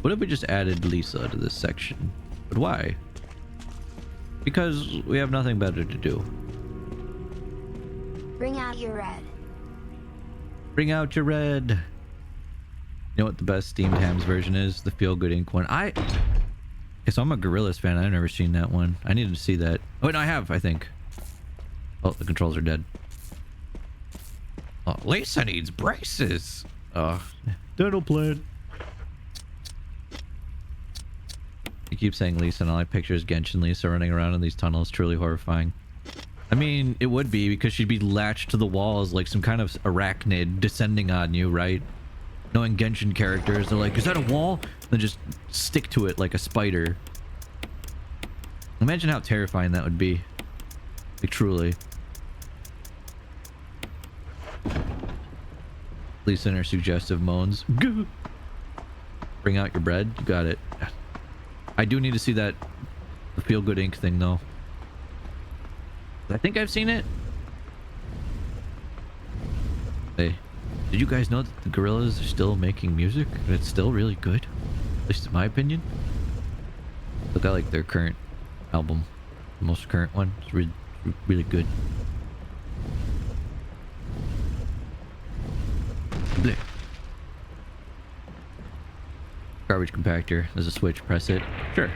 What if we just added Lisa to this section? But why? Because we have nothing better to do. Bring out your red. Bring out your red. You know what the best steamed hams version is? The Feel Good Ink one. So I'm a Gorillaz fan. I've never seen that one. I needed to see that. Oh, no, I have, I think. Oh, the controls are dead. Oh, Lisa needs braces. Oh, dental plan. You keep saying Lisa, and all I picture is Genshin Lisa running around in these tunnels. Truly horrifying. I mean, it would be because she'd be latched to the walls like some kind of arachnid descending on you, right? Knowing Genshin characters, they're like, is that a wall? Then just stick to it like a spider. Imagine how terrifying that would be. Like, truly. Lisa and her suggestive moans. Bring out your bread. You got it. I do need to see that the Feel Good Ink thing, though. I think I've seen it. Hey, did you guys know that the Gorillaz are still making music? And it's still really good? At least in my opinion. Look, I like their current album. The most current one. It's really, really good. Blech. Garbage compactor. There's a switch. Press it. Sure.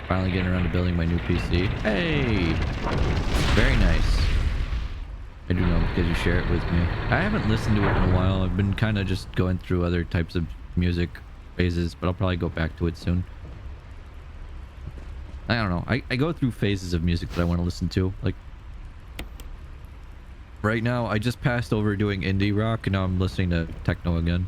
Finally getting around to building my new PC. Hey! Very nice. I do know because you share it with me. I haven't listened to it in a while. I've been kind of just going through other types of music phases, but I'll probably go back to it soon. I don't know. I go through phases of music that I want to listen to. Like, right now, I just passed over doing indie rock, and now I'm listening to techno again.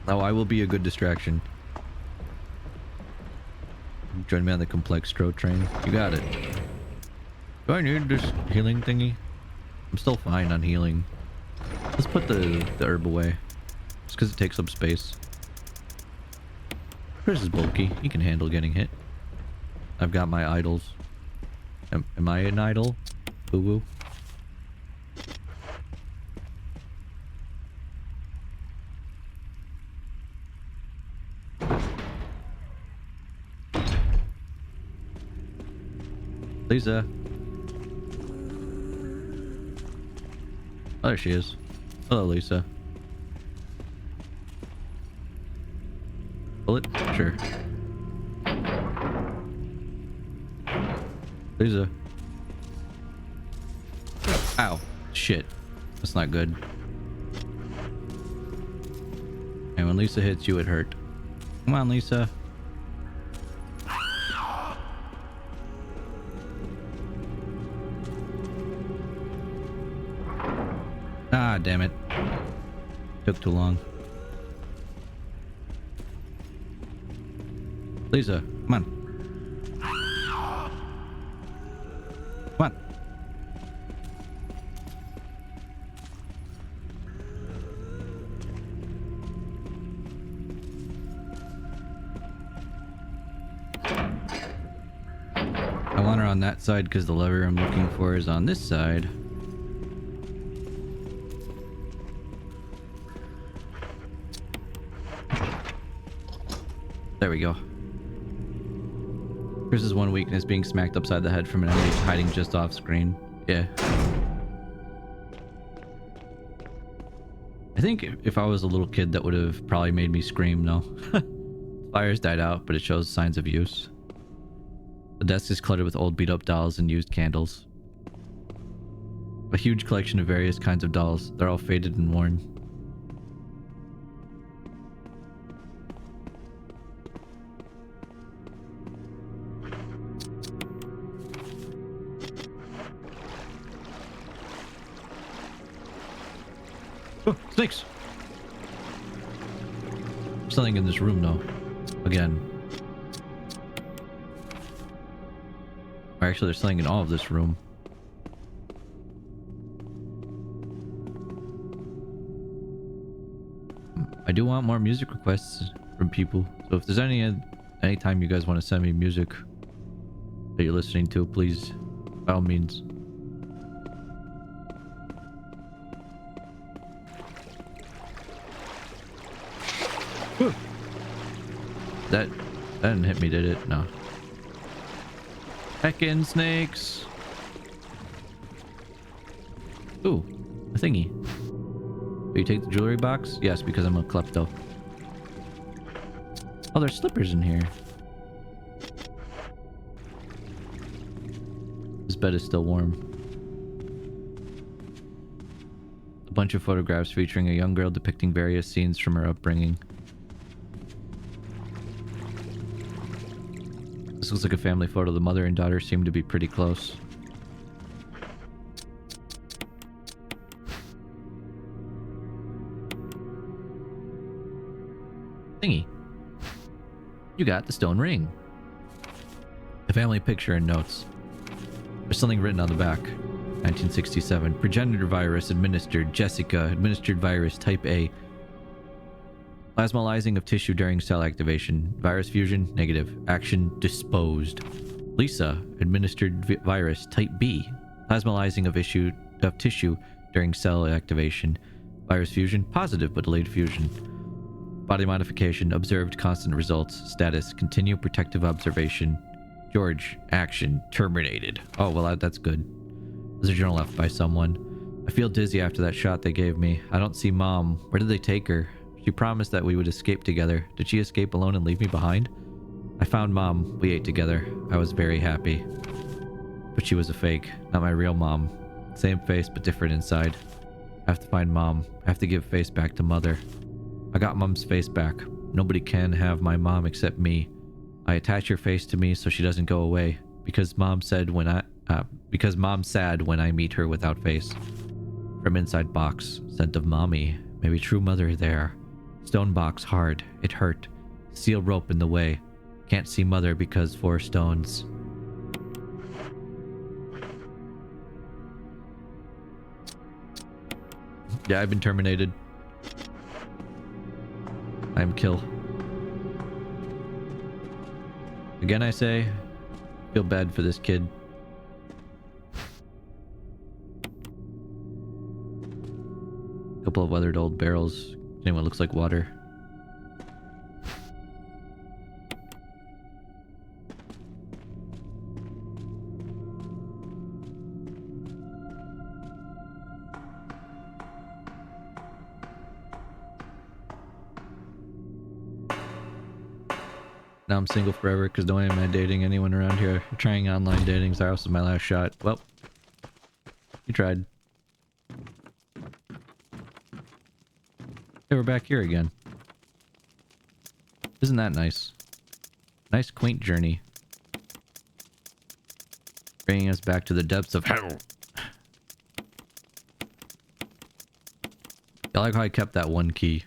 Oh, I will be a good distraction. Join me on the complex stro train. You got it. Do I need this healing thingy? I'm still fine on healing. Let's put the herb away. Just because it takes up space. Chris is bulky. He can handle getting hit. I've got my idols. Am I an idol? Boo-boo. Lisa. Oh, there she is. Hello, Lisa. Bullet? Sure. Lisa. Ow. Shit. That's not good. And when Lisa hits you, it hurt. Come on, Lisa. Ah, damn it. Took too long. Lisa, come on. Come on. I want her on that side because the lever I'm looking for is on this side. There we go. Chris's one weakness, being smacked upside the head from an enemy hiding just off screen. Yeah. I think if I was a little kid, that would have probably made me scream, no. Fire's died out, but it shows signs of use. The desk is cluttered with old beat-up dolls and used candles. A huge collection of various kinds of dolls. They're all faded and worn. Oh, snakes! There's something in this room, though. Again. Or actually, there's something in all of this room. I do want more music requests from people. So if there's any time you guys want to send me music that you're listening to, please, by all means. That didn't hit me, did it? No. Heckin' snakes. Ooh, a thingy. Will you take the jewelry box? Yes, because I'm a klepto. Oh, there's slippers in here. This bed is still warm. A bunch of photographs featuring a young girl depicting various scenes from her upbringing. This looks like a family photo. The mother and daughter seem to be pretty close. Thingy. You got the stone ring. A family picture and notes. There's something written on the back. 1967. Progenitor virus administered. Jessica. Administered virus type A. Plasmalizing of tissue during cell activation. Virus fusion, negative. Action, disposed. Lisa, administered virus type B. Plasmalizing of tissue during cell activation. Virus fusion, positive but delayed fusion. Body modification, observed constant results. Status, continue protective observation. George, action, terminated. Oh, well, that's good. There's a journal left by someone. I feel dizzy after that shot they gave me. I don't see Mom. Where did they take her? She promised that we would escape together. Did she escape alone and leave me behind? I found Mom. We ate together. I was very happy. But she was a fake. Not my real mom. Same face, but different inside. I have to find Mom. I have to give face back to Mother. I got Mom's face back. Nobody can have my mom except me. I attach her face to me so she doesn't go away. Because Mom sad when I meet her without face. From inside box. Scent of mommy. Maybe true mother there. Stone box hard. It hurt. Steel rope in the way. Can't see Mother because 4 stones. Yeah, I've been terminated. I am kill. Again, I say, feel bad for this kid. Couple of weathered old barrels. Anyone looks like water. Now I'm single forever because no one am I dating anyone around here. Trying online dating. Zaros is my last shot. Well, you tried. Hey, we're back here again. Isn't that nice? Nice quaint journey. Bringing us back to the depths of hell. I like how I kept that one key.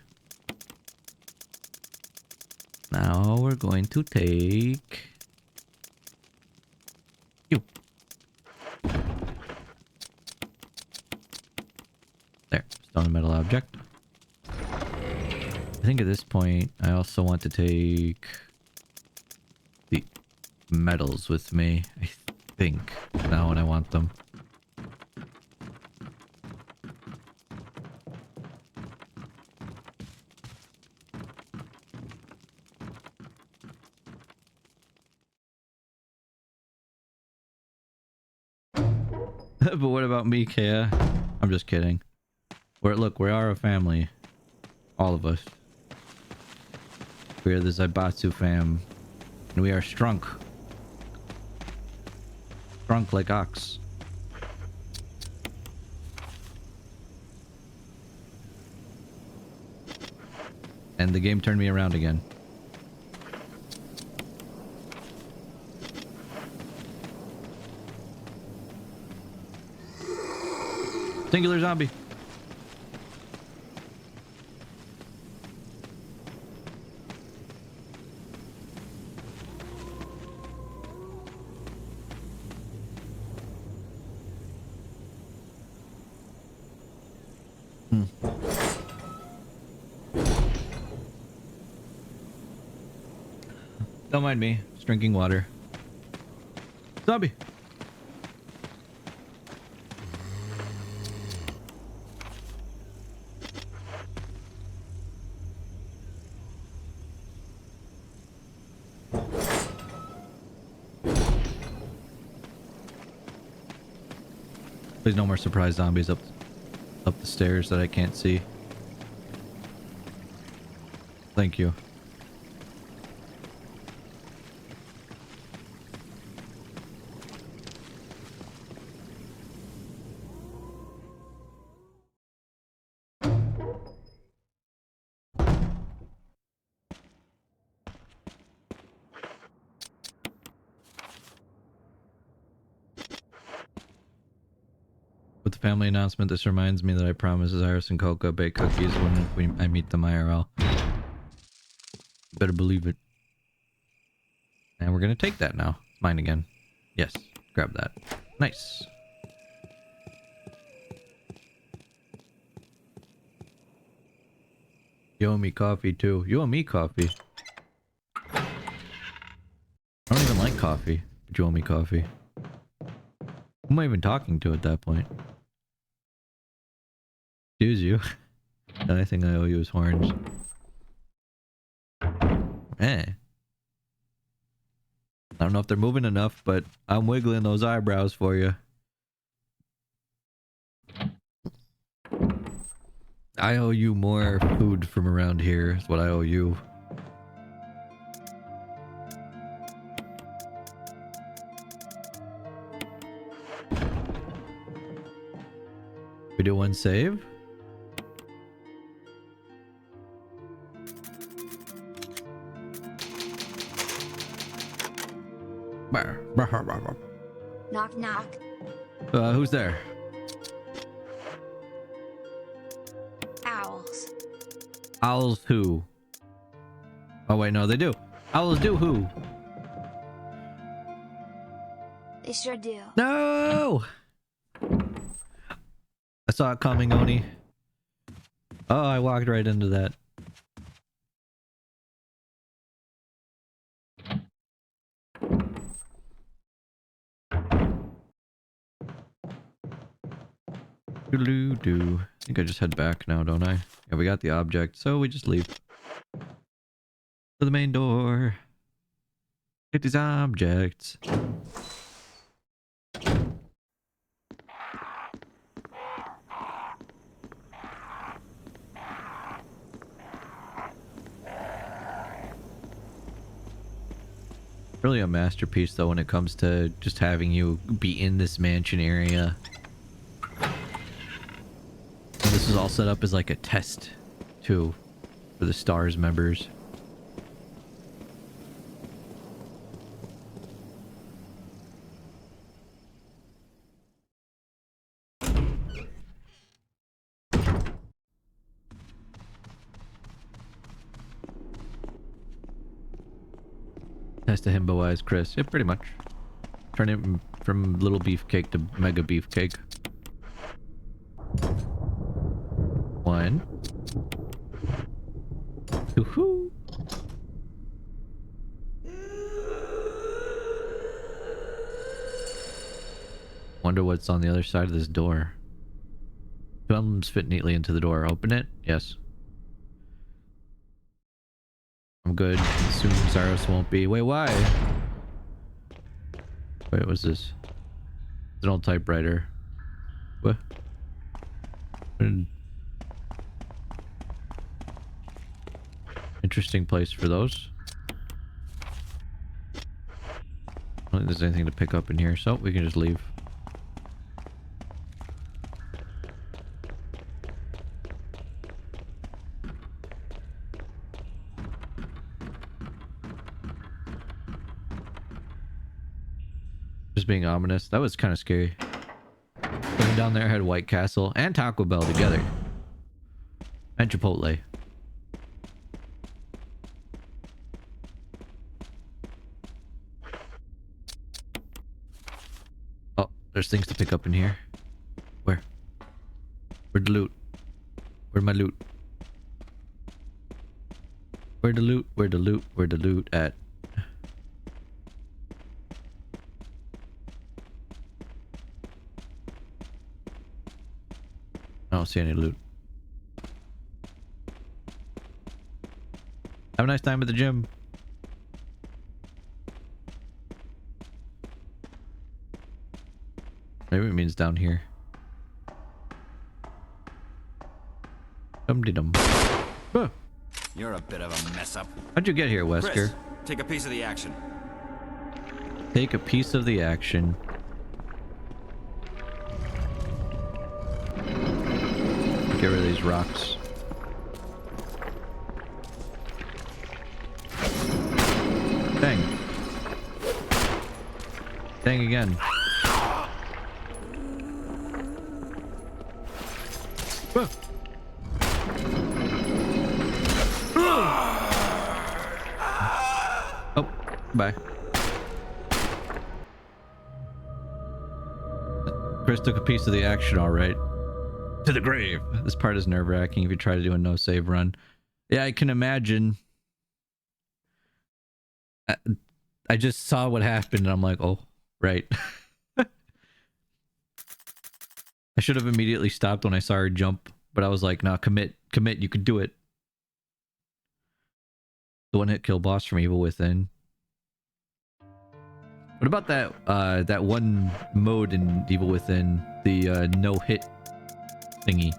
Now we're going to take you. There, stone and metal object. I think at this point I also want to take the metals with me. I think now when I want them. But what about me, Kea? I'm just kidding. Look, we are a family. All of us. We are the Zaibatsu fam. And we are strunk. Strunk like ox. And the game turned me around again. Singular zombie. Don't mind me. Just drinking water. Zombie. Please no more surprise zombies up the stairs that I can't see. Thank you. With the family announcement, this reminds me that I promised Iris and Coca bake cookies when I meet them IRL. Better believe it. And we're gonna take that now. It's mine again. Yes, grab that. Nice. You owe me coffee too. You owe me coffee. I don't even like coffee, but you owe me coffee. Who am I even talking to at that point? Excuse you. The only thing I owe you is horns. Eh. I don't know if they're moving enough, but I'm wiggling those eyebrows for you. I owe you more food from around here, is what I owe you. We do one save? Knock knock. Who's there? Owls. Owls who? Oh wait, no, they do. Owls do who? They sure do. No! I saw it coming, Oni. Oh, I walked right into that. Doodaloo-doo. I think I just head back now, don't I? Yeah, we got the object, so we just leave. To the main door. Get these objects. Really a masterpiece though when it comes to just having you be in this mansion area. And this is all set up as like a test too for the STARS members. Test a himbo as Chris. Yeah, pretty much. Turn him from little beefcake to mega beefcake. One. Woohoo! Wonder what's on the other side of this door. Two emblems fit neatly into the door. Open it? Yes. I'm good. Assume Zaros won't be. Wait, why? Wait, what's this? It's an old typewriter. What? Interesting place for those. I don't think there's anything to pick up in here, so we can just leave. Just being ominous. That was kind of scary. Going down there had White Castle and Taco Bell together. And Chipotle. Oh, there's things to pick up in here. Where? Where'd the loot? Where's my loot? Where the loot? Where the loot? Where the loot at? I don't see any loot. Have a nice time at the gym. Maybe it means down here. Dum-de-dum. Oh, You're a bit of a mess up. how'd you get here, Wesker? Chris, take a piece of the action. Take a piece of the action. Get rid of these rocks. Dang. Dang again. Whoa. Oh, bye. Chris took a piece of the action, all right. To the grave. This part is nerve-wracking if you try to do a no-save run. Yeah, I can imagine. I just saw what happened and I'm like, oh, right. I should have immediately stopped when I saw her jump, but I was like, nah, commit, you could do it. The one-hit kill boss from Evil Within. What about that one mode in Evil Within, the no-hit thingy?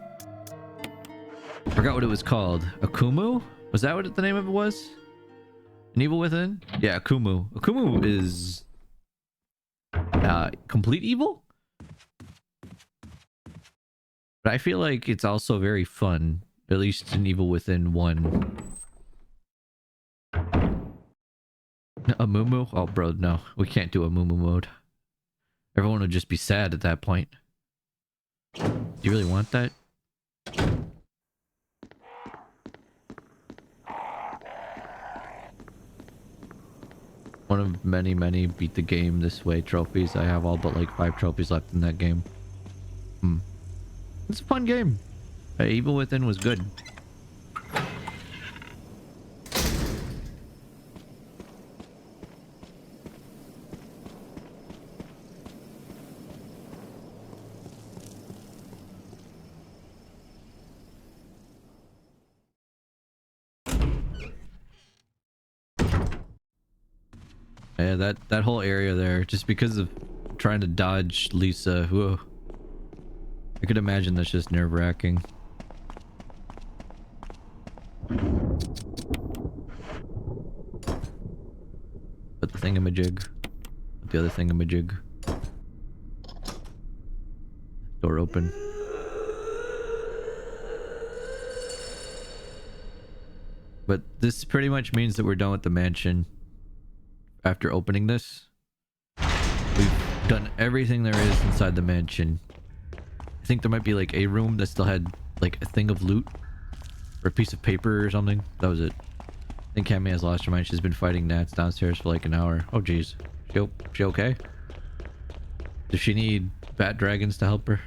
I forgot what it was called. Akumu? Was that what the name of it was? In Evil Within? Yeah, Akumu. Akumu is complete evil? But I feel like it's also very fun, at least in Evil Within 1. A Mumu? Oh, bro, no. We can't do a Mumu mode. Everyone would just be sad at that point. Do you really want that? One of many, many beat the game this way trophies. I have all but like 5 trophies left in that game. It's a fun game. Evil Within was good. Yeah, that whole area there, just because of trying to dodge Lisa, whoa. I could imagine that's just nerve-wracking. Put the thingamajig. Put the other thingamajig. Door open. But this pretty much means that we're done with the mansion. After opening this, we've done everything there is inside the mansion. I think there might be like a room that still had like a thing of loot or a piece of paper or something. That was it. I think Cammy has lost her mind. She's been fighting gnats downstairs for like an hour. Oh jeez. She okay? Does she need bat dragons to help her?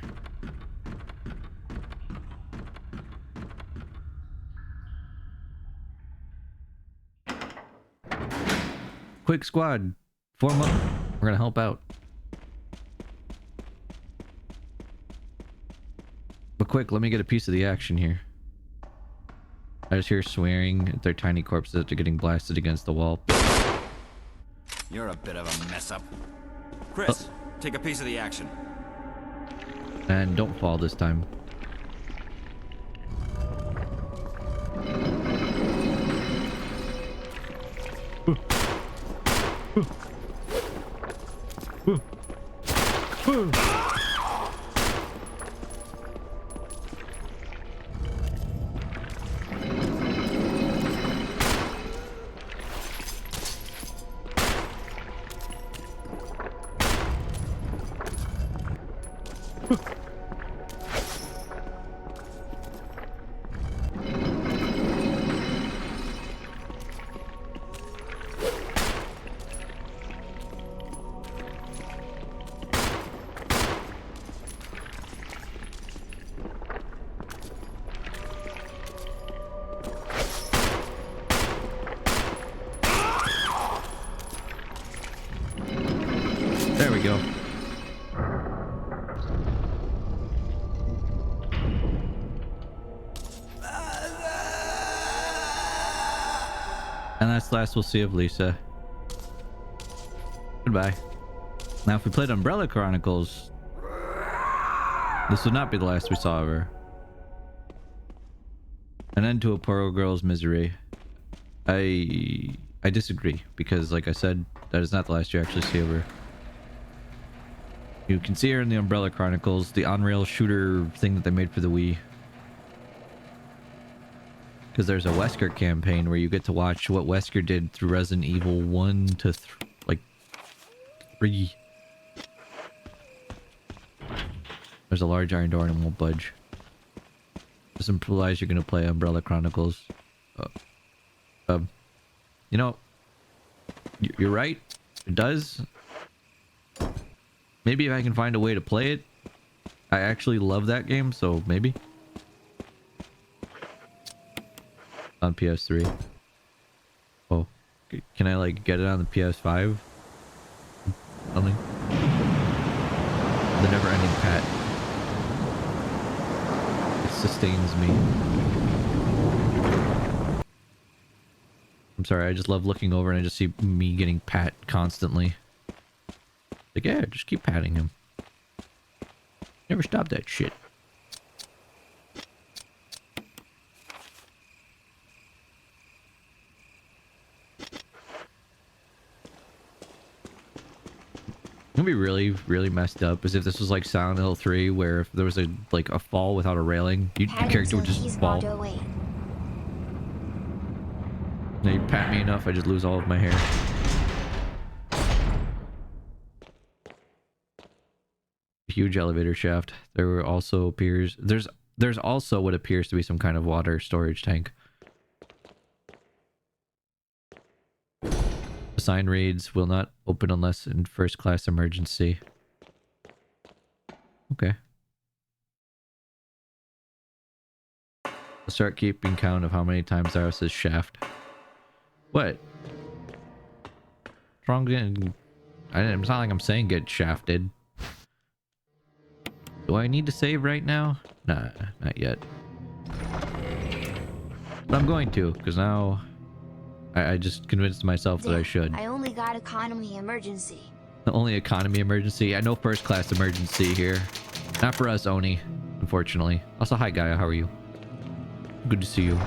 Quick squad, form up. We're gonna help out. But quick, let me get a piece of the action here. I just hear swearing at their tiny corpses after getting blasted against the wall. You're a bit of a mess up. Chris, take a piece of the action. And don't fall this time. There we go. And that's the last we'll see of Lisa. Goodbye. Now, if we played Umbrella Chronicles, this would not be the last we saw of her. An end to a poor girl's misery. I disagree, because like I said, that is not the last you actually see of her. You can see her in the Umbrella Chronicles, the on-rail shooter thing that they made for the Wii. Because there's a Wesker campaign where you get to watch what Wesker did through Resident Evil 1 to 3. There's a large iron door and it won't budge. This implies you're gonna play Umbrella Chronicles. You know, you're right. It does. Maybe if I can find a way to play it. I actually love that game, so maybe. On PS3. Oh, can I like get it on the PS5? Something. The never-ending pat. It sustains me. I'm sorry, I just love looking over and I just see me getting pat constantly. Like, yeah, just keep patting him. Never stop that shit. It'd be really messed up is if this was like Silent Hill 3, where if there was a fall without a railing, your character would just fall. Now you pat me enough, I just lose all of my hair. Huge elevator shaft. There also appears there's also what appears to be some kind of water storage tank. The sign reads, "Will not open unless in first class emergency." Okay. I'll start keeping count of how many times there says shaft. What? What's wrong getting... It's not like I'm saying get shafted. Do I need to save right now? Nah, not yet. But I'm going to, because now I just convinced myself that I should. I only got economy emergency. The only economy emergency. I know first class emergency here. Not for us, Oni, unfortunately. Also, hi Gaia, how are you? Good to see you.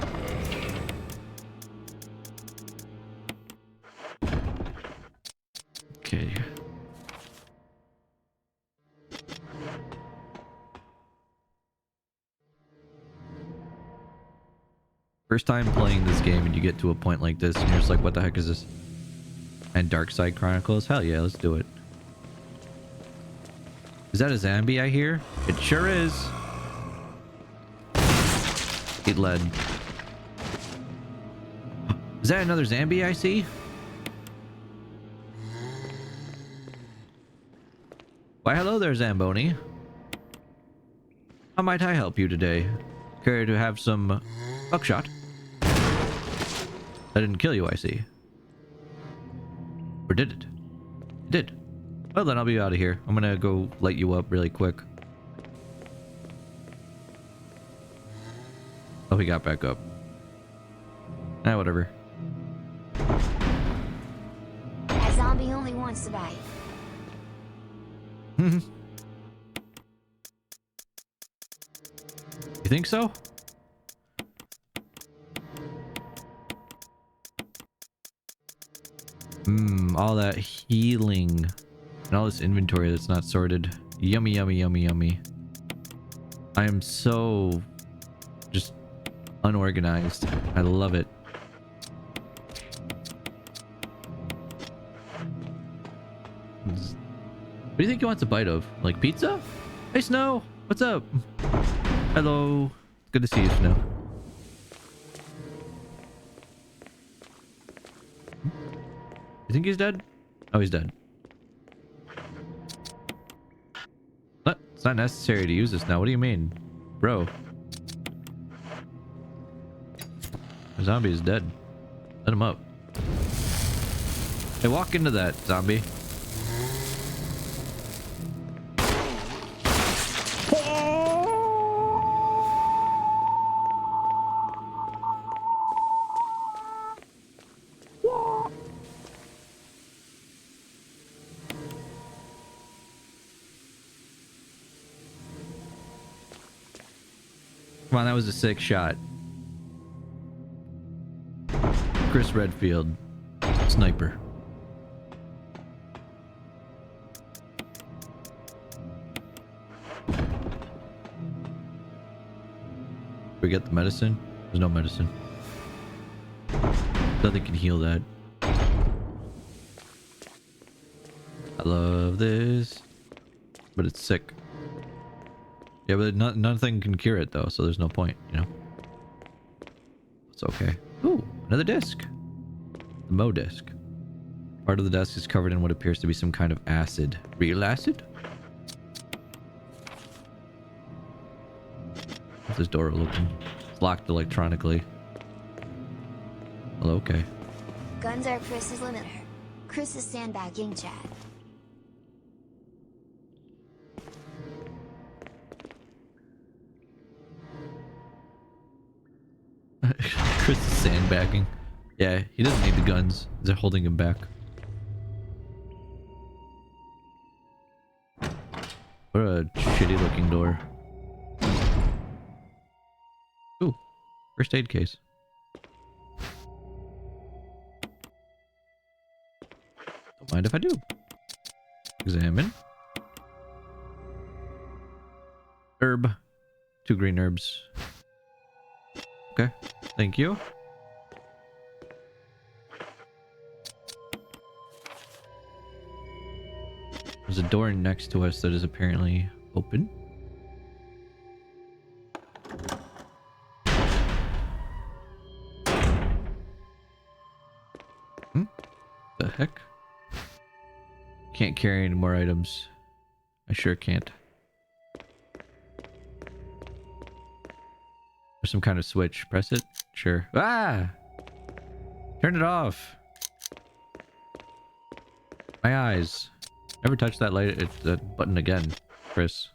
Okay. First time playing this game and you get to a point like this and you're just like, what the heck is this? And Dark Side Chronicles? Hell yeah, let's do it. Is that a zombie I hear? It sure is. Eat lead. Is that another zombie I see? Why hello there, Zamboni. How might I help you today? Care to have some buckshot? That didn't kill you, I see. Or did it? It did. Well then, I'll be out of here. I'm gonna go light you up really quick. Oh, he got back up. Ah, whatever. That zombie only wants to bite. You think so? All that healing and all this inventory that's not sorted. Yummy, yummy, yummy, yummy. I am so just unorganized. I love it. What do you think he wants a bite of? Like pizza? Hey Snow, what's up? Hello. Good to see you, Snow. You think he's dead? Oh, he's dead. What? It's not necessary to use this now. What do you mean? Bro. The zombie is dead. Let him up. Hey, walk into that, zombie. Come on, that was a sick shot. Chris Redfield, sniper. We get the medicine? There's no medicine. Nothing can heal that. I love this. But it's sick. Yeah, but nothing can cure it though, so there's no point, you know? It's okay. Ooh, another disc. The Mo disc. Part of the desk is covered in what appears to be some kind of acid. Real acid? What's this door open? It's locked electronically. Well, okay. Guns are Chris's limiter. Chris is sandbagging Chad. Chris is sandbagging. Yeah, he doesn't need the guns. They're holding him back. What a shitty looking door. Ooh, first aid case. Don't mind if I do. Examine. Herb. 2 green herbs. Okay, thank you. There's a door next to us that is apparently open. The heck? Can't carry any more items. I sure can't. There's some kind of switch. Press it? Sure. Ah! Turn it off. My eyes. Never touch that light. It's that button again, Chris.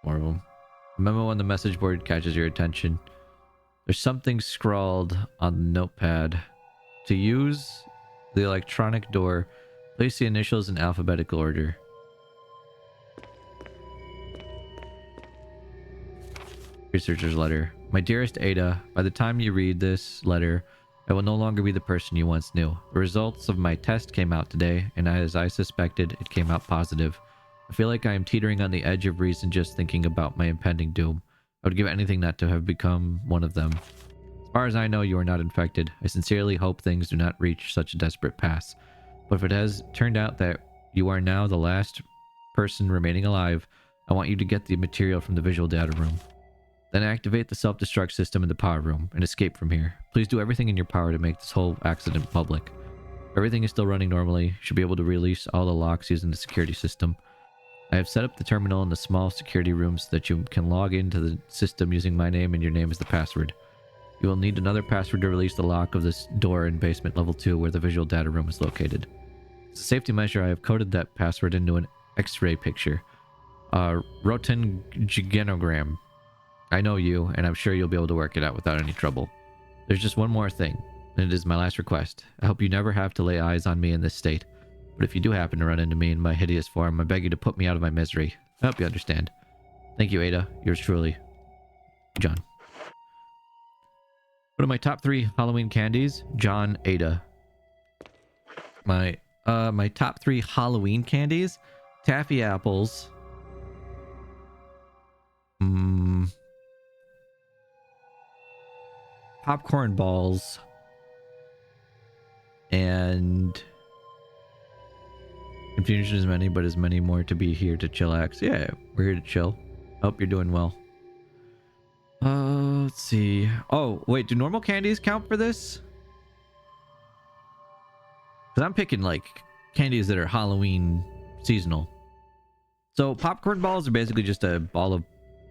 More of them. A memo on the message board catches your attention. There's something scrawled on the notepad. To use the electronic door, place the initials in alphabetical order. Researcher's letter. My dearest Ada, by the time you read this letter, I will no longer be the person you once knew. The results of my test came out today, and as I suspected, it came out positive. I feel like I am teetering on the edge of reason just thinking about my impending doom. I would give anything not to have become one of them. As far as I know, you are not infected. I sincerely hope things do not reach such a desperate pass. But if it has turned out that you are now the last person remaining alive, I want you to get the material from the visual data room. Then activate the self-destruct system in the power room and escape from here. Please do everything in your power to make this whole accident public. If everything is still running normally, you should be able to release all the locks using the security system. I have set up the terminal in the small security room so that you can log into the system using my name and your name as the password. You will need another password to release the lock of this door in basement level 2 where the visual data room is located. As a safety measure, I have coded that password into an X-ray picture. Röntgenogram. I know you, and I'm sure you'll be able to work it out without any trouble. There's just one more thing, and it is my last request. I hope you never have to lay eyes on me in this state. But if you do happen to run into me in my hideous form, I beg you to put me out of my misery. I hope you understand. Thank you, Ada. Yours truly, John. What are my top 3 Halloween candies? John, Ada. My top 3 Halloween candies? Taffy apples. Popcorn balls. And confusion is many, but as many more to be here to chillax. Yeah, we're here to chill. Hope you're doing well. Let's see. Oh, wait, do normal candies count for this? Because I'm picking, like, candies that are Halloween seasonal. So, popcorn balls are basically just a ball of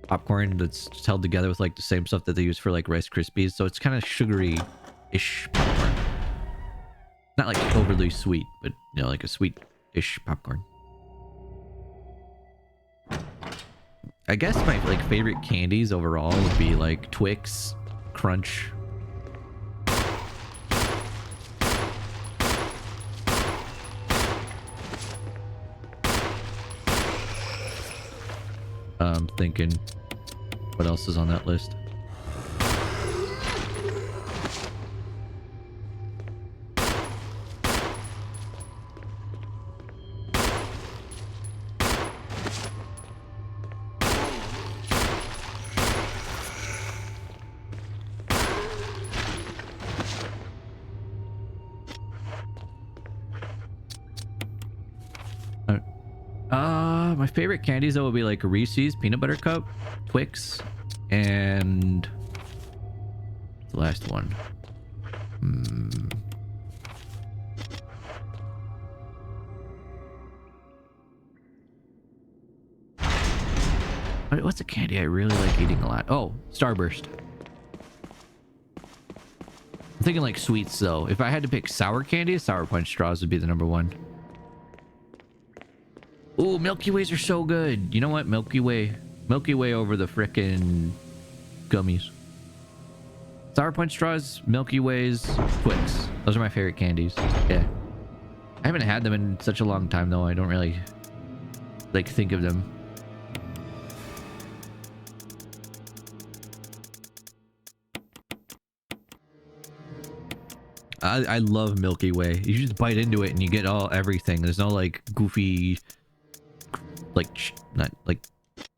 popcorn that's just held together with, like, the same stuff that they use for, like, Rice Krispies. So, it's kind of sugary-ish popcorn. Not, like, overly sweet, but, you know, like a sweet-ish popcorn. I guess my, like, favorite candies overall would be, like, Twix, Crunch. thinking what else is on that list. My favorite candies though would be like Reese's peanut butter cup, Twix, and the last one. What's a candy I really like eating a lot? Oh, Starburst. I'm thinking like sweets though. If I had to pick sour candy, Sour Punch straws would be the number one. Ooh, Milky Ways are so good. You know what? Milky Way over the frickin' gummies. Sour Punch straws, Milky Ways, Twix. Those are my favorite candies. Yeah. I haven't had them in such a long time though. I don't really like think of them. I love Milky Way. You just bite into it and you get everything. There's no like goofy, not like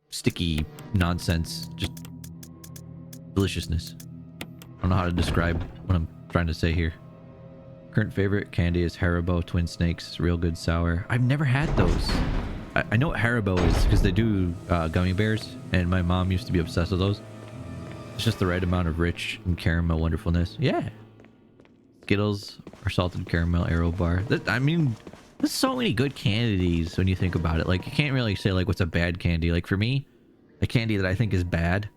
sticky nonsense. Just deliciousness. I don't know how to describe what I'm trying to say here. Current favorite candy is Haribo Twin Snakes. Real good sour. I've never had those. I know what Haribo is because they do gummy bears, and my mom used to be obsessed with those. It's just the right amount of rich and caramel wonderfulness. Yeah. Skittles or salted caramel Aero bar. I mean, there's so many good candies when you think about it. Like, you can't really say like what's a bad candy. Like for me, a candy that I think is bad.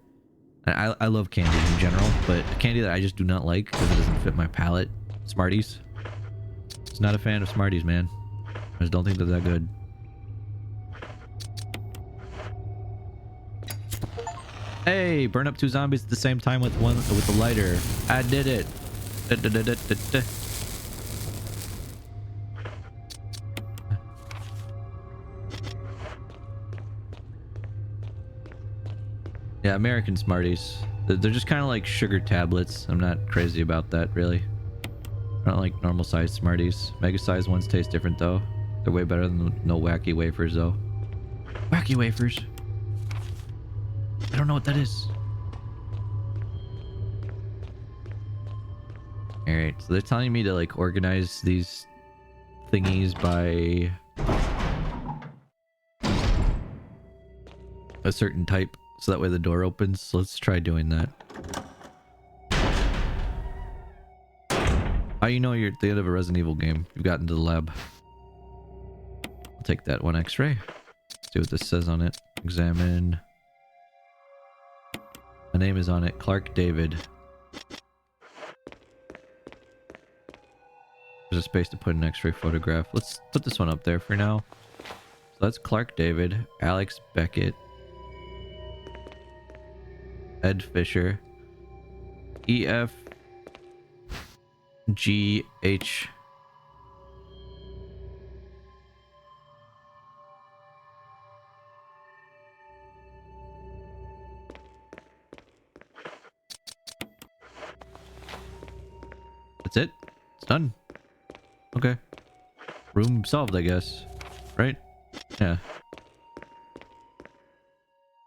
I love candy in general, but a candy that I just do not like because it doesn't fit my palate. Smarties. Just not a fan of Smarties, man. I just don't think they're that good. Hey, burn up 2 zombies at the same time with the lighter. I did it. Yeah, American Smarties. They're just kind of like sugar tablets. I'm not crazy about that, really. I don't like normal size Smarties. Mega size ones taste different, though. They're way better than no wacky wafers, though. Wacky wafers? I don't know what that is. Alright, so they're telling me to like organize these thingies by a certain type so that way the door opens. So let's try doing that. How you know you're at the end of a Resident Evil game? You've gotten to the lab. I'll take that one X-ray. See what this says on it. Examine. My name is on it. Clark David. There's a space to put an X-ray photograph. Let's put this one up there for now. So that's Clark David, Alex Beckett, Ed Fisher, EF GH. That's it. It's done. Okay. Room solved, I guess. Right? Yeah.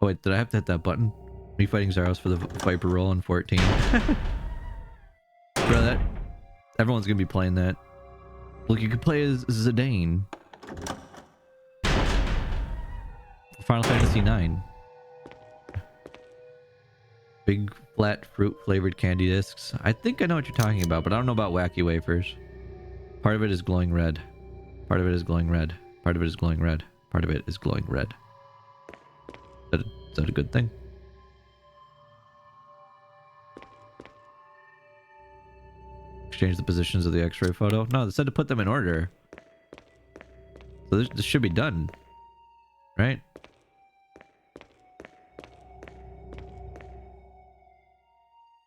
Oh wait, did I have to hit that button? Me fighting Zaros for the Viper roll in 14. Bro, everyone's gonna be playing that. Look, you could play as Zidane. Final Fantasy 9. Big flat fruit flavored candy discs. I think I know what you're talking about, but I don't know about wacky wafers. Part of it is glowing red. Part of it is glowing red. Part of it is glowing red. Part of it is glowing red. Is that a good thing? Exchange the positions of the X-ray photo. No, they said to put them in order. So this should be done. Right?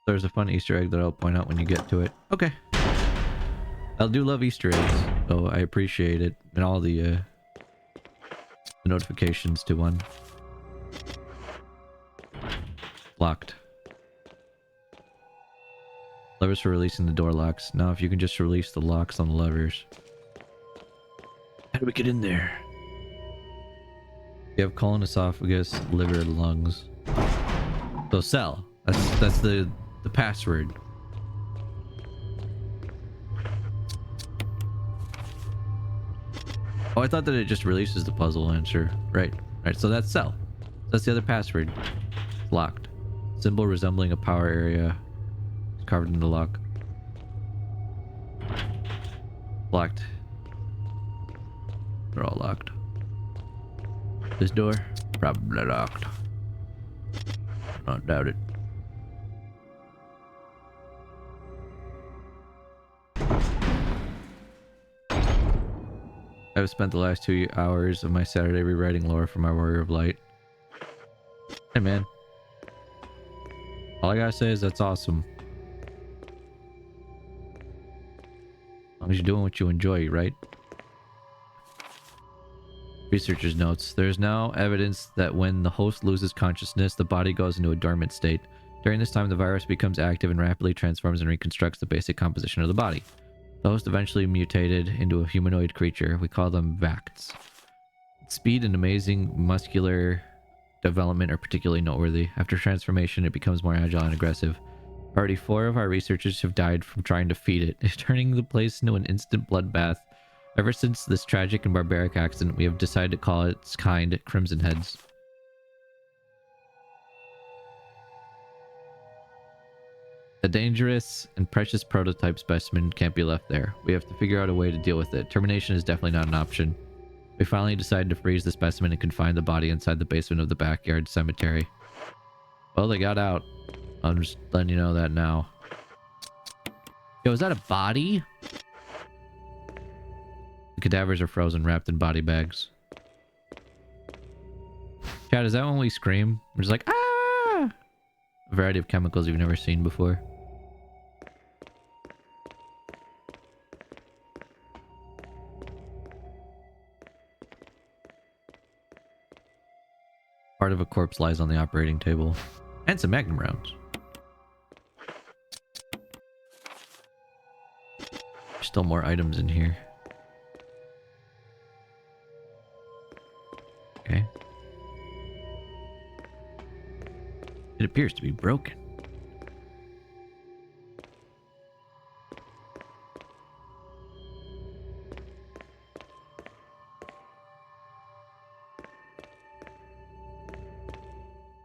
There's a fun Easter egg that I'll point out when you get to it. Okay. I do love Easter eggs, so I appreciate it. And all the notifications to one. Locked. Levers for releasing the door locks. Now if you can just release the locks on the levers. How do we get in there? You have colon, esophagus, liver, lungs. So cell. That's the password. Oh, I thought that it just releases the puzzle answer. Right. Right. So that's cell. That's the other password. Locked. Symbol resembling a power area carved in the lock. Locked. They're all locked. This door, probably locked. Don't doubt it. I've spent the last 2 hours of my Saturday rewriting lore for my Warrior of Light. Hey man. All I gotta say is that's awesome. As long as you're doing what you enjoy, right? Researcher's notes. There is now evidence that when the host loses consciousness, the body goes into a dormant state. During this time, the virus becomes active and rapidly transforms and reconstructs the basic composition of the body. The host eventually mutated into a humanoid creature. We call them Vacts. Speed and amazing muscular development are particularly noteworthy. After transformation, it becomes more agile and aggressive. Already 4 of our researchers have died from trying to feed it, turning the place into an instant bloodbath. Ever since this tragic and barbaric accident, we have decided to call its kind Crimson Heads. A dangerous and precious prototype specimen can't be left there. We have to figure out a way to deal with it. Termination is definitely not an option. We finally decided to freeze the specimen and confine the body inside the basement of the backyard cemetery. Well, they got out. I'm just letting you know that now. Yo, is that a body? The cadavers are frozen, wrapped in body bags. Chad, is that when we scream? We're just like, ah! A variety of chemicals you've never seen before. Part of a corpse lies on the operating table. And some magnum rounds. There's still more items in here. Okay. It appears to be broken.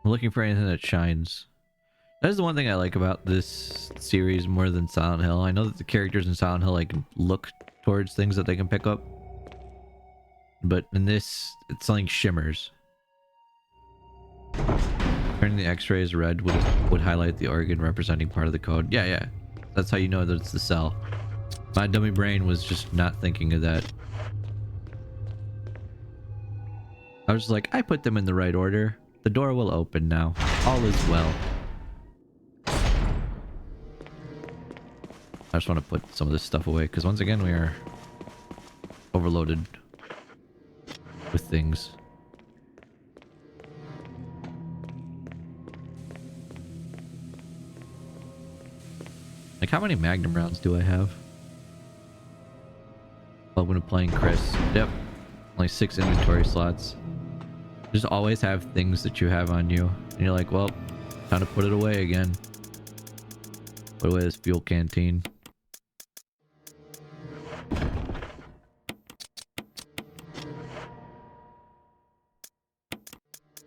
I'm looking for anything that shines. That is the one thing I like about this series more than Silent Hill. I know that the characters in Silent Hill like look towards things that they can pick up. But in this, it's something shimmers. Turning the x-rays red would highlight the organ representing part of the code. Yeah. That's how you know that it's the cell. My dummy brain was just not thinking of that. I was just like, I put them in the right order. The door will open now. All is well. I just want to put some of this stuff away because once again we are overloaded with things. Like, how many magnum rounds do I have? Welcome to playing Chris. Yep. Only 6 inventory slots. Just always have things that you have on you. And you're like, well, time to put it away again. Put away this fuel canteen.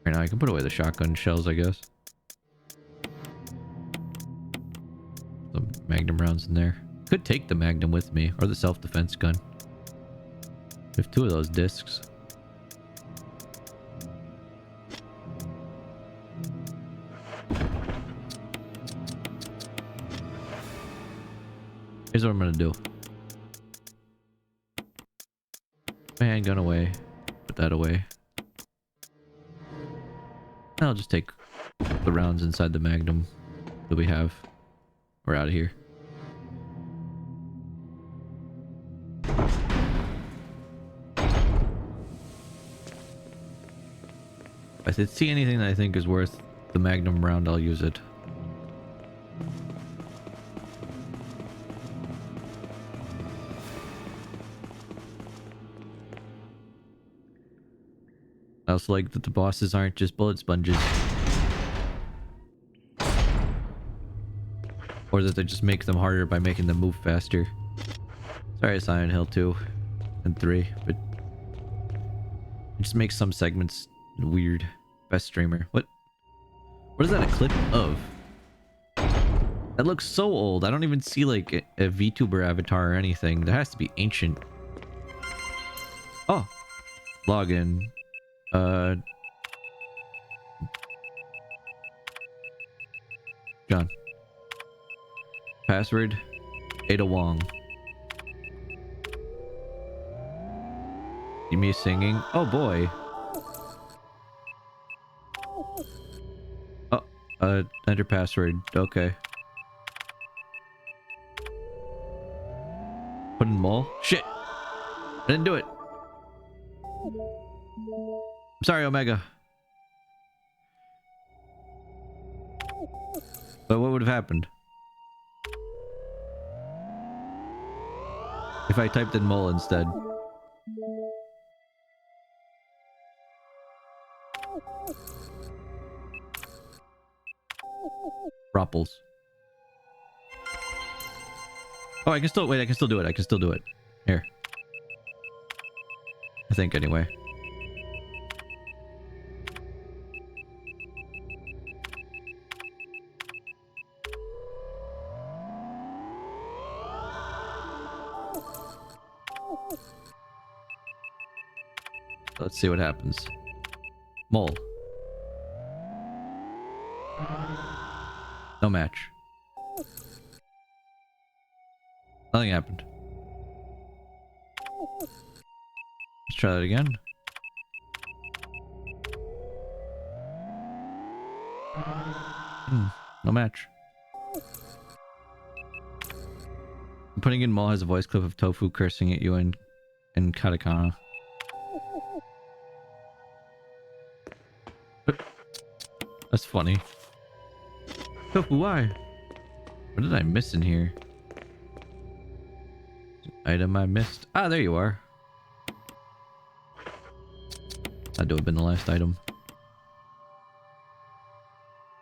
Right now I can put away the shotgun shells, I guess. Some magnum rounds in there. Could take the magnum with me, or the self-defense gun. We have 2 of those discs. Here's what I'm gonna do. My handgun away. Put that away. And I'll just take the rounds inside the magnum that we have. We're out of here. If I see anything that I think is worth the Magnum round, I'll use it. I also like that the bosses aren't just bullet sponges. Or that they just make them harder by making them move faster. Sorry, Silent Hill 2 and 3, but it just makes some segments weird. Best streamer. What is that a clip of? That looks so old. I don't even see like a VTuber avatar or anything. There has to be ancient. Oh. Login. John. Password. Ada Wong. You me singing? Oh boy. Oh, enter password. Okay. Put in mole. Shit. I didn't do it. I'm sorry, Omega. But what would have happened if I typed in mole instead? Ropples. Oh, I can still wait. I can still do it. I can still do it. Here. I think anyway. Let's see what happens. Mole. No match. Nothing happened. Let's try that again. No match. Putting in mole has a voice clip of Tofu cursing at you in katakana. That's funny. Tofu, why? What did I miss in here? Item I missed. Ah, there you are. Had to have been the last item.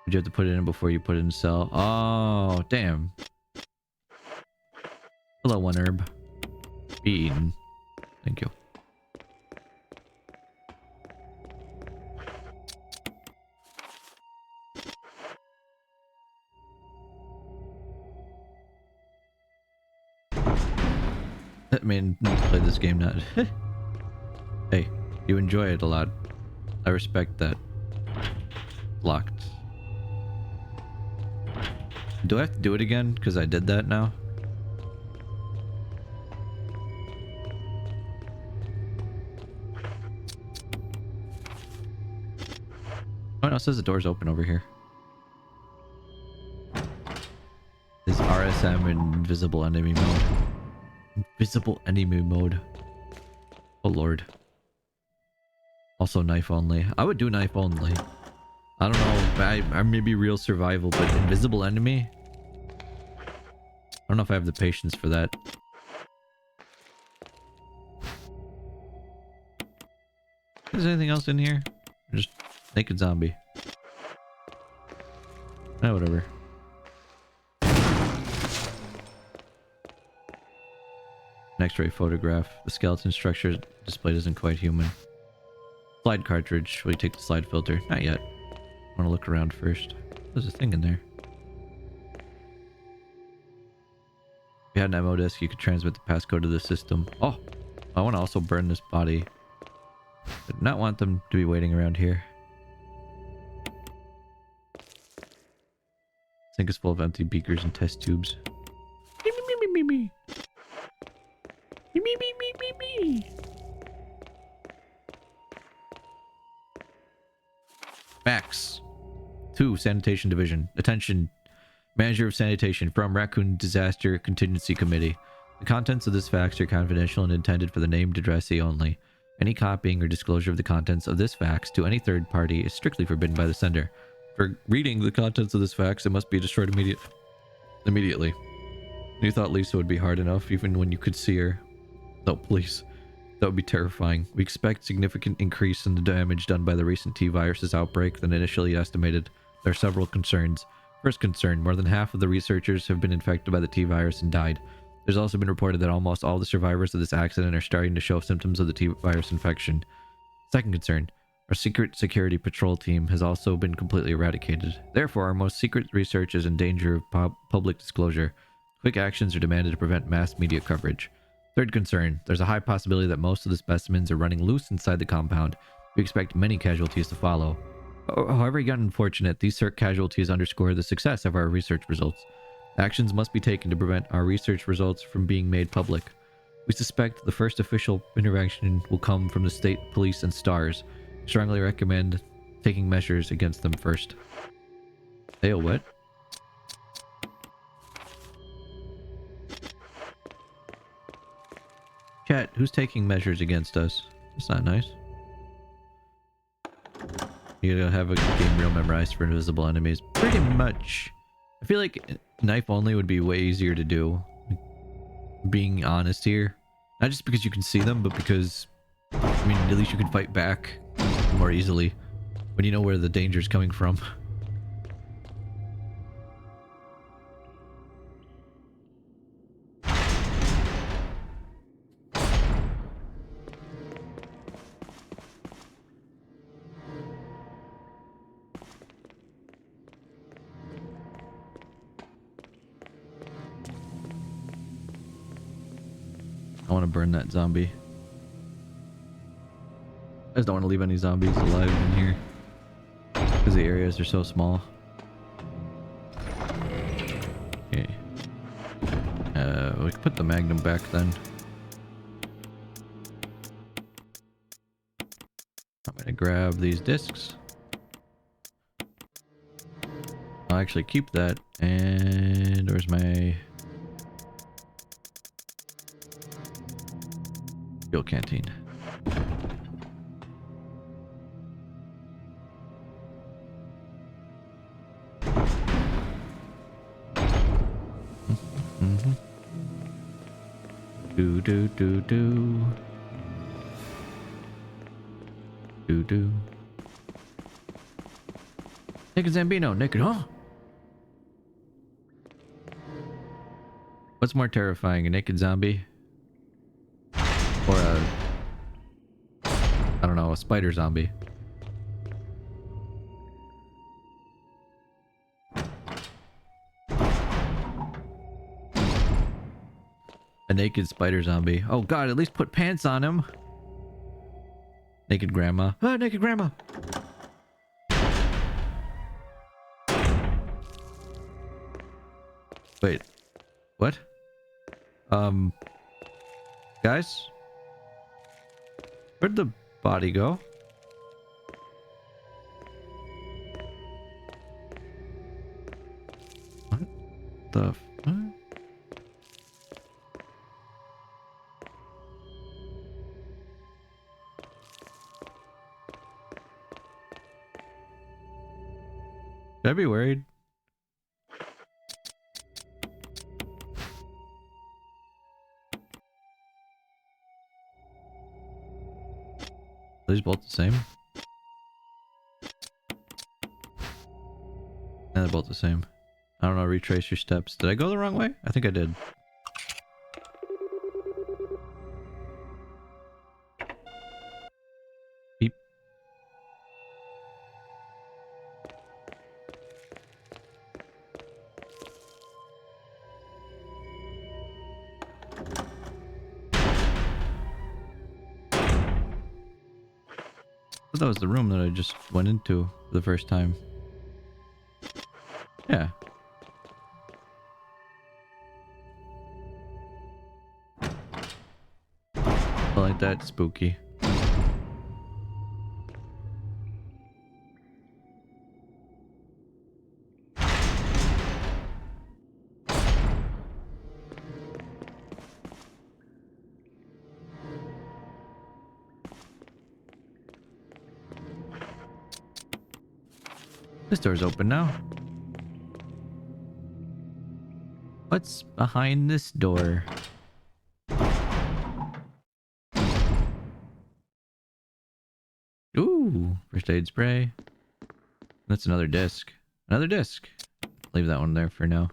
Would you have to put it in before you put it in cell? Oh, damn. Hello, one herb. Be eaten. Thank you. That man played this game not. Hey, you enjoy it a lot. I respect that. Locked. Do I have to do it again? Because I did that now. Oh no, it says the door's open over here. This RSM invisible enemy mode. Invisible enemy mode. Oh lord. Also knife only. I would do knife only. I don't know. I maybe real survival, but invisible enemy? I don't know if I have the patience for that. Is there anything else in here? Or just naked zombie. Oh, whatever. An X-ray photograph. The skeleton structure displayed isn't quite human. Slide cartridge. Will you take the slide filter? Not yet. I want to look around first. There's a thing in there. If you had an ammo disc, you could transmit the passcode to the system. Oh! I want to also burn this body. I do not want them to be waiting around here. Sink is full of empty beakers and test tubes. Me, me, me, me, me. Me, me, me, me, me, me. Max. 2, Sanitation Division. Attention. Manager of Sanitation from Raccoon Disaster Contingency Committee. The contents of this fax are confidential and intended for the named addressee only. Any copying or disclosure of the contents of this fax to any third party is strictly forbidden by the sender. For reading the contents of this fax, it must be destroyed immediately. You thought Lisa would be hard enough, even when you could see her. No, please. That would be terrifying. We expect significant increase in the damage done by the recent T-Virus's outbreak than initially estimated. There are several concerns. First concern, more than half of the researchers have been infected by the T-Virus and died. There's also been reported that almost all the survivors of this accident are starting to show symptoms of the T-Virus infection. Second concern, our secret security patrol team has also been completely eradicated. Therefore, our most secret research is in danger of public disclosure. Quick actions are demanded to prevent mass media coverage. Third concern, there's a high possibility that most of the specimens are running loose inside the compound. We expect many casualties to follow. However unfortunate, these casualties underscore the success of our research results. Actions must be taken to prevent our research results from being made public. We suspect the first official intervention will come from the state police and STARS. Strongly recommend taking measures against them first. Hey, what? Chat, who's taking measures against us? That's not nice. You gotta have a game reel memorized for invisible enemies. Pretty much. I feel like knife only would be way easier to do. Being honest here. Not just because you can see them, but because, I mean, at least you can fight back more easily when you know where the danger's coming from. I want to burn that zombie. I just don't want to leave any zombies alive in here because the areas are so small. Okay. We can put the magnum back then. I'm gonna grab these discs. I'll actually keep that. And where's my fuel canteen? Do do do do. Do do. Naked Zambino, naked, huh? What's more terrifying, a naked zombie? Or a... I don't know, a spider zombie? A naked spider zombie. Oh god, at least put pants on him. Naked grandma. Ah, naked grandma! Wait. What? Guys? Where'd the body go? What the fuck? Should I be worried? Are these both the same? Yeah, they're both the same. I don't know, retrace your steps. Did I go the wrong way? I think I did. Beep. I thought that was the room that I just went into for the first time. Yeah. I like that spooky. This door's open now. What's behind this door? Ooh, first aid spray. That's another disc. Another disc. Leave that one there for now.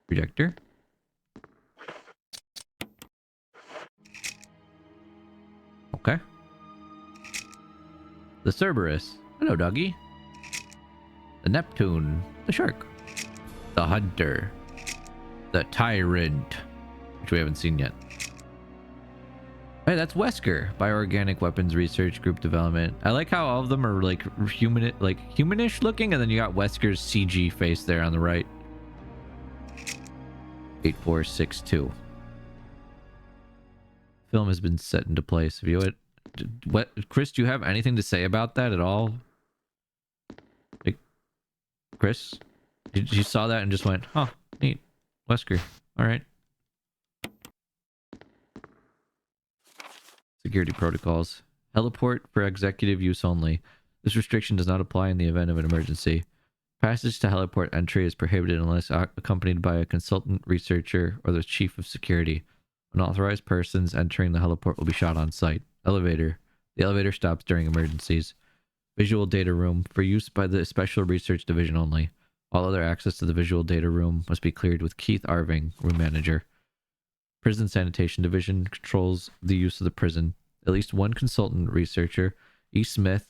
Projector. Okay. The Cerberus. Hello, doggy. The Neptune. The shark. The Hunter. The Tyrant. Which we haven't seen yet. Hey, that's Wesker. Bioorganic Weapons Research Group Development. I like how all of them are like humanish looking, and then you got Wesker's CG face there on the right. 8462. Film has been set into place. View it. What, Chris? Do you have anything to say about that at all? Like, Chris, you saw that and just went, "Oh, neat, Wesker. All right." Security protocols. Heliport for executive use only. This restriction does not apply in the event of an emergency. Passage to heliport entry is prohibited unless accompanied by a consultant researcher or the chief of security. Unauthorized persons entering the heliport will be shot on sight. Elevator. The elevator stops during emergencies. Visual data room for use by the Special Research Division only. All other access to the visual data room must be cleared with Keith Arving, room manager. Prison Sanitation Division controls the use of the prison. At least one consultant researcher, E. Smith,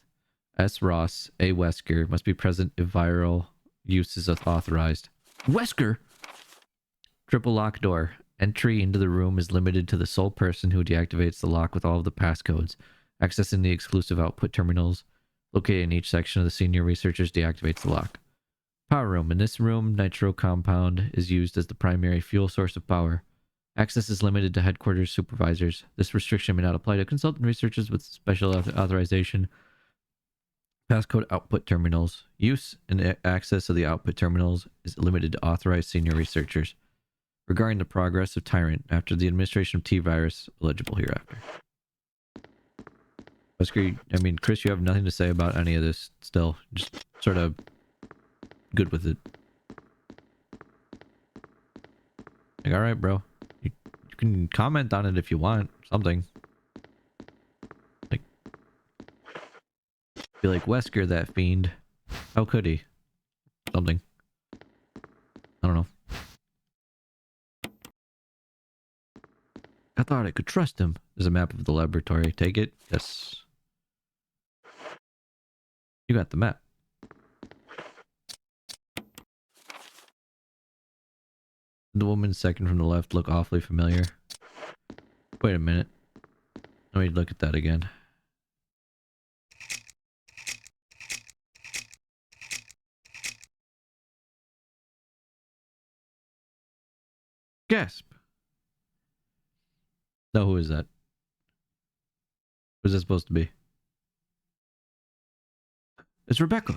S. Ross, A. Wesker, must be present if viral use is authorized. Wesker! Triple lock door. Entry into the room is limited to the sole person who deactivates the lock with all of the passcodes. Accessing the exclusive output terminals located in each section of the senior researchers deactivates the lock. Power room. In this room, nitro compound is used as the primary fuel source of power. Access is limited to headquarters supervisors. This restriction may not apply to consultant researchers with special authorization. Passcode output terminals. Use and access of the output terminals is limited to authorized senior researchers. Regarding the progress of Tyrant after the administration of T-Virus, eligible hereafter. Wesker, I mean, Chris, you have nothing to say about any of this still. Just sort of good with it. Like, alright, bro. You can comment on it if you want. Something. Like, be like, Wesker, that fiend. How could he? Something. I don't know. I thought I could trust him. There's a map of the laboratory. Take it? Yes. You got the map. The woman second from the left look awfully familiar. Wait a minute. Let me look at that again. Gasp. No, who is that? Who's that supposed to be? It's Rebecca.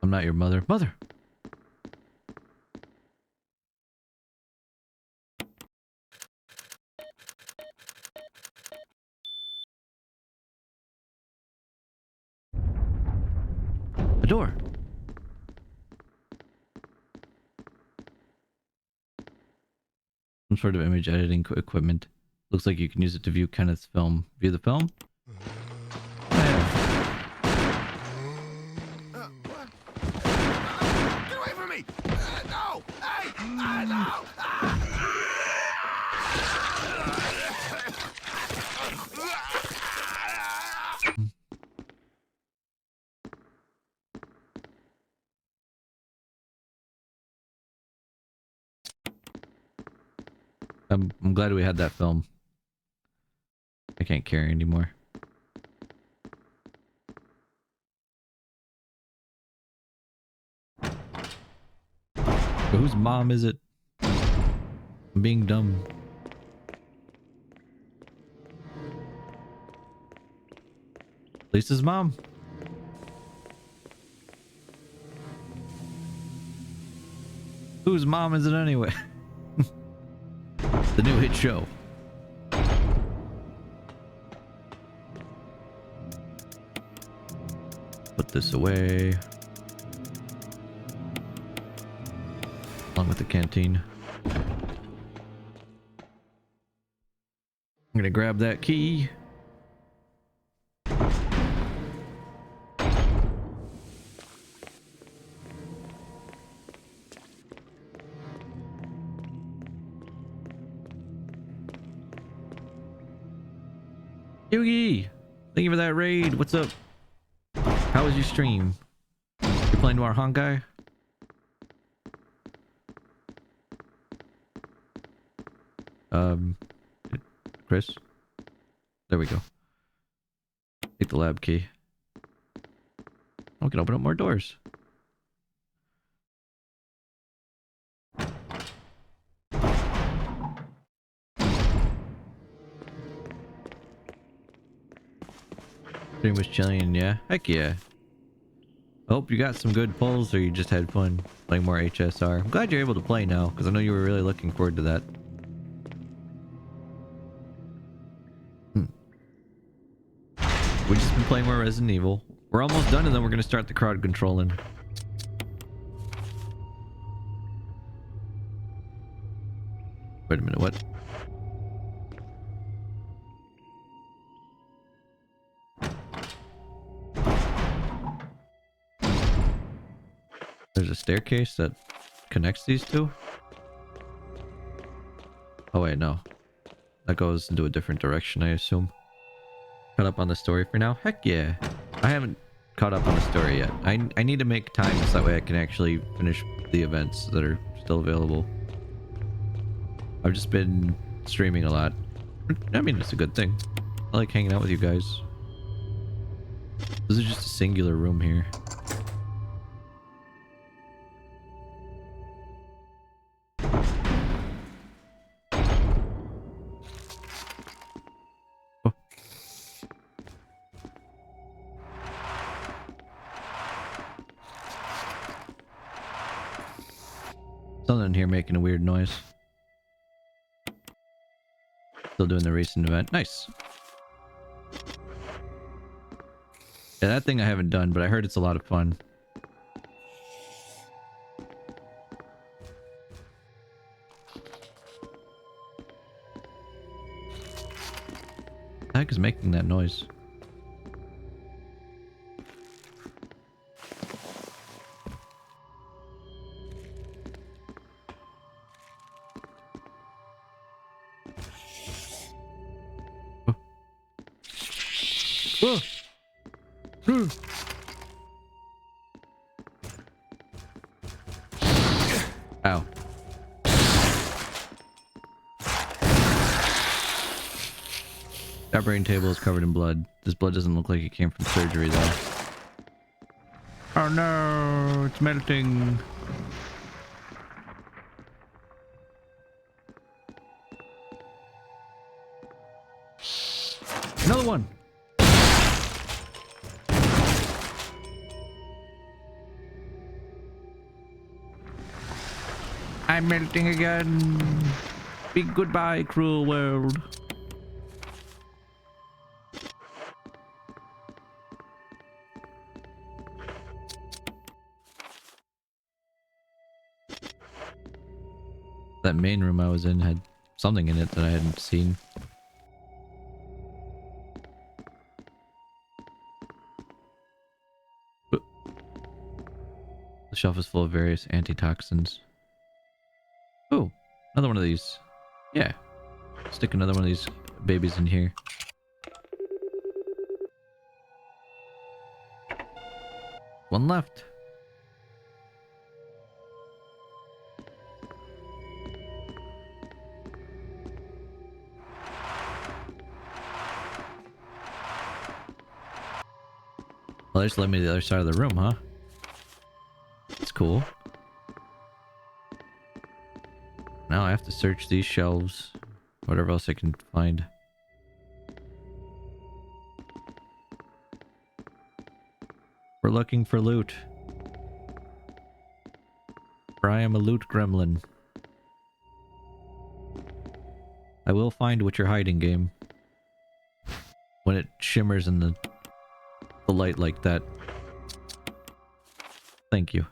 I'm not your mother. Mother! A door. Some sort of image editing equipment. Looks like you can use it to view Kenneth's film. View the film? Yeah. What? Get away from me! No! Hey! No! I'm glad we had that film. I can't carry anymore. But whose mom is it? I'm being dumb. Lisa's mom. Whose mom is it anyway? The new hit show. Put this away. Along with the canteen. I'm gonna grab that key. Yugi! Thank you for that raid. What's up? How was your stream? You're playing Noir Honkai? Chris? There we go. Take the lab key. We can open up more doors. Stream was chilling, yeah? Heck yeah. I hope you got some good pulls or you just had fun playing more HSR. I'm glad you're able to play now, because I know you were really looking forward to that. We've just been playing more Resident Evil. We're almost done and then we're going to start the crowd controlling. Wait a minute, what? There's a staircase that connects these two? Oh wait, no. That goes into a different direction, I assume. Caught up on the story for now? Heck yeah. I haven't caught up on the story yet. I need to make time so that way I can actually finish the events that are still available. I've just been streaming a lot. I mean, it's a good thing. I like hanging out with you guys. This is just a singular room here. Oh. Something in here making a weird noise. Still doing the recent event. Nice. Yeah, that thing I haven't done, but I heard it's a lot of fun. What the heck is making that noise? Oh. Oh. Ow. That brain table is covered in blood. This blood doesn't look like it came from surgery though. Oh no, it's melting. Another one. I'm melting again. Big goodbye, cruel world. That main room I was in had something in it that I hadn't seen. The shelf is full of various antitoxins. Oh, another one of these. Yeah. Stick another one of these babies in here. One left. Well, they just led me to the other side of the room, huh? That's cool. Now I have to search these shelves. Whatever else I can find. We're looking for loot. For I am a loot gremlin. I will find what you're hiding, game. When it shimmers in the light like that. Thank you.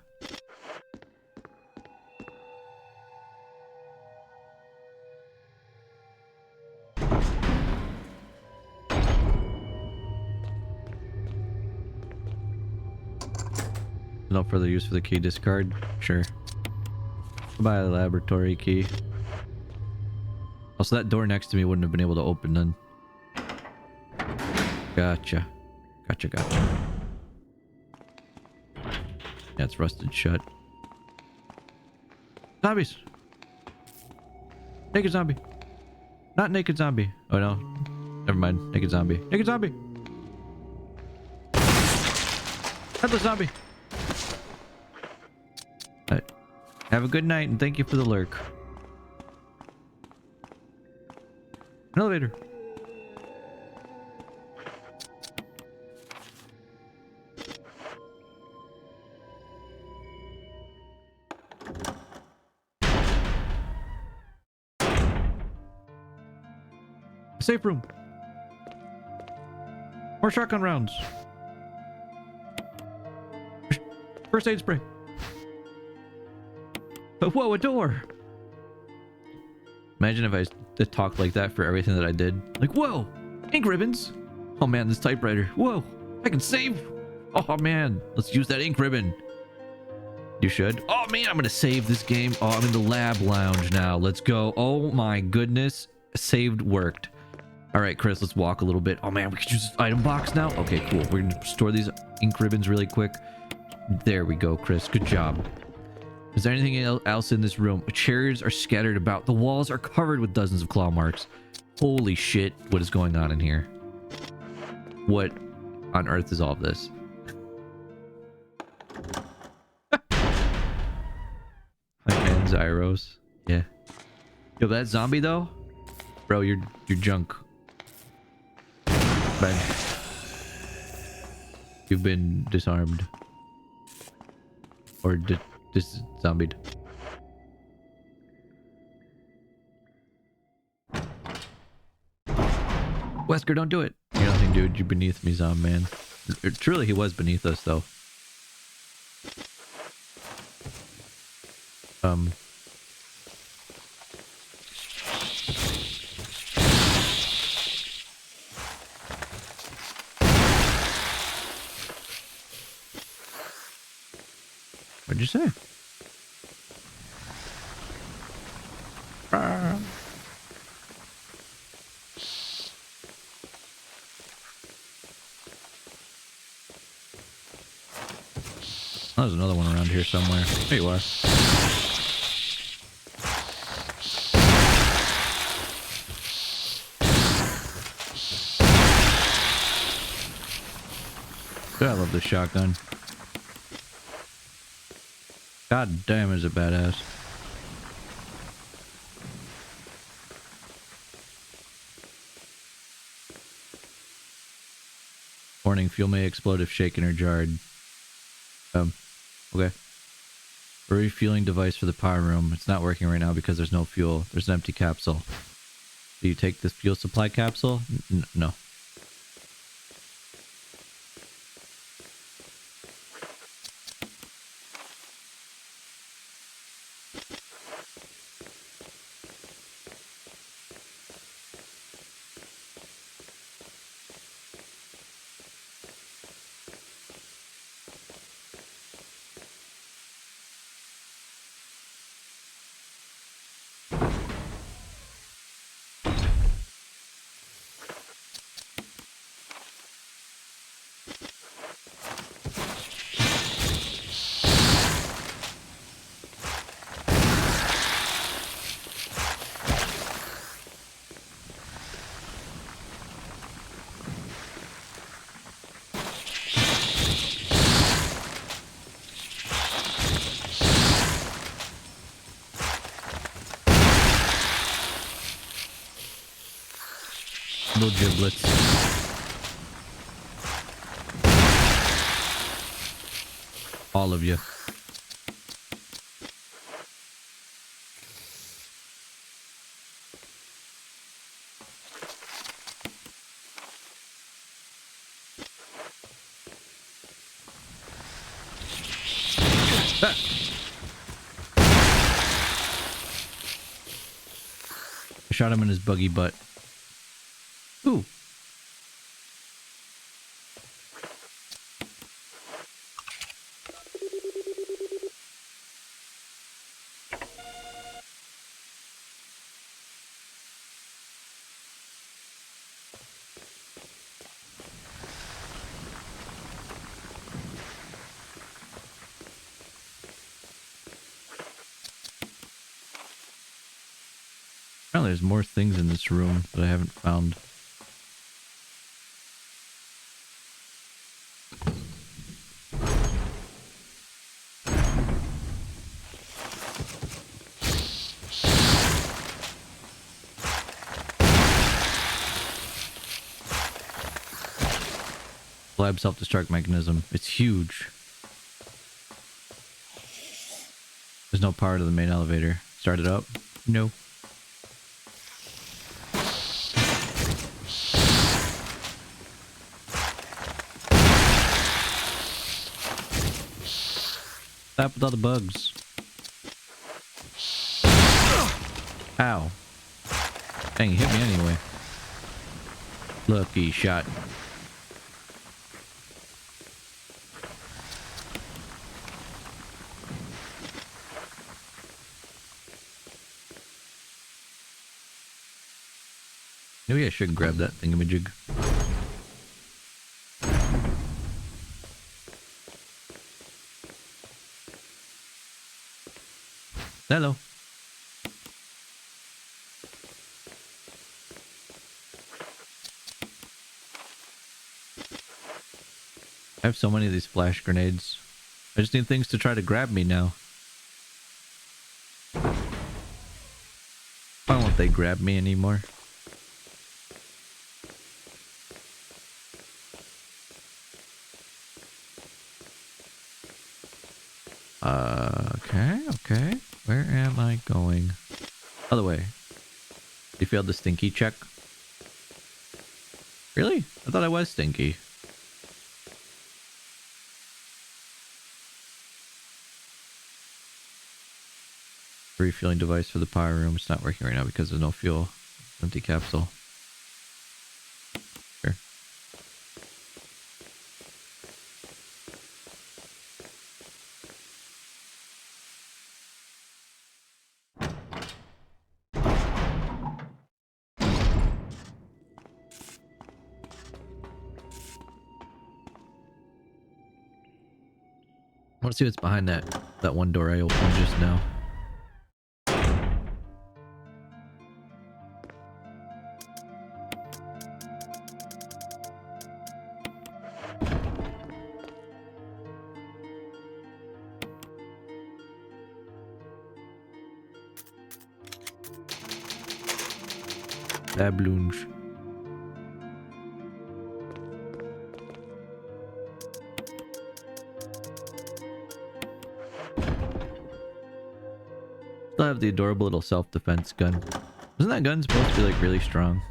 No further use for the key. Discard? Sure. Buy a laboratory key. Also, that door next to me wouldn't have been able to open then. Gotcha. Gotcha. Yeah, it's rusted shut. Zombies! Naked zombie! Not naked zombie. Oh no. Never mind. Naked zombie. Naked zombie! Headless zombie! Alright. Have a good night and thank you for the lurk. An elevator. Safe room. More shotgun rounds. First aid spray. Whoa, a door. Imagine if I talked like that for everything that I did. Like, whoa, ink ribbons. Oh man, this typewriter. Whoa, I can save. Oh man, let's use that ink ribbon. You should. Oh man, I'm gonna save this game. Oh, I'm in the lab lounge now. Let's go. Oh my goodness. Saved worked. All right, Chris, let's walk a little bit. Oh man, we could use this item box now. Okay, cool. We're gonna store these ink ribbons really quick. There we go, Chris. Good job. Is there anything else in this room? Chairs are scattered about. The walls are covered with dozens of claw marks. Holy shit, what is going on in here? What on earth is all of this? And Zyros. Yeah. Yo, that zombie though? Bro, you're junk. Ben. You've been disarmed. Or zombied. Wesker, don't do it. You're nothing, dude. You're beneath me, Zom, man. Truly, he was beneath us, though. What'd you say? Oh, there's another one around here somewhere. There you are. God, I love this shotgun. God damn, is it badass. Warning, fuel may explode if shaken or jarred. Okay. A refueling device for the power room. It's not working right now because there's no fuel. There's an empty capsule. Do you take this fuel supply capsule? No. little giblets. All of you. Ah. I shot him in his buggy butt. Ooh. Apparently there's more things in this room that I haven't found. Lab self-destruct mechanism. It's huge. There's no power to the main elevator. Start it up? No. Stop with all the bugs. Ow. Dang, he hit me anyway. Lucky shot. Maybe I should grab that thingamajig. Hello. I have so many of these flash grenades. I just need things to try to grab me now. Why won't they grab me anymore? Okay. Where am I going? Other way. You failed the stinky check? Really? I thought I was stinky. Refueling device for the power room. It's not working right now because there's no fuel. Empty capsule. Sure. I want to see what's behind that one door I opened just now. Baboons. Still have the adorable little self-defense gun. Isn't that gun supposed to be like really strong?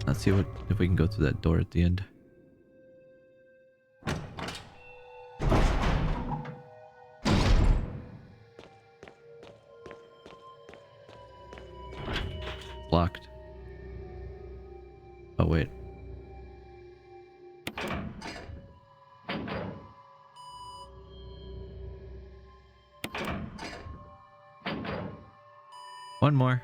Let's see if we can go through that door at the end. Locked. Oh wait. One more.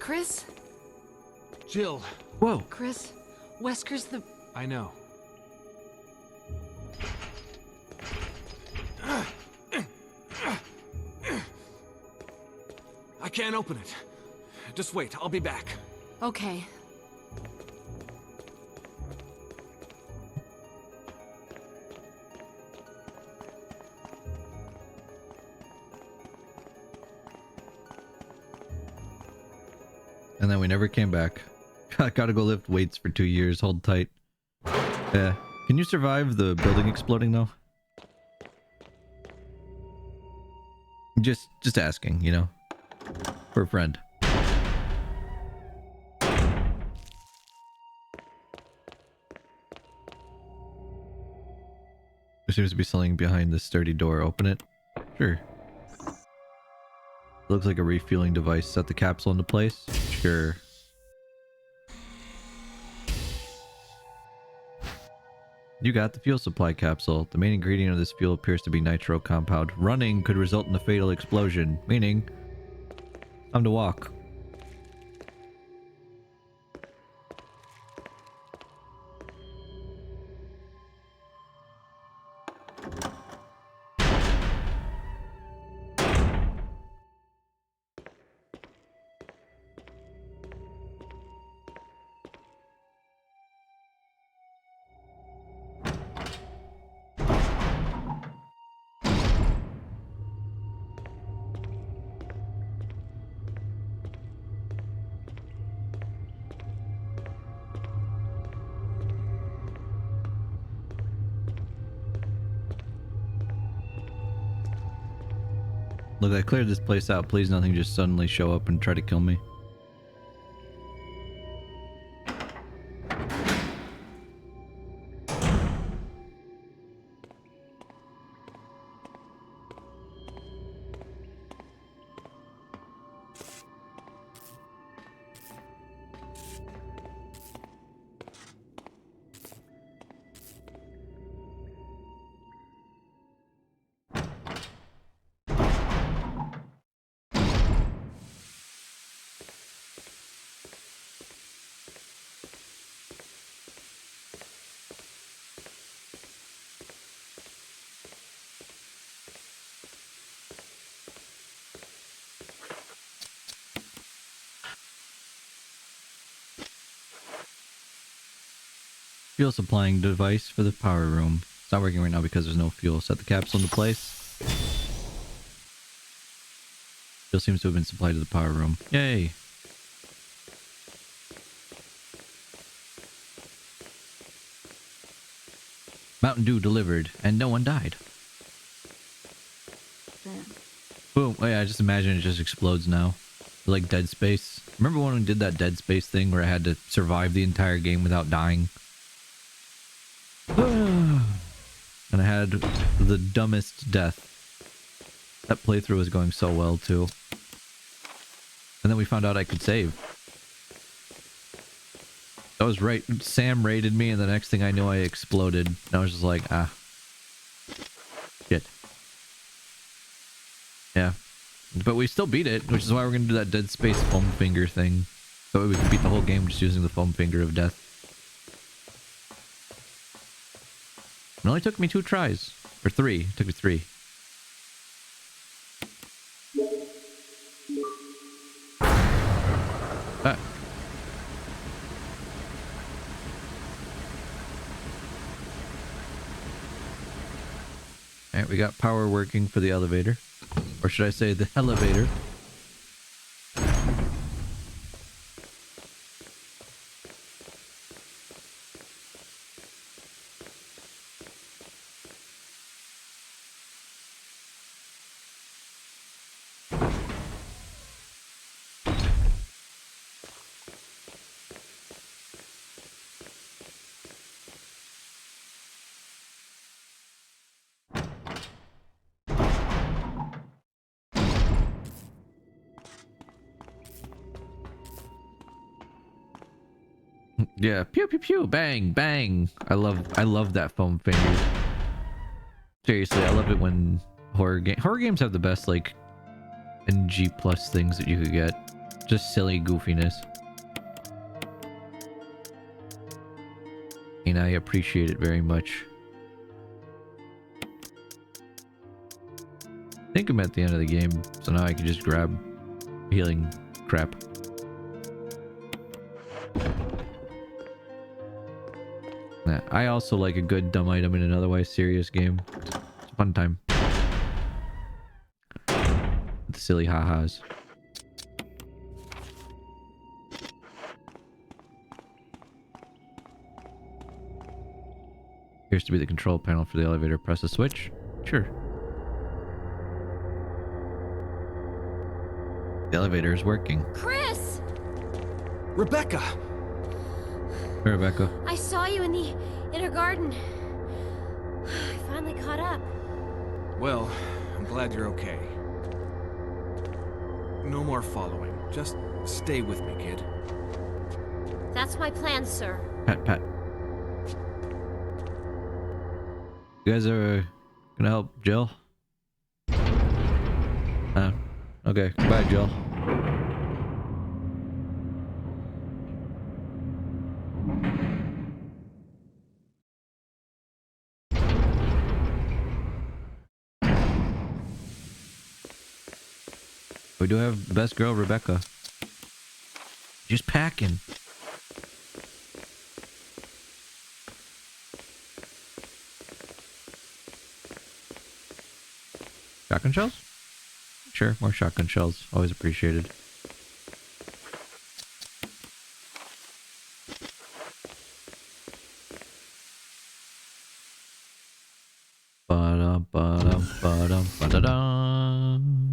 Chris? Jill, Whoa. Chris? Wesker's the... I know. I can't open it. Just wait, I'll be back. Okay. And then we never came back. Gotta go lift weights for 2 years. Hold tight. Yeah. Can you survive the building exploding though? Just asking, you know. For a friend. There seems to be something behind this sturdy door. Open it. Sure. Looks like a refueling device. Set the capsule into place. Sure. You got the fuel supply capsule. The main ingredient of this fuel appears to be nitro compound. Running could result in a fatal explosion, meaning time to walk. Look, I cleared this place out. Please nothing just suddenly show up and try to kill me. Fuel supplying device for the power room. It's not working right now because there's no fuel. Set the capsule into place. Fuel seems to have been supplied to the power room. Yay! Mountain Dew delivered, and no one died. Boom. Oh yeah, I just imagine it just explodes now. Like Dead Space. Remember when we did that Dead Space thing where I had to survive the entire game without dying? And I had the dumbest death. That playthrough was going so well too. And then we found out I could save. I was right. Sam raided me and the next thing I knew I exploded. And I was just like, ah. Shit. Yeah. But we still beat it, which is why we're going to do that Dead Space foam finger thing. So we can beat the whole game just using the foam finger of death. It only took me 2 tries. Or 3. It took me 3. Ah. Alright, we got power working for the elevator. Or should I say the elevator. Yeah, pew pew pew, bang bang. I love that foam finger. Seriously, I love it when horror games have the best like NG plus things that you could get. Just silly goofiness. And I appreciate it very much. I think I'm at the end of the game, so now I can just grab healing crap. Yeah, I also like a good dumb item in an otherwise serious game. It's a fun time. The silly ha-has. Appears to be the control panel for the elevator. Press a switch. Sure. The elevator is working. Chris! Rebecca! Hey, Rebecca. I saw you in the inner garden. I finally caught up. Well, I'm glad you're okay. No more following. Just stay with me, kid. That's my plan, sir. Pat, pat. You guys are gonna help Jill? Okay. Goodbye, Jill. We do have the best girl, Rebecca. Just packing. Shotgun shells? Sure, more shotgun shells. Always appreciated. Ba-dum, ba-dum, ba-dum, ba-da-dum.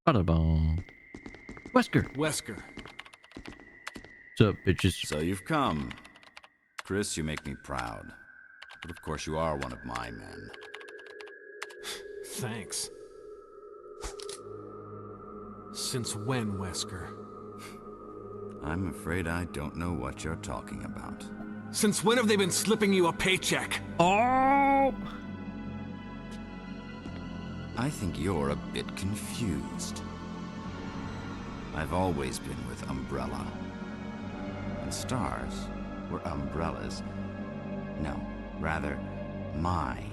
Ba-da-bum. Wesker! Wesker. What's up, bitches? So you've come. Chris, you make me proud. But of course you are one of my men. Thanks. Since when, Wesker? I'm afraid I don't know what you're talking about. Since when have they been slipping you a paycheck? Oh! I think you're a bit confused. I've always been with Umbrella. And stars were umbrellas. No, rather, my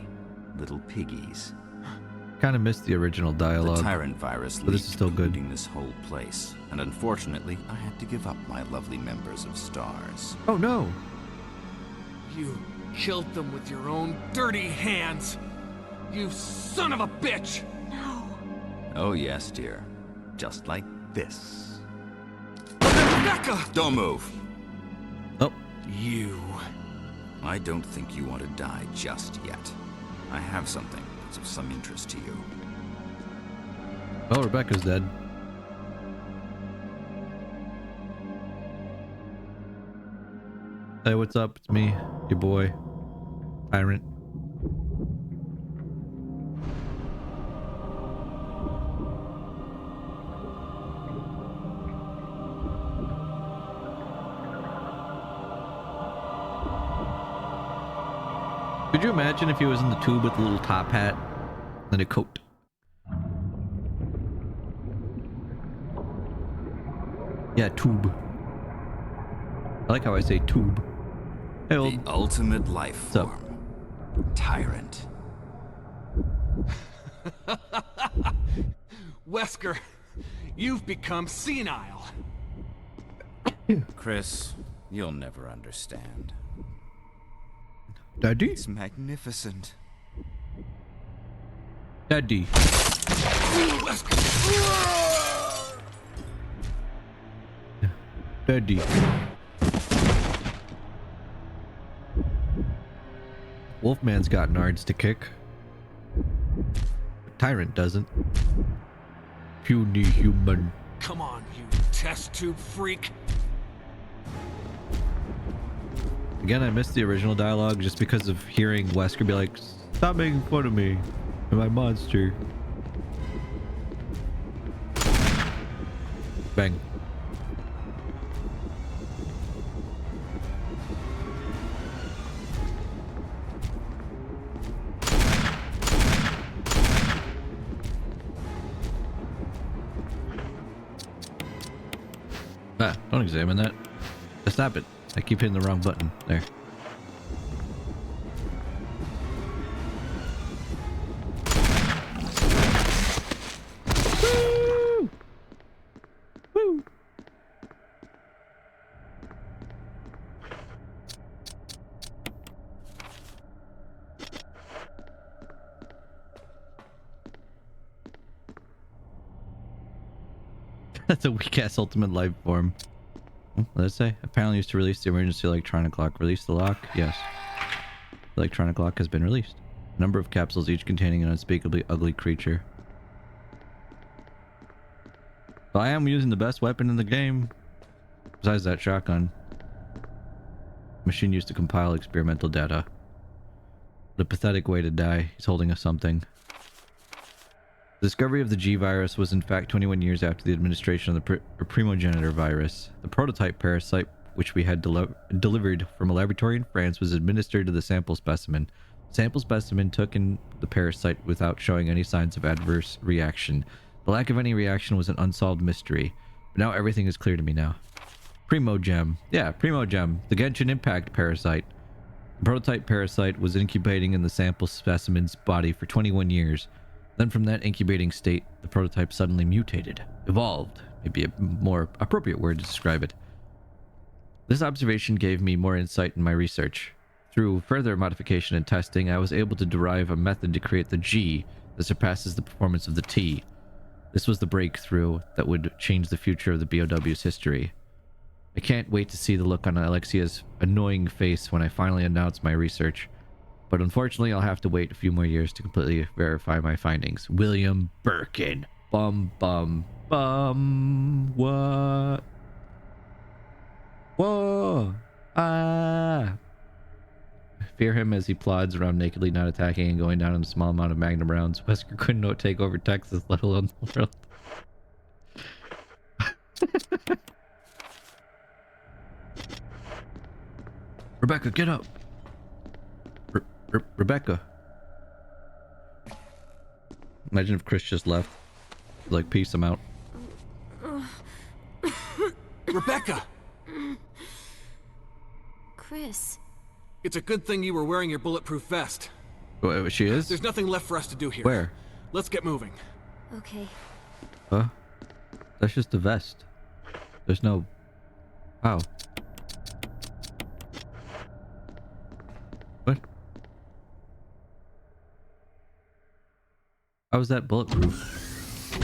little piggies. Kind of missed the original dialogue. The tyrant virus but this is still good. leaked this whole place, and unfortunately, I had to give up my lovely members of Stars. Oh no! You killed them with your own dirty hands! You son of a bitch! No. Oh yes, dear. Just like this. Rebecca! Don't move! Oh. You. I don't think you want to die just yet. I have something that's of some interest to you. Oh, Rebecca's dead. Hey, what's up? It's me, your boy, Tyrant. Could you imagine if he was in the tube with a little top hat and a coat? Yeah, tube. I like how I say tube. Hey, The ultimate life What's form. Tyrant. Wesker, you've become senile. Chris, you'll never understand. Daddy? It's magnificent. Daddy. Daddy. Wolfman's got nards to kick. Tyrant doesn't. Puny human. Come on, you test tube freak. Again, I missed the original dialogue just because of hearing Wesker be like, "Stop making fun of me and my monster." Bang. Don't examine that. Stop it. I keep hitting the wrong button. There. Woo! Woo! That's a weak-ass ultimate life form. What did it say? Apparently used to release the emergency electronic lock. Release the lock? Yes. The electronic lock has been released. A number of capsules, each containing an unspeakably ugly creature. But I am using the best weapon in the game. Besides that shotgun. Machine used to compile experimental data. What a pathetic way to die. He's holding us something. The discovery of the G virus was in fact 21 years after the administration of the primogenitor virus. The prototype parasite, which we had delivered from a laboratory in France, was administered to the sample specimen. The sample specimen took in the parasite without showing any signs of adverse reaction. The lack of any reaction was an unsolved mystery. But now everything is clear to me now. Primogem. Yeah, Primogem. The Genshin Impact parasite. The prototype parasite was incubating in the sample specimen's body for 21 years. Then from that incubating state, the prototype suddenly mutated, evolved, maybe a more appropriate word to describe it. This observation gave me more insight in my research. Through further modification and testing, I was able to derive a method to create the G that surpasses the performance of the T. This was the breakthrough that would change the future of the BOW's history. I can't wait to see the look on Alexia's annoying face when I finally announce my research. But unfortunately, I'll have to wait a few more years to completely verify my findings. William Birkin. Bum, bum, bum. What? Whoa. Ah. I fear him as he plods around nakedly, not attacking and going down in a small amount of Magnum rounds. Wesker couldn't take over Texas, let alone the world. Rebecca, get up. Rebecca. Imagine if Chris just left. Like, peace, I'm out. Rebecca! Chris. It's a good thing you were wearing your bulletproof vest. Wait, she is? There's nothing left for us to do here. Where? Let's get moving. Okay. Huh? That's just a vest. There's no... How? What? How is that bulletproof?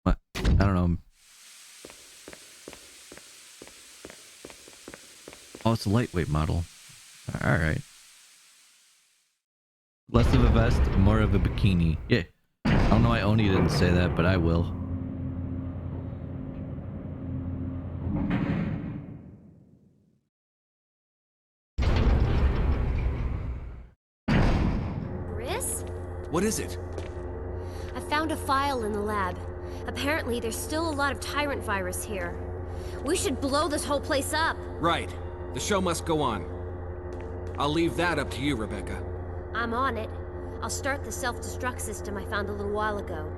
What? I don't know. Oh, it's a lightweight model. Alright. Less of a vest, more of a bikini. Yeah. I don't know why Oni didn't say that, but I will. Chris? What is it? I found a file in the lab. Apparently, there's still a lot of tyrant virus here. We should blow this whole place up. Right. The show must go on. I'll leave that up to you, Rebecca. I'm on it. I'll start the self-destruct system I found a little while ago.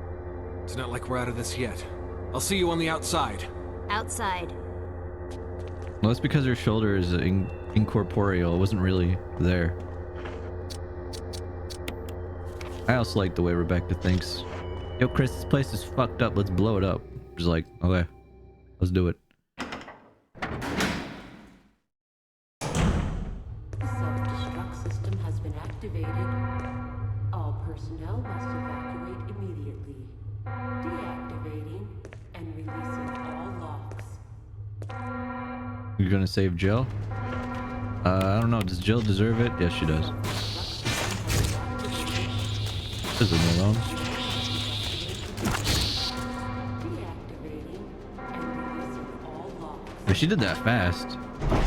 It's not like we're out of this yet. I'll see you on the outside. Outside. Well, that's because her shoulder is incorporeal. It wasn't really there. I also like the way Rebecca thinks. Yo, Chris, this place is fucked up. Let's blow it up. She's like, okay, let's do it. Self-destruct system has been activated. All personnel must evacuate immediately. Deactivating and releasing all locks. You're gonna save Jill? I don't know. Does Jill deserve it? Yes, she does. Leave me alone. But she did that fast.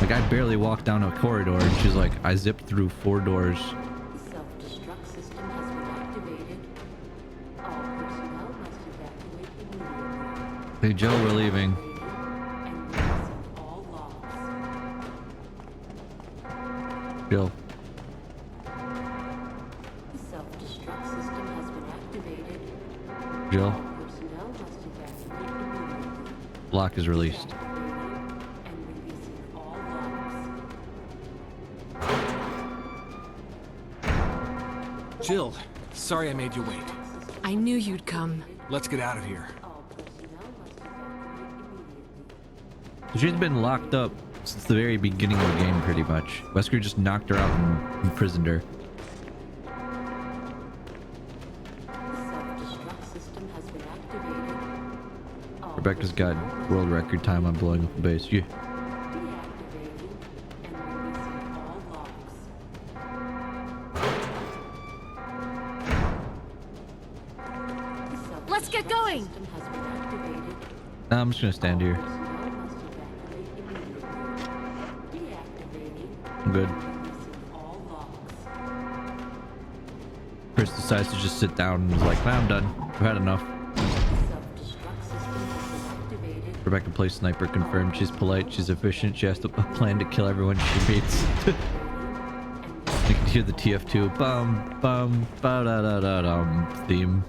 Like, I barely walked down a corridor and she's like, I zipped through 4 doors. Self-destruct system has been activated. All personnel must evacuate immediately. Hey, Jill, we're leaving. And releasing all locks. Jill. Self-destruct system has been activated. Jill. All personnel must evacuate immediately. Lock is released. Deactivating Jill, sorry I made you wait. I knew you'd come. Let's get out of here. She's been locked up since the very beginning of the game, pretty much. Wesker just knocked her out and imprisoned her. Rebecca's got world record time on blowing up a base. Yeah. Let's get going! Nah, I'm just gonna stand here. I'm good. Chris decides to just sit down and is like, nah, I'm done. I've had enough. Rebecca plays sniper, confirmed. She's polite, she's efficient, she has a plan to kill everyone she meets. You can hear the TF2 bum bum ba da da da dum theme.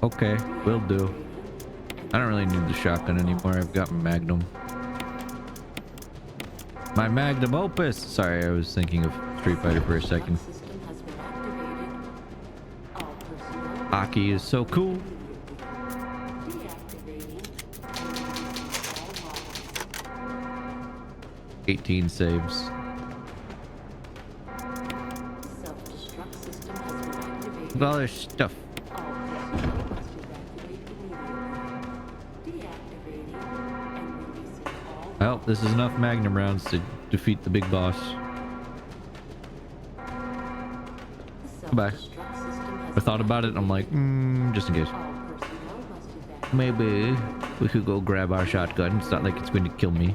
Okay, will do. I don't really need the shotgun anymore. I've got my Magnum. My Magnum Opus! Sorry, I was thinking of Street Fighter for a second. Hockey is so cool. $18 saves. Look at all this stuff. Well, this is enough Magnum rounds to defeat the big boss. Goodbye. I thought about it and I'm like, just in case. Maybe we could go grab our shotgun. It's not like it's going to kill me.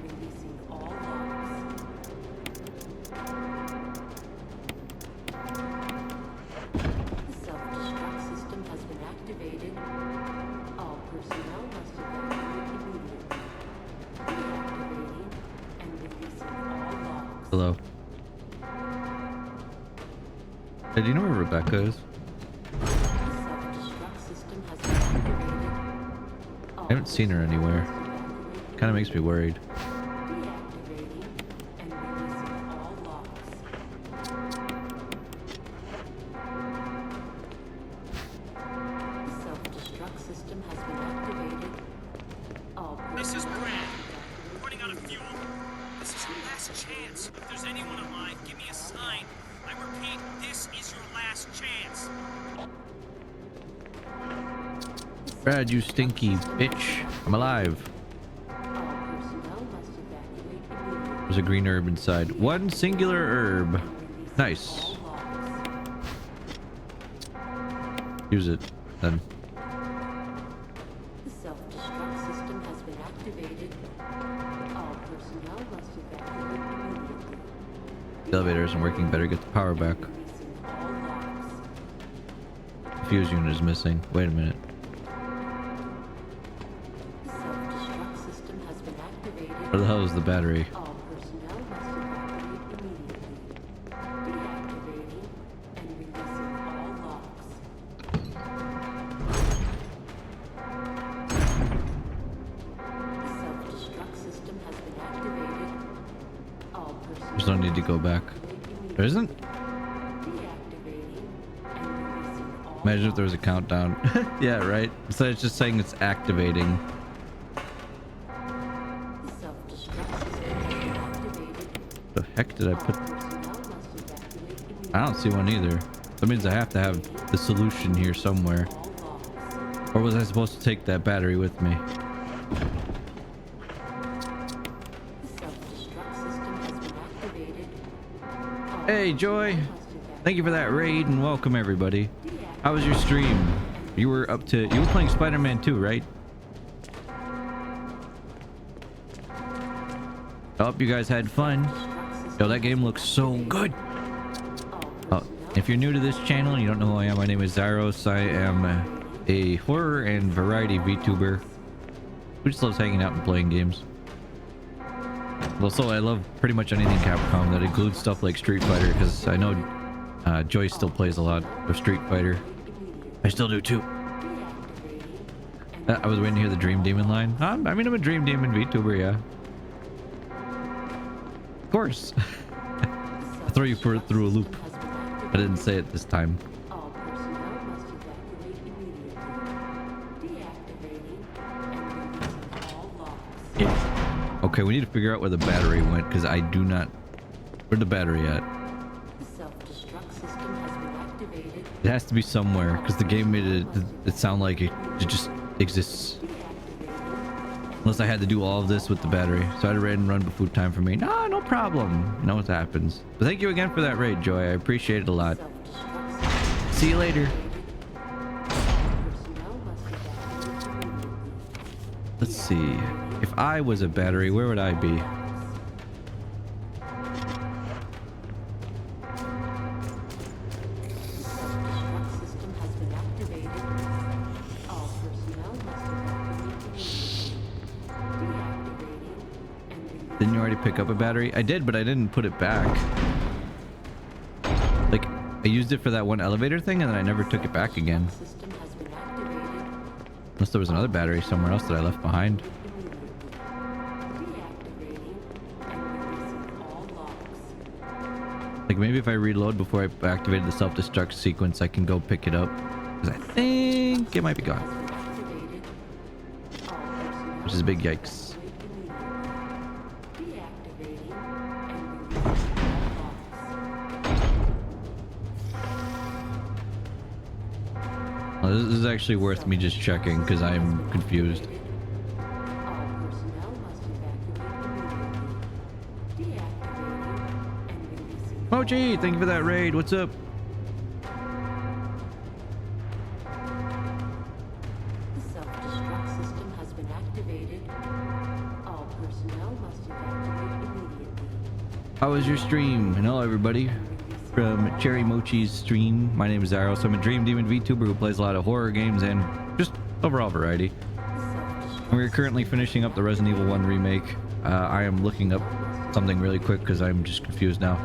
Hello. Hey, do you know where Rebecca is? I haven't seen her anywhere. Kind of makes me worried. This is Brad. We're running out of fuel. This is your last chance. If there's anyone alive, give me a sign. I repeat, this is your last chance. Brad, you stinky bitch. I'm alive. There's a green herb inside. One singular herb. Nice. Use it, then. The elevator isn't working. Better get the power back. The fuse unit is missing. Wait a minute. Where the hell is the battery? There's no need to go back. There isn't? Imagine if there was a countdown. Yeah, right? So it's just saying it's activating. The heck did I put? I don't see one either. That means I have to have the solution here somewhere. Or was I supposed to take that battery with me? Hey, Joy. Thank you for that raid and welcome everybody. How was your stream? You were playing Spider-Man 2, right? I hope you guys had fun. Yo, that game looks so good. Oh, if you're new to this channel and you don't know who I am, my name is Zyros. I am a horror and variety VTuber. Who just loves hanging out and playing games? Also, I love pretty much anything Capcom that includes stuff like Street Fighter, because I know Joyce still plays a lot of Street Fighter. I still do too. I was waiting to hear the Dream Demon line. I mean, I'm a Dream Demon VTuber, yeah. Of course. I'll throw you through a loop. I didn't say it this time. All personnel must evacuate immediately. Deactivating and releasing all locks. Yeah. Okay, we need to figure out where the battery went, because I do not... Where's the battery at? The self-destruct system has been activated. It has to be somewhere, because the game made it sound like it just exists. Unless I had to do all of this with the battery. So I had to raid and run before time for me. No problem. You know what happens. But thank you again for that raid, Joy. I appreciate it a lot. See you later. Let's see. If I was a battery, where would I be? Didn't you already pick up a battery? I did, but I didn't put it back. Like, I used it for that one elevator thing, and then I never took it back again. Unless there was another battery somewhere else that I left behind. Like, maybe if I reload before I activated the self-destruct sequence, I can go pick it up. Because I think it might be gone. Which is a big yikes. This is actually worth me just checking because I'm confused. Mochi, thank you for that raid. What's up? The self-destruct system has been activated. All personnel must evacuate immediately. How was your stream? And hello everybody from Cherry Mochi's stream. My name is Zaros. I'm a Dream Demon VTuber who plays a lot of horror games and just overall variety. And we're currently finishing up the Resident Evil 1 remake. I am looking up something really quick because I'm just confused now.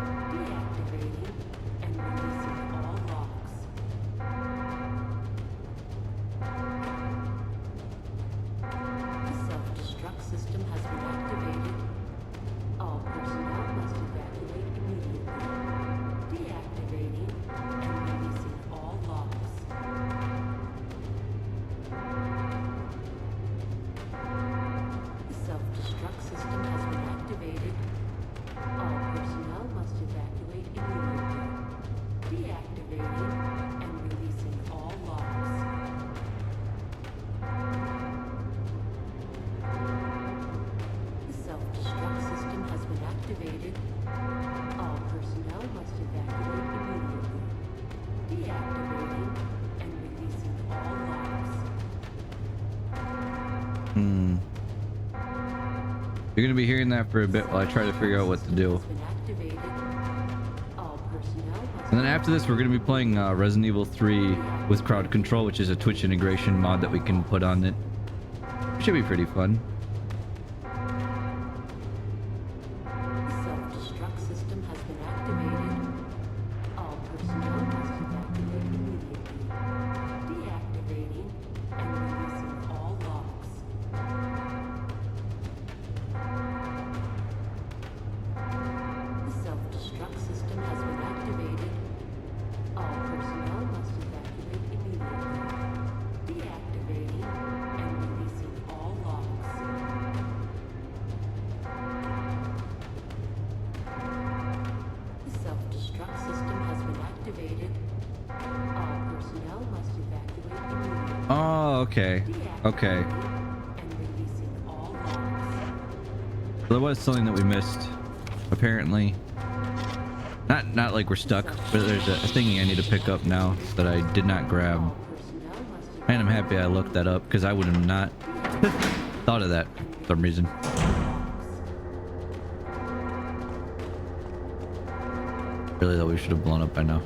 You're gonna be hearing that for a bit while I try to figure out what to do. And then after this, we're gonna be playing Resident Evil 3 with crowd control, which is a Twitch integration mod that we can put on it. Should be pretty fun. Okay. There was something that we missed, apparently. Not like we're stuck, but there's a thingy I need to pick up now that I did not grab. And I'm happy I looked that up because I would have not thought of that for some reason. Really though, we should have blown up by now.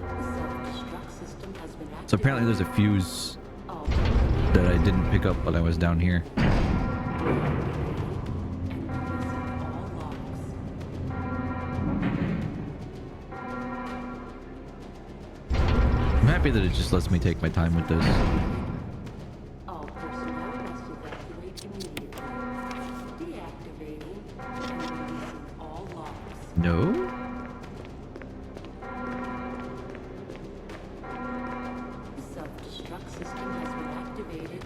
So apparently there's a fuse that I didn't pick up when I was down here. I'm happy that it just lets me take my time with this. All personnel must evacuate immediately. Deactivating and releasing all locks. No? The self-destruct system has been activated.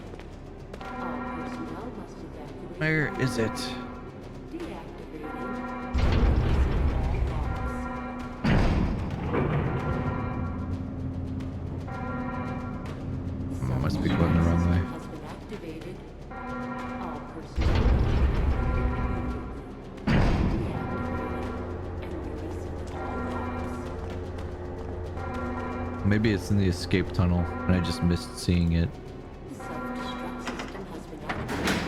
All personnel must evacuate. Where is it? Deactivating and releasing all locks. Must be going the wrong way. Has been activated. All personnel must evacuate immediately. Deactivating and releasing all locks. Maybe it's in the escape tunnel and I just missed seeing it. The self-destruct system has been activated.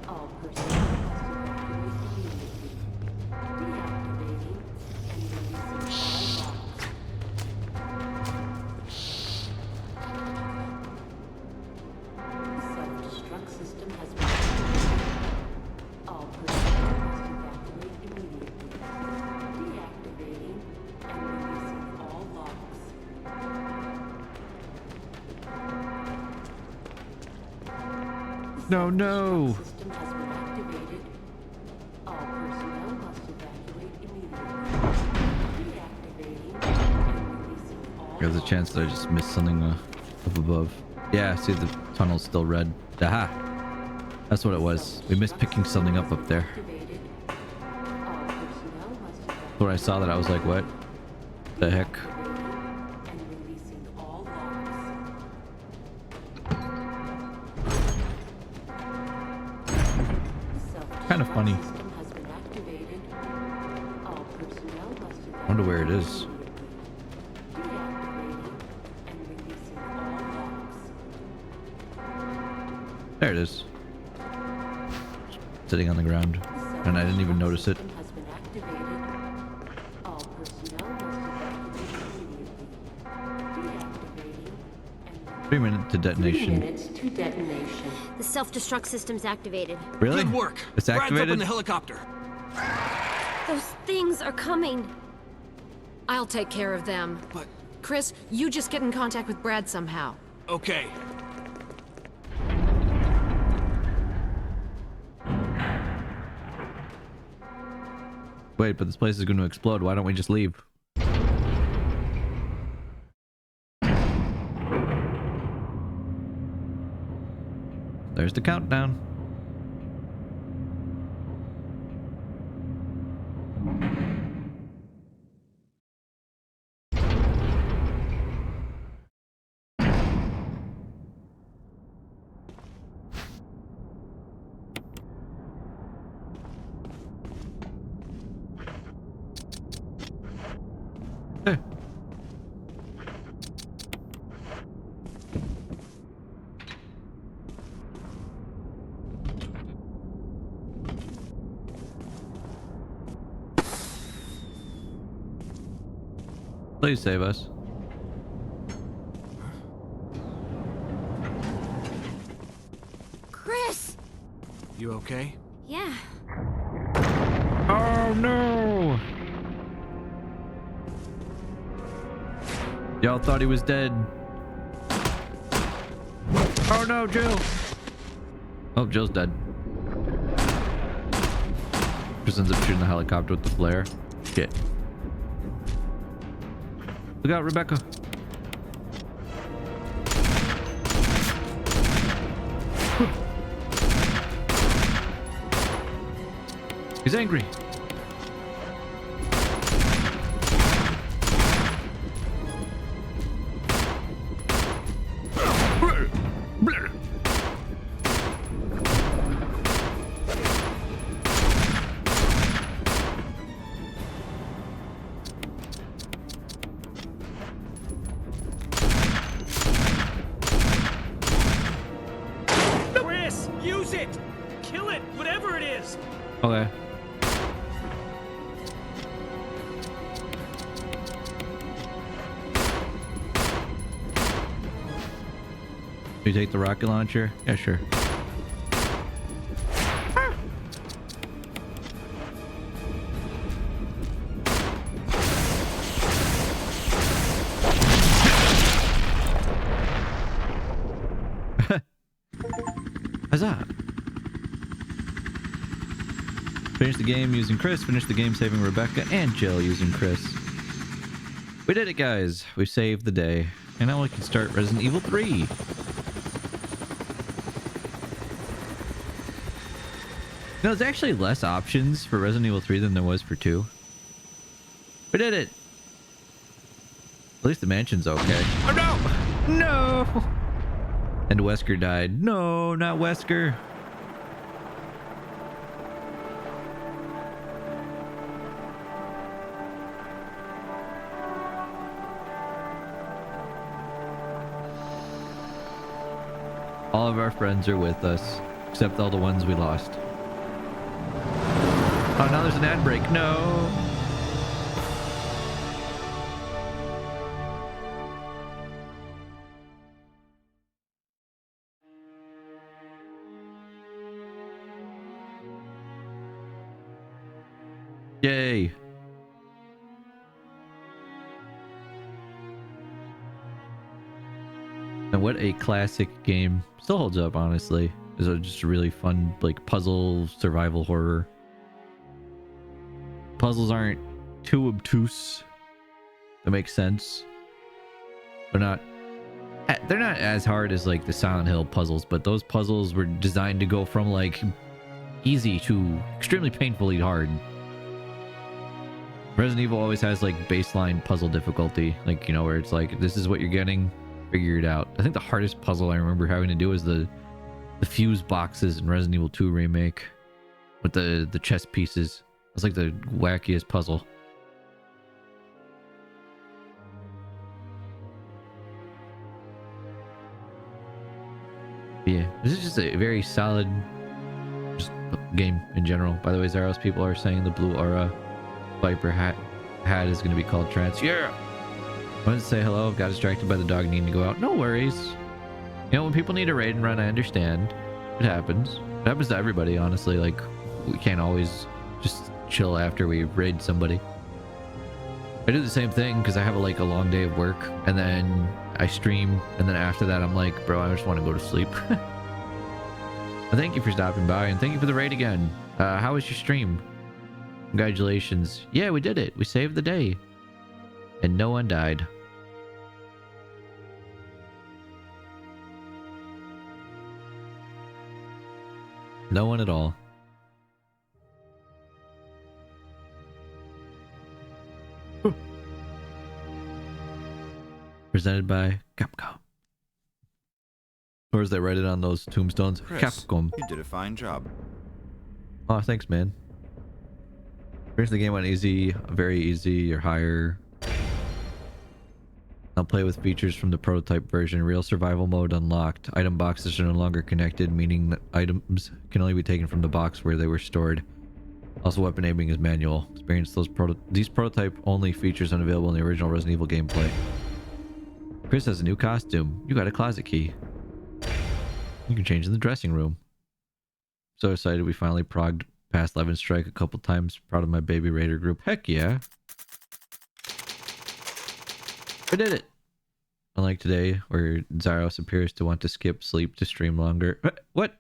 All personnel must evacuate immediately. Deactivating and releasing all locks. The self-destruct system has been activated. All personnel must evacuate immediately. Deactivating and releasing all locks. No, no. System has been activated. All personnel must evacuate immediately. Deactivating and releasing all There's a chance that I just missed something up above. Yeah, see the tunnel's still red. Aha! That's what it was. We missed picking something up there. activated. All personnel must evacuate When I saw that, I was like, what the heck? and releasing all locks. Kind of funny. System has been activated. All personnel must I wonder where it is. deactivating and releasing all locks. There it is. Sitting on the ground. And I didn't even notice it. System has been activated. All personnel must evacuate immediately. Deactivating and 3 minutes to 3 detonation. minutes to detonation. The self-destruct system's activated. Really? Good work. It's Brad's up in activated? the helicopter. Those things are coming. I'll take care of them. But Chris, you just get in contact with Brad somehow. okay. Wait, but this place is going to explode. Why don't we just leave? There's the countdown. There. Please save us. Chris! You okay? Yeah. Oh no! Y'all thought he was dead. Oh no, Jill! Oh, Jill's dead. Just ends up shooting the helicopter with the flare. Shit. Look out, Rebecca. He's angry. Chris, use it! Kill it, whatever it is! Okay. You take the rocket launcher? Yeah, sure. Huzzah! Finish the game using Chris. Finish the game saving Rebecca and Jill using Chris. We did it, guys. We saved the day. And now we can start Resident Evil 3. No, there's actually less options for Resident Evil 3 than there was for 2. We did it! At least the mansion's okay. Oh no! No! And Wesker died. No, not Wesker. All of our friends are with us, except all the ones we lost. Oh, now there's an ad break. No! Yay! And what a classic game. Still holds up, honestly. It's just a really fun, like, puzzle survival horror. Puzzles aren't too obtuse. That makes sense. They're not as hard as, like, the Silent Hill puzzles, but those puzzles were designed to go from, like, easy to extremely painfully hard. Resident Evil always has, like, baseline puzzle difficulty. Like, you know, where it's like, this is what you're getting. Figure it out. I think the hardest puzzle I remember having to do was the fuse boxes in Resident Evil 2 remake with the chess pieces. It was like the wackiest puzzle. But yeah, this is just a very solid game in general. By the way, Zaros, people are saying the blue aura Viper hat is going to be called Trance. Yeah. I wanted to say hello. Got distracted by the dog needing to go out. No worries. You know, when people need a raid and run, I understand. It happens. It happens to everybody, honestly. Like, we can't always just chill after we raid somebody. I do the same thing because I have a long day of work, and then I stream, and then after that I'm like, bro, I just want to go to sleep. Thank you for stopping by, and thank you for the raid again. How was your stream? Congratulations. Yeah, we did it. We saved the day. And no one died. No one at all. Presented by Capcom. Or as they write it on those tombstones, Chris, Capcom. you did a fine job. Oh, thanks, man. Finish the game on easy, very easy, or higher. I'll play with features from the prototype version. Real survival mode unlocked. Item boxes are no longer connected, meaning that items can only be taken from the box where they were stored. Also, weapon aiming is manual. Experience these prototype only features unavailable in the original Resident Evil gameplay. Chris has a new costume. You got a closet key. You can change in the dressing room. So excited we finally progged past 11 Strike a couple times. Proud of my baby raider group. Heck yeah. We did it. Unlike today, where Zaros appears to want to skip sleep to stream longer. What?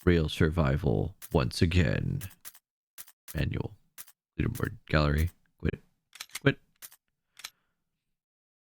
Real survival once again. Manual. Leaderboard gallery.